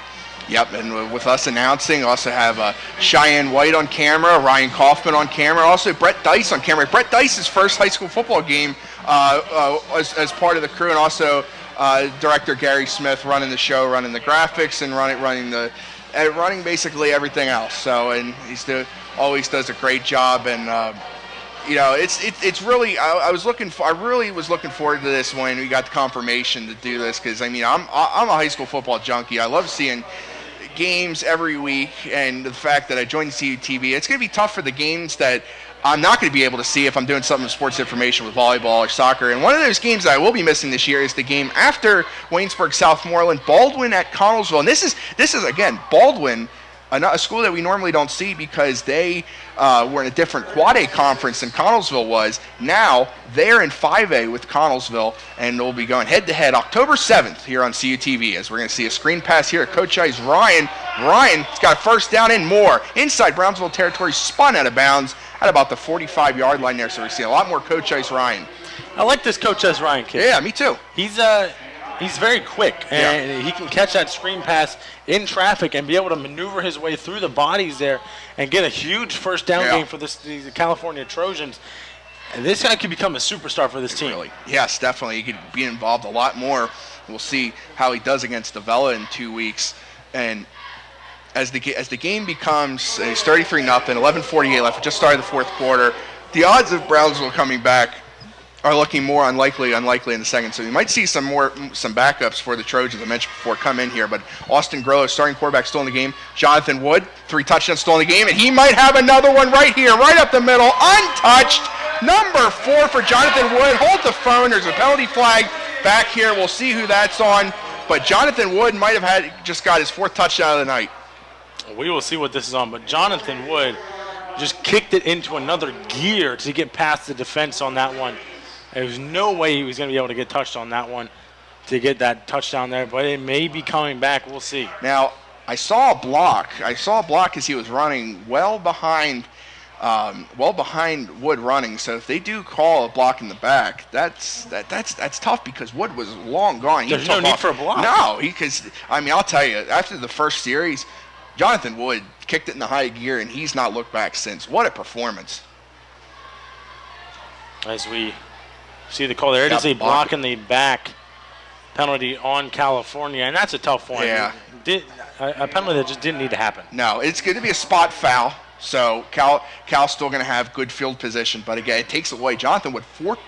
Yep, and with us announcing, also have Cheyenne White on camera, Ryan Kaufman on camera, also Brett Dice on camera. Brett Dice's first high school football game as part of the crew, and also Director Gary Smith running the show, running the graphics, and running basically everything else. So, and always does a great job, and it's really I really was looking forward to this when we got the confirmation to do this, because I'm a high school football junkie. I love seeing games every week, and the fact that I joined CUTV, it's going to be tough for the games that I'm not going to be able to see if I'm doing something with sports information with volleyball or soccer. And one of those games that I will be missing this year is the game after Waynesburg Southmoreland, Baldwin at Connellsville. And this is again, Baldwin a school that we normally don't see because they were in a different Quad A conference than Connellsville was. Now they're in 5A with Connellsville, and they'll be going head-to-head October 7th here on CUTV as we're going to see a screen pass here at Coach Ice. Ryan's got a first down and more. Inside Brownsville territory, spun out of bounds at about the 45-yard line there, so we're seeing a lot more Coach Ice Ryan. I like this Coach Ice Ryan kid. Yeah, me too. He's very quick, and he can catch that screen pass in traffic and be able to maneuver his way through the bodies there and get a huge first down game for the California Trojans. And this guy could become a superstar for this team. Really? Yes, definitely. He could be involved a lot more. We'll see how he does against Avella in 2 weeks. And as the game becomes, it's 33-0, 11:48 left. We just started the fourth quarter. The odds of Brownsville coming back are looking more unlikely in the second. So you might see some backups for the Trojans I mentioned before come in here. But Austin Grillo, starting quarterback, still in the game. Jonathan Wood, 3 touchdowns still in the game. And he might have another one right here, right up the middle, untouched. Number 4 for Jonathan Wood. Hold the phone. There's a penalty flag back here. We'll see who that's on. But Jonathan Wood might have just got his 4th touchdown of the night. We will see what this is on. But Jonathan Wood just kicked it into another gear to get past the defense on that one. There was no way he was going to be able to get touched on that one to get that touchdown there, but it may be coming back. We'll see. Now, I saw a block as he was running well behind Wood running. So if they do call a block in the back, that's tough because Wood was long gone. There's no need for a block. No, I'll tell you, after the first series, Jonathan Wood kicked it in the high gear, and he's not looked back since. What a performance. As we see the call there, it is a block in the back penalty on California, and that's a tough one. Yeah. A penalty that just didn't need to happen. No, it's going to be a spot foul, so Cal's still going to have good field position, but again, it takes away. Jonathan Wood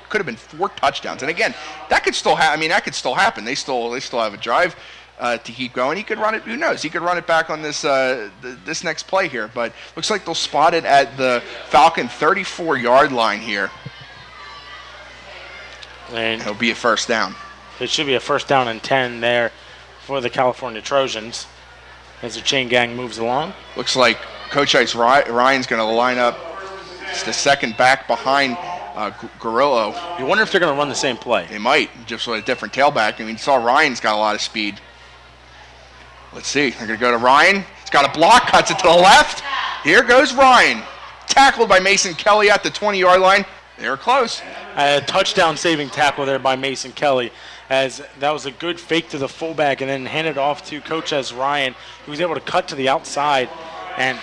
could have been 4 touchdowns, and again, that could still happen. They still have a drive to keep going. He could run it. Who knows? He could run it back on this this next play here, but looks like they'll spot it at the Falcon 34-yard line here. And it'll be a first down. It should be a first down and 10 there for the California Trojans as the chain gang moves along. Looks like Coach Ice Ryan's going to line up. It's the second back behind Garillo. You wonder if they're going to run the same play. They might, just with a different tailback. I mean, you saw Ryan's got a lot of speed. Let's see. They're going to go to Ryan. He's got a block, cuts it to the left. Here goes Ryan. Tackled by Mason Kelly at the 20-yard line. They were close. A touchdown-saving tackle there by Mason Kelly, as that was a good fake to the fullback and then handed off to Coach S. Ryan, who was able to cut to the outside. And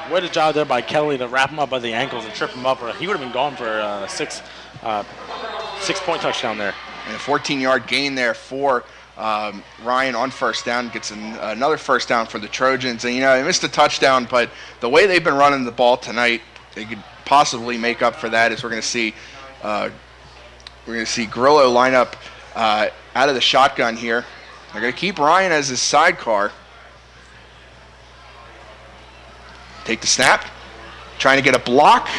what a job there by Kelly to wrap him up by the ankles and trip him up. He would have been gone for a 6-point touchdown there. And a 14-yard gain there for Ryan on first down. Gets another first down for the Trojans. And, they missed a touchdown, but the way they've been running the ball tonight, they could possibly make up for that. As we're going to see Grillo line up out of the shotgun here. They're going to keep Ryan as his sidecar. Take the snap, trying to get a block,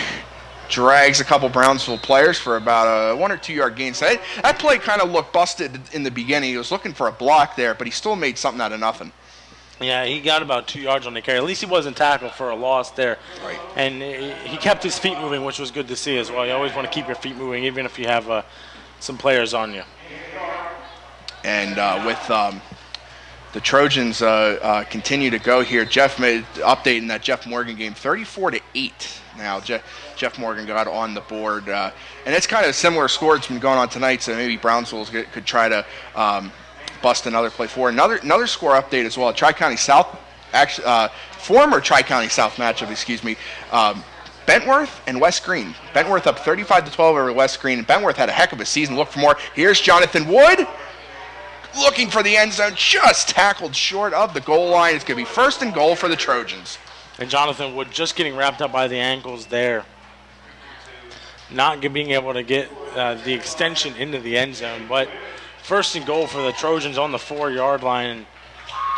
drags a couple Brownsville players for about a 1 or 2 yard gain. So that play kind of looked busted in the beginning. He was looking for a block there, but he still made something out of nothing. Yeah, he got about 2 yards on the carry. At least he wasn't tackled for a loss there. Right. And he kept his feet moving, which was good to see as well. You always want to keep your feet moving, even if you have some players on you. And with the Trojans continue to go here, Jeff made updating that Jeff Morgan game 34-8. Now Jeff Morgan got on the board, and it's kind of a similar score that's been going on tonight. So maybe Brownsville could try to bust another play forward. Another score update as well. Tri-County South, former Tri-County South matchup. Bentworth and West Green. Bentworth up 35-12 over West Green, and Bentworth had a heck of a season. Look for more. Here's Jonathan Wood. Looking for the end zone, just tackled short of the goal line. It's going to be first and goal for the Trojans. And Jonathan Wood just getting wrapped up by the ankles there. Not being able to get the extension into the end zone, but first and goal for the Trojans on the 4-yard line. And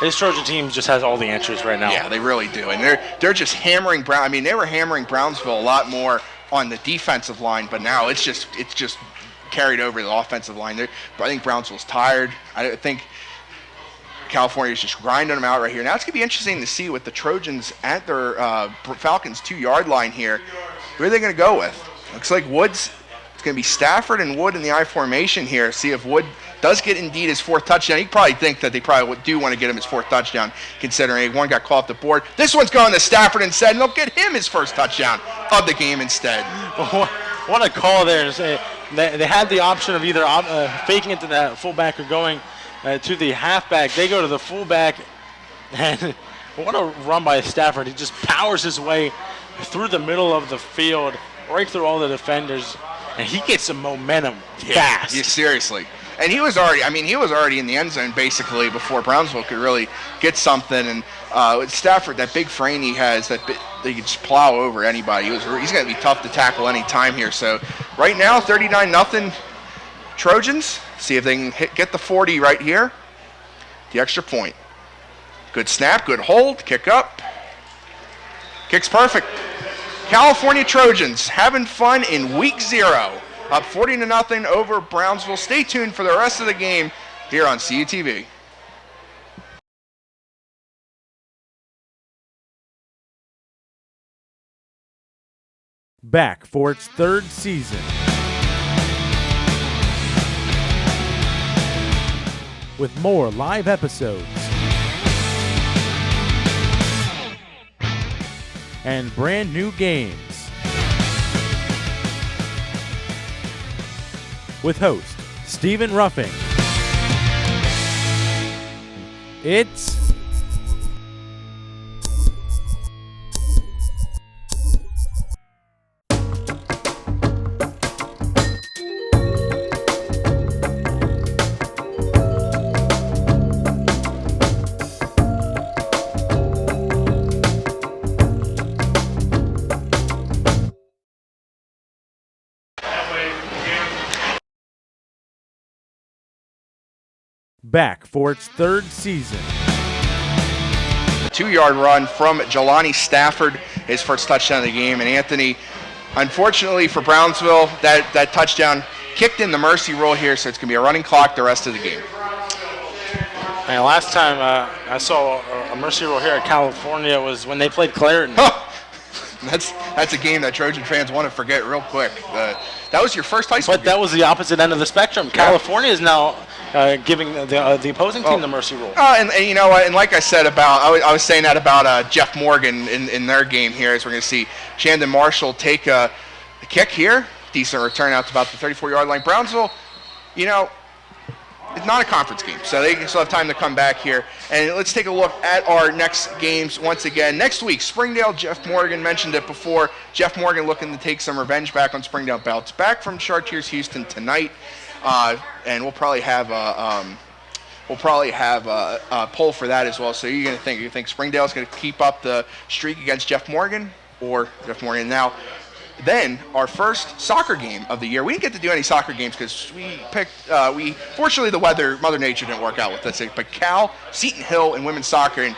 this Trojan team just has all the answers right now. Yeah, they really do. And they're just hammering Brown. I mean, they were hammering Brownsville a lot more on the defensive line, but now it's just carried over to the offensive line. I think Brownsville's tired. I think California's just grinding them out right here. Now it's going to be interesting to see with the Trojans at their Falcons 2-yard line here. Who are they going to go with? Looks like Woods. It's going to be Stafford and Wood in the I formation here. See if Wood does get indeed his 4th touchdown. You probably think that they probably do want to get him his 4th touchdown, considering one got caught off the board. This one's going to Stafford instead, and they'll get him his 1st touchdown of the game instead. What a call there. They had the option of either faking it to the fullback or going to the halfback. They go to the fullback, and what a run by Stafford. He just powers his way through the middle of the field, right through all the defenders, and he gets some momentum fast. Yeah, seriously. And he was already in the end zone basically before Brownsville could really get something. And with Stafford, that big frame he has, they could just plow over anybody. He's going to be tough to tackle any time here. So right now, 39-0 Trojans. See if they can get the 40 right here. The extra point. Good snap, good hold, kick up. Kick's perfect. California Trojans having fun in week 0. Up 40-0 over Brownsville. Stay tuned for the rest of the game here on CUTV. Back for its 3rd season. With more live episodes and brand new games. With host Stephen Ruffing. It's back for its 3rd season. A 2-yard run from Jelani Stafford, his 1st touchdown of the game. And Anthony, unfortunately for Brownsville, that touchdown kicked in the mercy rule here, so it's going to be a running clock the rest of the game. And last time I saw a mercy rule here at California was when they played Clarendon. That's a game that Trojan fans want to forget real quick. That was your first high school game. But that was the opposite end of the spectrum. Yeah. California is now giving the opposing team the mercy rule. And you know what? And like I said I was saying that about Jeff Morgan in their game here, as we're going to see Chandon Marshall take a kick here. Decent return out to about the 34-yard line. Brownsville, it's not a conference game, so they still have time to come back here. And let's take a look at our next games once again. Next week, Springdale, Jeff Morgan mentioned it before. Jeff Morgan looking to take some revenge back on Springdale Belts. Back from Chartiers Houston tonight, and we'll probably have a poll for that as well. So you think Springdale's going to keep up the streak against Jeff Morgan or Jeff Morgan now? Then our first soccer game of the year. We didn't get to do any soccer games because fortunately the weather, Mother Nature didn't work out with us. But Cal, Seton Hill, and women's soccer. And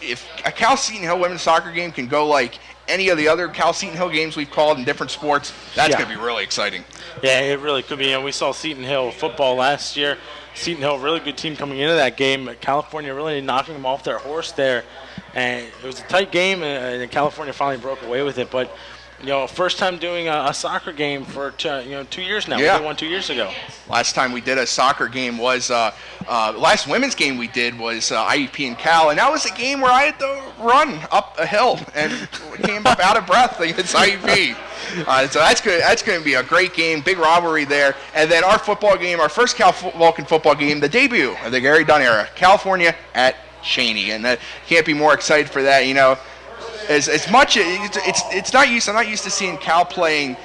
if a Cal Seton Hill women's soccer game can go like any of the other Cal Seton Hill games we've called in different sports, that's going to be really exciting. Yeah, it really could be. And we saw Seton Hill football last year. Seton Hill, really good team coming into that game. California really knocking them off their horse there. And it was a tight game, and California finally broke away with it. But first time doing a soccer game for 2 years now. Yeah. We did one 2 years ago. Last time we did a soccer game was last women's game we did was IUP and Cal, and that was a game where I had to run up a hill and came up out of breath against IUP. So that's good. That's going to be a great game, big rivalry there. And then our football game, our first Cal Vulcan football game, the debut of the Gary Dunn era, California at Cheney, and can't be more excited for that. As much it's not used. I'm not used to seeing Cal playing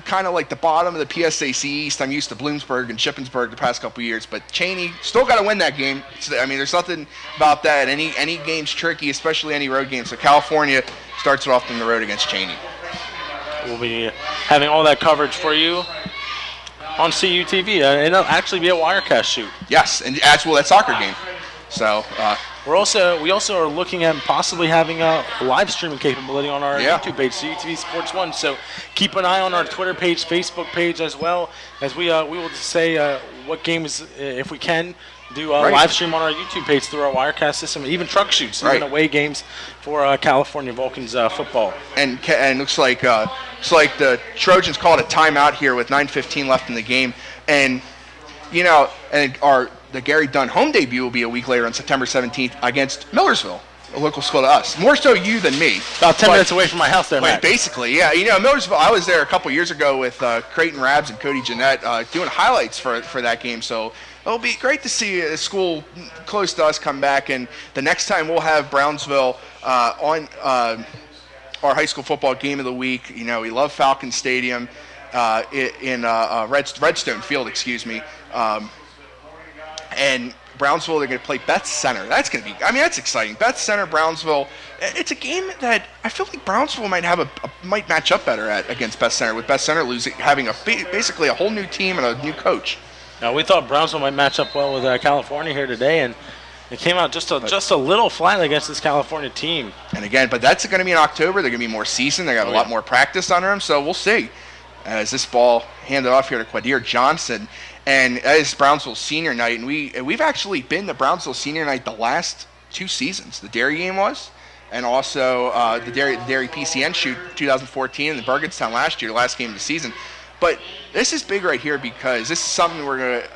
kind of like the bottom of the PSAC East. I'm used to Bloomsburg and Shippensburg the past couple of years, but Cheney still got to win that game. There's nothing about that. Any game's tricky, especially any road game. So California starts it off on the road against Cheney. We'll be having all that coverage for you on CUTV. It'll actually be a Wirecast shoot. Yes, and as will that soccer game. So. We also are looking at possibly having a live streaming capability on our YouTube page, CUTV Sports 1. So keep an eye on our Twitter page, Facebook page, as well as we will say what games, if we can, do a live stream on our YouTube page through our Wirecast system, and even truck shoots, even away games for California Vulcans football. And looks like the Trojans called a timeout here with 9:15 left in the game, and the Gary Dunn home debut will be a week later on September 17th against Millersville, a local school to us. More so you than me. About 10 minutes away from my house there, Matt. Basically, yeah. Millersville, I was there a couple years ago with Creighton Rabs and Cody Jeanette doing highlights for that game. So it'll be great to see a school close to us come back. And the next time we'll have Brownsville on our high school football game of the week. We love Falcon Stadium in Redstone Field, and Brownsville, they're going to play Beth Center. That's going to be, that's exciting. Beth Center, Brownsville. It's a game that I feel like Brownsville might match up better against Beth Center, with Beth Center having basically a whole new team and a new coach. Now, we thought Brownsville might match up well with California here today, and it came out just a little flat against this California team. And again, but that's going to be in October. They're going to be more seasoned. They got a lot more practice under them, so we'll see. As this ball handed off here to Quadir Johnson. And that is Brownsville senior night, and we've actually been to Brownsville senior night the last 2 seasons. The Dairy game was, and also the Dairy PCN shoot 2014 and the Bergenstown last year, last game of the season. But this is big right here because this is something we're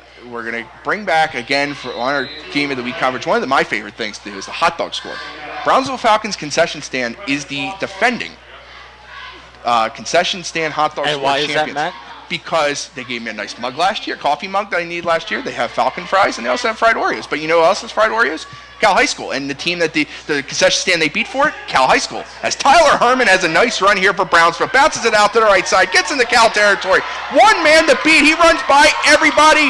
gonna bring back again on our game of the week coverage. One of my favorite things to do is the hot dog score. Brownsville Falcons concession stand is the defending concession stand hot dog score and why champions. is that, Matt? Because they gave me a nice mug last year, coffee mug that I needed last year. They have Falcon fries, and they also have fried Oreos. But you know who else has fried Oreos? Cal High School. And the team that the concession stand they beat for it, Cal High School. As Tyler Herman has a nice run here for Brownsville, bounces it out to the right side, gets into Cal territory. One man to beat. He runs by everybody.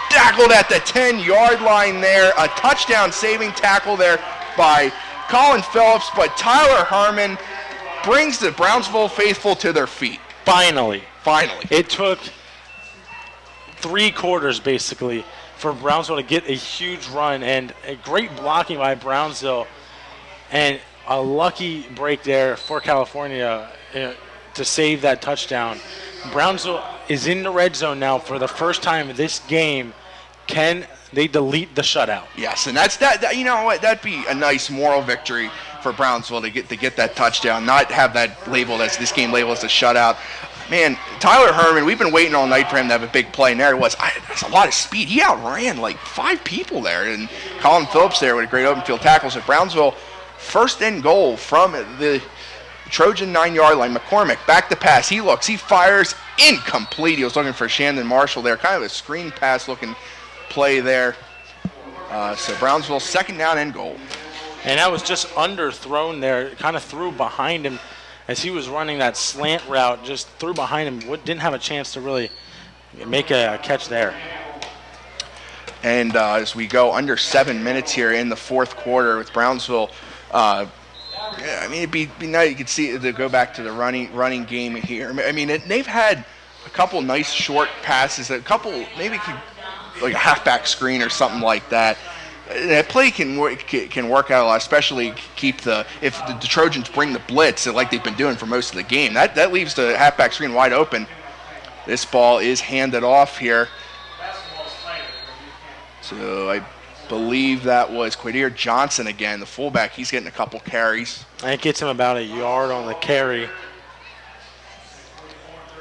Tackled at the 10-yard line there. A touchdown saving tackle there by Colin Phillips. But Tyler Herman brings the Brownsville faithful to their feet. Finally. It took 3 quarters, basically, for Brownsville to get a huge run, and a great blocking by Brownsville, and a lucky break there for California to save that touchdown. Brownsville is in the red zone now for the first time in this game. Can they delete the shutout? Yes, and that's that. You know what? That'd be a nice moral victory for Brownsville to get that touchdown, not have that labeled as this game labeled as a shutout. Man, Tyler Herman, we've been waiting all night for him to have a big play, and there it was. That's a lot of speed. He outran like 5 people there, and Colin Phillips there with a great open field tackle. So Brownsville, first and goal from the Trojan 9-yard line. McCormick back to pass. He looks. He fires. Incomplete. He was looking for Shandon Marshall there. Kind of a screen pass looking play there. So Brownsville second down and goal. And that was just underthrown there. Kind of threw behind him as he was running that slant route. Just threw behind him. Didn't have a chance to really make a catch there. And as we go under 7 minutes here in the fourth quarter with Brownsville, it'd be nice. You could see to go back to the running game here. They've had a couple nice short passes, a couple maybe like a halfback screen or something like that. That play can work out a lot, especially if the Trojans bring the blitz like they've been doing for most of the game. That leaves the halfback screen wide open. This ball is handed off here. So I believe that was Quadir Johnson again, the fullback. He's getting a couple carries. And it gets him about a yard on the carry.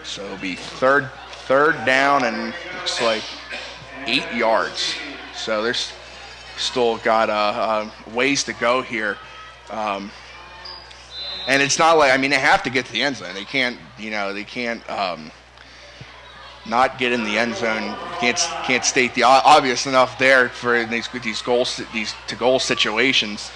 So it'll be third down and looks like 8 yards. So there's still got ways to go here. And it's not like, they have to get to the end zone. They can't not get in the end zone. Can't state the obvious enough there for these goal situations.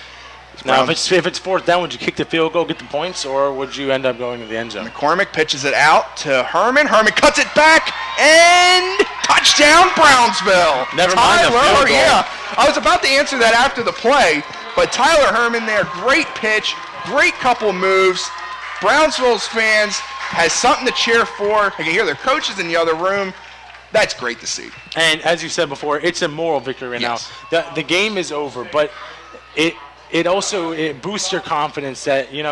Now, if it's fourth down, would you kick the field goal, get the points, or would you end up going to the end zone? McCormick pitches it out to Herman. Herman cuts it back, and touchdown, Brownsville. Never mind the field goal. Yeah, I was about to answer that after the play, but Tyler Herman there, great pitch, great couple moves. Brownsville's fans has something to cheer for. I can hear their coaches in the other room. That's great to see. And as you said before, it's a moral victory right now. The game is over, but it also boosts your confidence that you're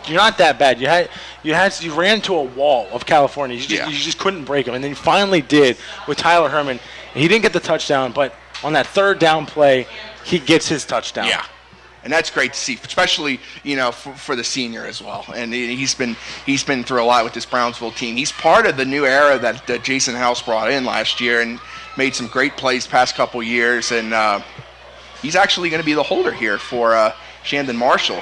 not that bad. You ran into a wall of California. You just couldn't break them, and then you finally did with Tyler Herman. He didn't get the touchdown, but on that third down play, he gets his touchdown. Yeah. And that's great to see, especially, for the senior as well. And he's been through a lot with this Brownsville team. He's part of the new era that Jason House brought in last year and made some great plays past couple years. And he's actually going to be the holder here for Shandon Marshall.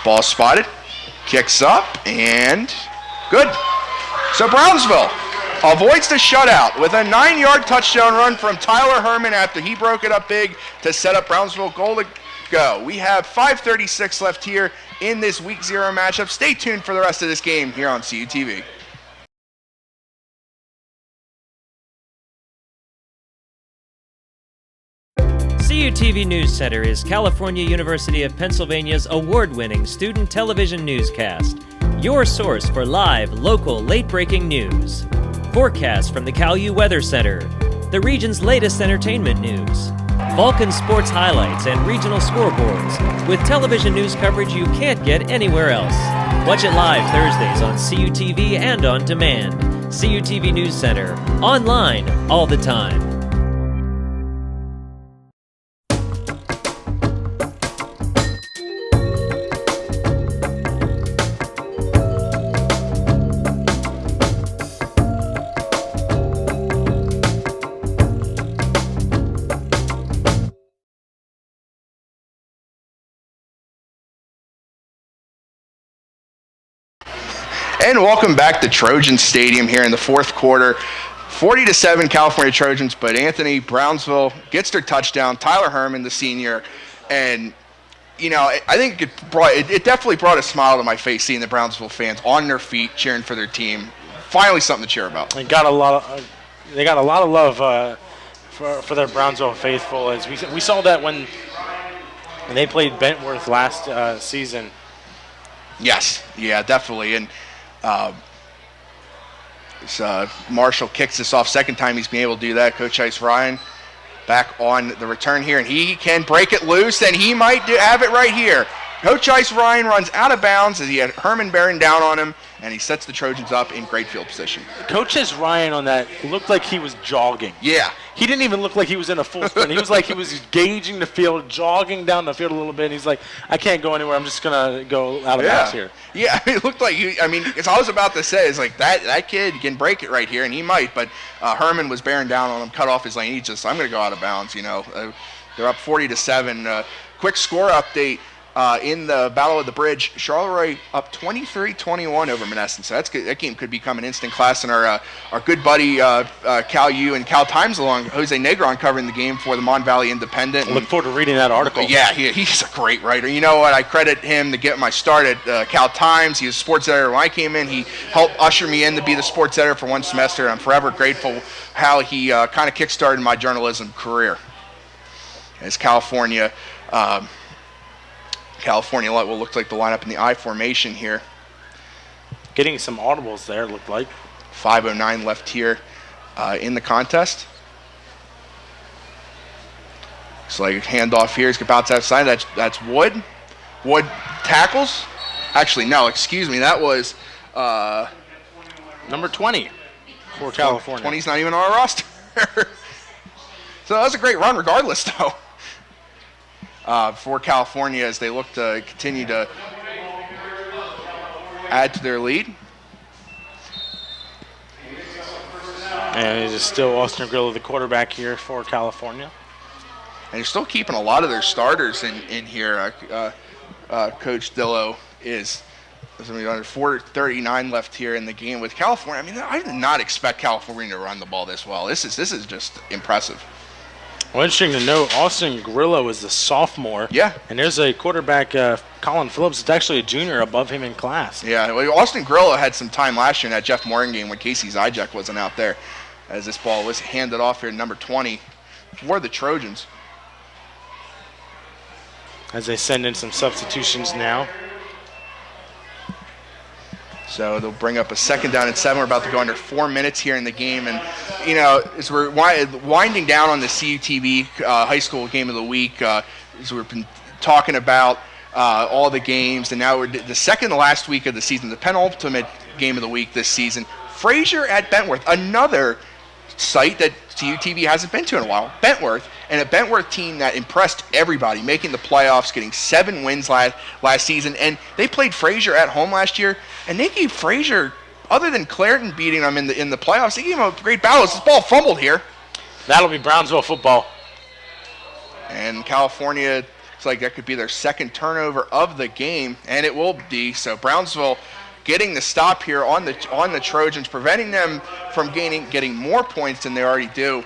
Ball spotted, kicks up, and good. So Brownsville avoids the shutout with a 9-yard touchdown run from Tyler Herman after he broke it up big to set up Brownsville goal to go. We have 5:36 left here in this Week 0 matchup. Stay tuned for the rest of this game here on CUTV. CUTV News Center is California University of Pennsylvania's award-winning student television newscast. Your source for live, local, late-breaking news. Forecast from the CalU Weather Center. The region's latest entertainment news. Vulcan sports highlights and regional scoreboards with television news coverage you can't get anywhere else. Watch it live Thursdays on CUTV and on demand. CUTV News Center. Online all the time. And welcome back to Trojan Stadium here in the fourth quarter. 40-7 California Trojans, but Anthony Brownsville gets their touchdown. Tyler Herman, the senior, and I think it definitely brought a smile to my face seeing the Brownsville fans on their feet cheering for their team. Finally, something to cheer about. They got a lot of love for their Brownsville faithful. As we saw that when they played Bentworth last season. Yes, yeah, definitely, and. Marshall kicks this off. Second time he's been able to do that. Coach Ice Ryan back on the return here, and he can break it loose, and he might have it right here. Coach Ice Ryan runs out of bounds as he had Herman bearing down on him, and he sets the Trojans up in great field position. Coach Ice Ryan on that looked like he was jogging. Yeah. He didn't even look like he was in a full sprint. He was like he was gauging the field, jogging down the field a little bit. And he's like, I can't go anywhere. I'm just going to go out of bounds here. Yeah, it looked like as I was about to say, it's like that kid can break it right here, and he might, but Herman was bearing down on him, cut off his lane. I'm going to go out of bounds, They're up 40-7. Quick score update. In the Battle of the Bridge, Charleroi up 23-21 over Monessen. So that's good. That game could become an instant class. And our good buddy Cal U and Cal Times along, Jose Negron covering the game for the Mon Valley Independent. I look forward to reading that article. Yeah, he's a great writer. You know what? I credit him to get my start at Cal Times. He was sports editor when I came in. He helped usher me in to be the sports editor for one semester. I'm forever grateful how he kind of kickstarted my journalism career. As California will look like the lineup in the I formation here. Getting some audibles there, looked like. 5:09 left here in the contest. Looks like handoff here. He's about to outside. That's Wood. Wood tackles. Actually, no, excuse me. That was number 20 for California. 20's not even on our roster. So that was a great run regardless, though. For California as they look to continue to add to their lead. And it is still Austin Grillo, the quarterback here for California. And they're still keeping a lot of their starters in here. Coach Dillo is under 4:39 left here in the game with California. I did not expect California to run the ball this well. This is just impressive. Well, interesting to note, Austin Grillo is the sophomore. Yeah. And there's a quarterback, Colin Phillips. It's actually a junior above him in class. Yeah, well, Austin Grillo had some time last year in that Jeff Morgan game when Casey Zijek wasn't out there, as this ball was handed off here to number 20 for the Trojans. As they send in some substitutions now. So they'll bring up a 2nd down and 7. We're about to go under 4 minutes here in the game. And, as we're winding down on the CUTV high school game of the week, as we've been talking about all the games, and now we're the second to last week of the season, the penultimate game of the week this season. Fraser at Bentworth, another site that CUTV hasn't been to in a while. Bentworth, and a Bentworth team that impressed everybody, making the playoffs, getting 7 wins last season. And they played Fraser at home last year, and they gave Fraser, other than Clareton beating them in the playoffs, they gave them a great battle. This ball fumbled here. That'll be Brownsville football. And California, looks like that could be their second turnover of the game, and it will be. So Brownsville getting the stop here on the Trojans, preventing them from getting more points than they already do.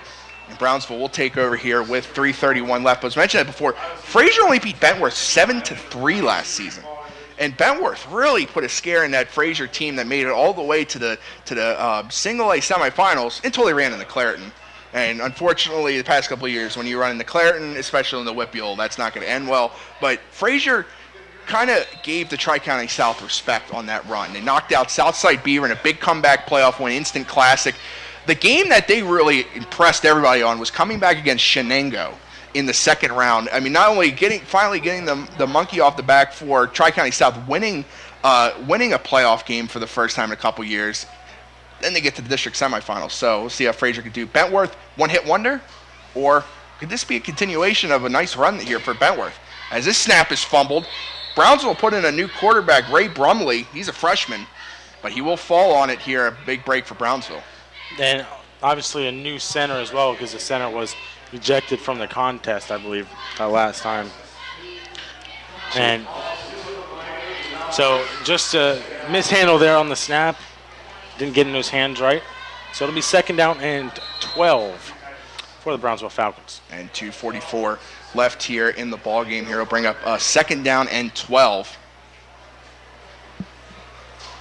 And Brownsville will take over here with 3:31 left. But as mentioned before, Fraser only beat Bentworth 7-3 last season. And Bentworth really put a scare in that Fraser team that made it all the way to the single A semifinals until they ran into Clareton. And unfortunately, the past couple of years, when you run into Clareton, especially in the Whippeal, that's not going to end well. But Fraser kind of gave the Tri-County South respect on that run. They knocked out Southside Beaver in a big comeback playoff win, instant classic. The game that they really impressed everybody on was coming back against Shenango in the second round. I mean, not only finally getting the monkey off the back for Tri-County South, winning a playoff game for the first time in a couple years. Then they get to the district semifinals. So we'll see how Fraser can do. Bentworth, one-hit wonder? Or could this be a continuation of a nice run here for Bentworth? As this snap is fumbled, Brownsville put in a new quarterback, Ray Brumley. He's a freshman, but he will fall on it here. A big break for Brownsville. And obviously a new center as well, because the center was ejected from the contest, I believe, last time. And so just a mishandle there on the snap. Didn't get in those hands right. So it'll be second down and 12 for the Brownsville Falcons. And 2:44 left here in the ball game. Here will bring up second down and 12.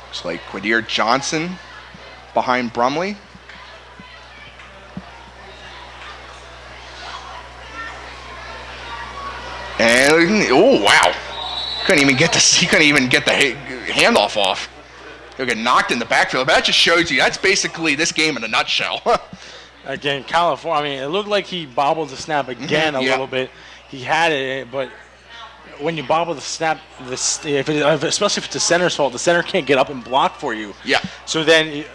Looks like Quadir Johnson behind Brumley. And oh wow, he couldn't even get the handoff off. He'll get knocked in the backfield. But that just shows you that's basically this game in a nutshell. Again, California. I mean, it looked like he bobbled the snap again a little bit. He had it, but when you bobble the snap, especially if it's the center's fault, the center can't get up and block for you. Yeah. So then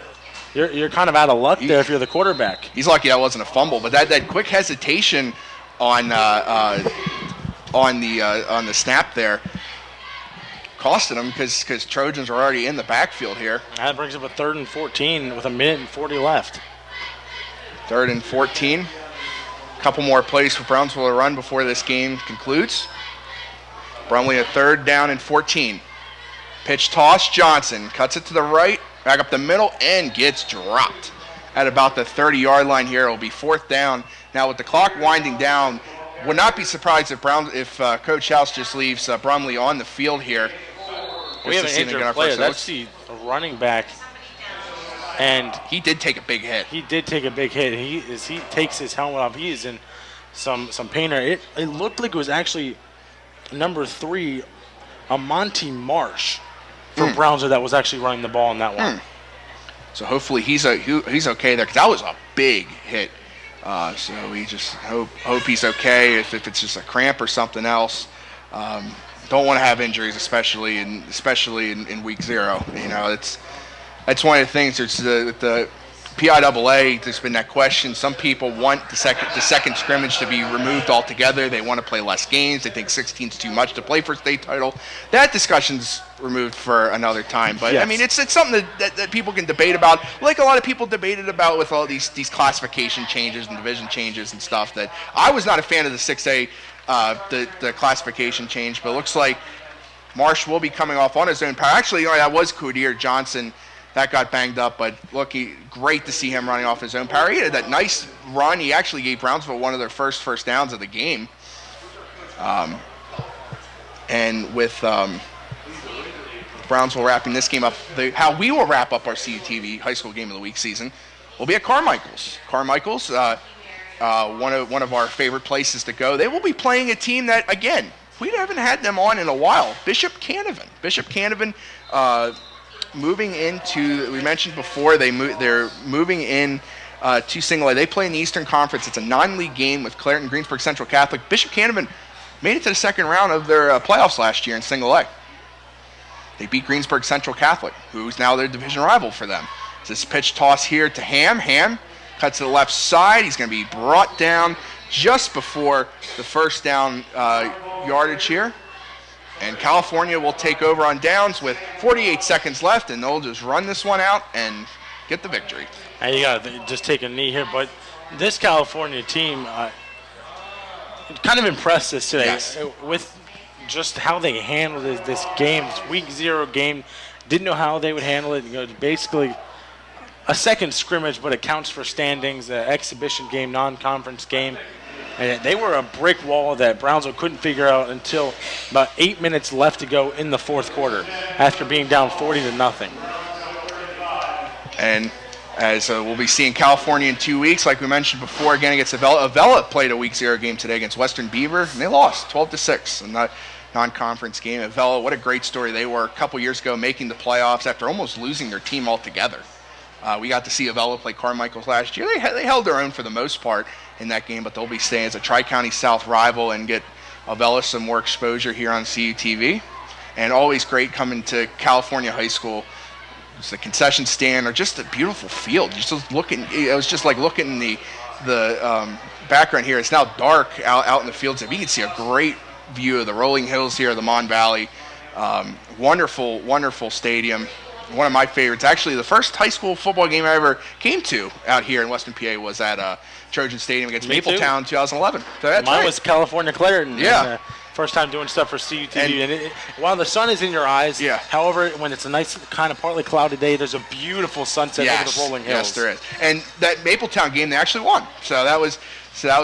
you're kind of out of luck there if you're the quarterback. He's lucky that wasn't a fumble, but that quick hesitation on the snap there costed him because Trojans are already in the backfield here. That brings up a 3rd and 14 with 1:40 left. 3rd and 14. A couple more plays for Brownsville to run before this game concludes. Brumley a 3rd down and 14. Pitch toss, Johnson cuts it to the right, back up the middle, and gets dropped at about the 30-yard line here. It will be 4th down. Now with the clock winding down, would not be surprised if Coach House just leaves Brumley on the field here. We have an injured player. That's the running back. And he did take a big hit. He did take a big hit. He takes his helmet off. He is in some pain. It looked like it was actually number 3, Monty Marsh for Brownsville that was actually running the ball in that one. So hopefully he's okay there because that was a big hit. So we just hope he's okay. If it's just a cramp or something else, don't want to have injuries, especially in week 0. You know, that's one of the things. There's the PIAA. There's been that question. Some people want the second scrimmage to be removed altogether. They want to play less games. They think 16 is too much to play for state title. That discussion's removed for another time. But yes. I mean, it's something that people can debate about, like a lot of people debated about with all these classification changes and division changes and stuff. That I was not a fan of the 6A, the classification change, but it looks like Marsh will be coming off on his own power. Actually, that was Quadir Johnson. That got banged up, but look, great to see him running off his own power. He had that nice run. He actually gave Brownsville one of their first downs of the game. And with Brownsville wrapping this game up, how we will wrap up our CUTV High School Game of the Week season will be at Carmichael's. Carmichael's, one of our favorite places to go. They will be playing a team that, again, we haven't had them on in a while. Bishop Canavan. Bishop Canavan. Moving into, we mentioned before, they're moving in to single A. They play in the Eastern Conference. It's a non-league game with Clareton Greensburg Central Catholic. Bishop Canavan made it to the second round of their playoffs last year in single A. They beat Greensburg Central Catholic, who's now their division rival for them. This pitch toss here to Ham. Ham cuts to the left side. He's going to be brought down just before the first down yardage here. And California will take over on downs with 48 seconds left, and they'll just run this one out and get the victory. And you got to just take a knee here, but this California team kind of impressed us today with just how they handled this game, this week 0 game. Didn't know how they would handle it. Basically a second scrimmage, but it counts for standings, an exhibition game, non-conference game. And they were a brick wall that Brownsville couldn't figure out until about 8 minutes left to go in the fourth quarter after being down 40-0. And as we'll be seeing California in 2 weeks, like we mentioned before, again against Avella. Avella played a week 0 game today against Western Beaver, and they lost 12-6 in that non-conference game. Avella, what a great story they were a couple years ago, making the playoffs after almost losing their team altogether. We got to see Avella play Carmichael's last year. They held their own for the most part in that game, but they'll be staying as a Tri-County South rival and get Avella some more exposure here on CUTV. And always great coming to California High School. It's the concession stand or just a beautiful field. Just looking, it was just like looking in the background here. It's now dark out in the fields. You can see a great view of the rolling hills here, the Mon Valley. Wonderful, wonderful stadium. One of my favorites. Actually, the first high school football game I ever came to out here in Western PA was at Trojan Stadium against Mapletown in 2011. So Mine was California Clarendon. Yeah. First time doing stuff for CUTV. And while the sun is in your eyes, however, when it's a nice kind of partly cloudy day, there's a beautiful sunset over the rolling hills. Yes, there is. And that Mapletown game, they actually won. So that was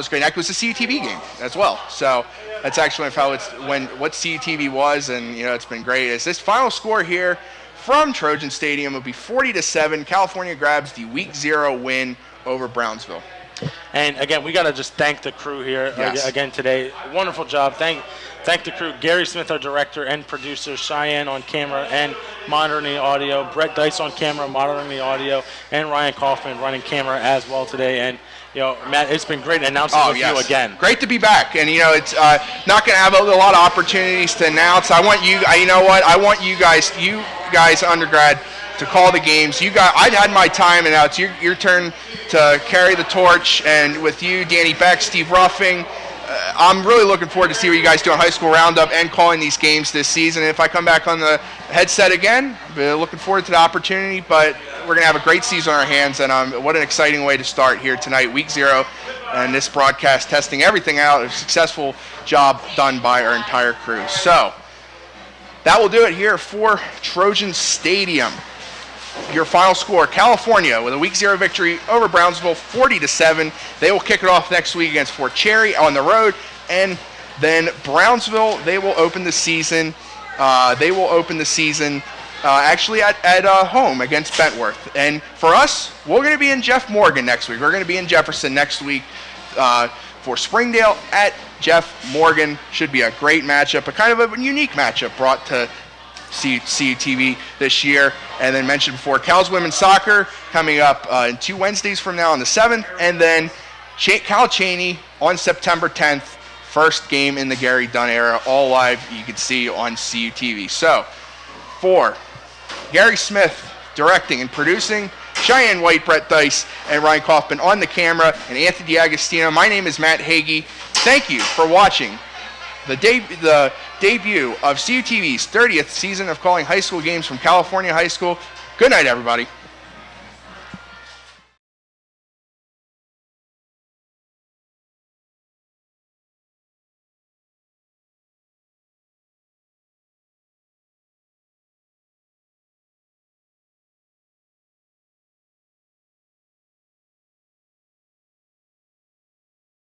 great. That was a CUTV game as well. So that's actually what CUTV was, and it's been great. Is this final score here from Trojan Stadium will be 40-7. California grabs the week 0 win over Brownsville. And again, we got to just thank the crew here again today. Wonderful job. Thank the crew. Gary Smith, our director and producer. Cheyenne on camera and monitoring the audio. Brett Dice on camera, monitoring the audio, and Ryan Kaufman running camera as well today. And Matt, it's been great announcing with you again. Great to be back. And it's not going to have a lot of opportunities to announce. I want you. I want you guys undergrad to call the games. I've had my time, and now it's your turn to carry the torch. And with you, Danny Beck, Steve Ruffing, I'm really looking forward to see what you guys do on High School Roundup and calling these games this season. And if I come back on the headset again, looking forward to the opportunity. But we're going to have a great season on our hands, and what an exciting way to start here tonight, week 0, and this broadcast testing everything out. A successful job done by our entire crew. So that will do it here for Trojan Stadium. Your final score, California with a week 0 victory over Brownsville, 40-7. They will kick it off next week against Fort Cherry on the road. And then Brownsville, they will open the season. Actually at home against Bentworth. And for us, we're going to be in Jeff Morgan next week. We're going to be in Jefferson next week for Springdale at Jeff Morgan. Should be a great matchup, a kind of a unique matchup brought to CUTV this year. And then mentioned before, Cal's women's soccer coming up in 2 Wednesdays from now on the 7th. And then Cal Cheney on September 10th. First game in the Gary Dunn era, all live, you can see on CUTV. So, for Gary Smith directing and producing, Cheyenne White, Brett Dice, and Ryan Kaufman on the camera, and Anthony D'Agostino, my name is Matt Hagee. Thank you for watching the debut of CUTV's 30th season of calling high school games from California High School. Good night, everybody.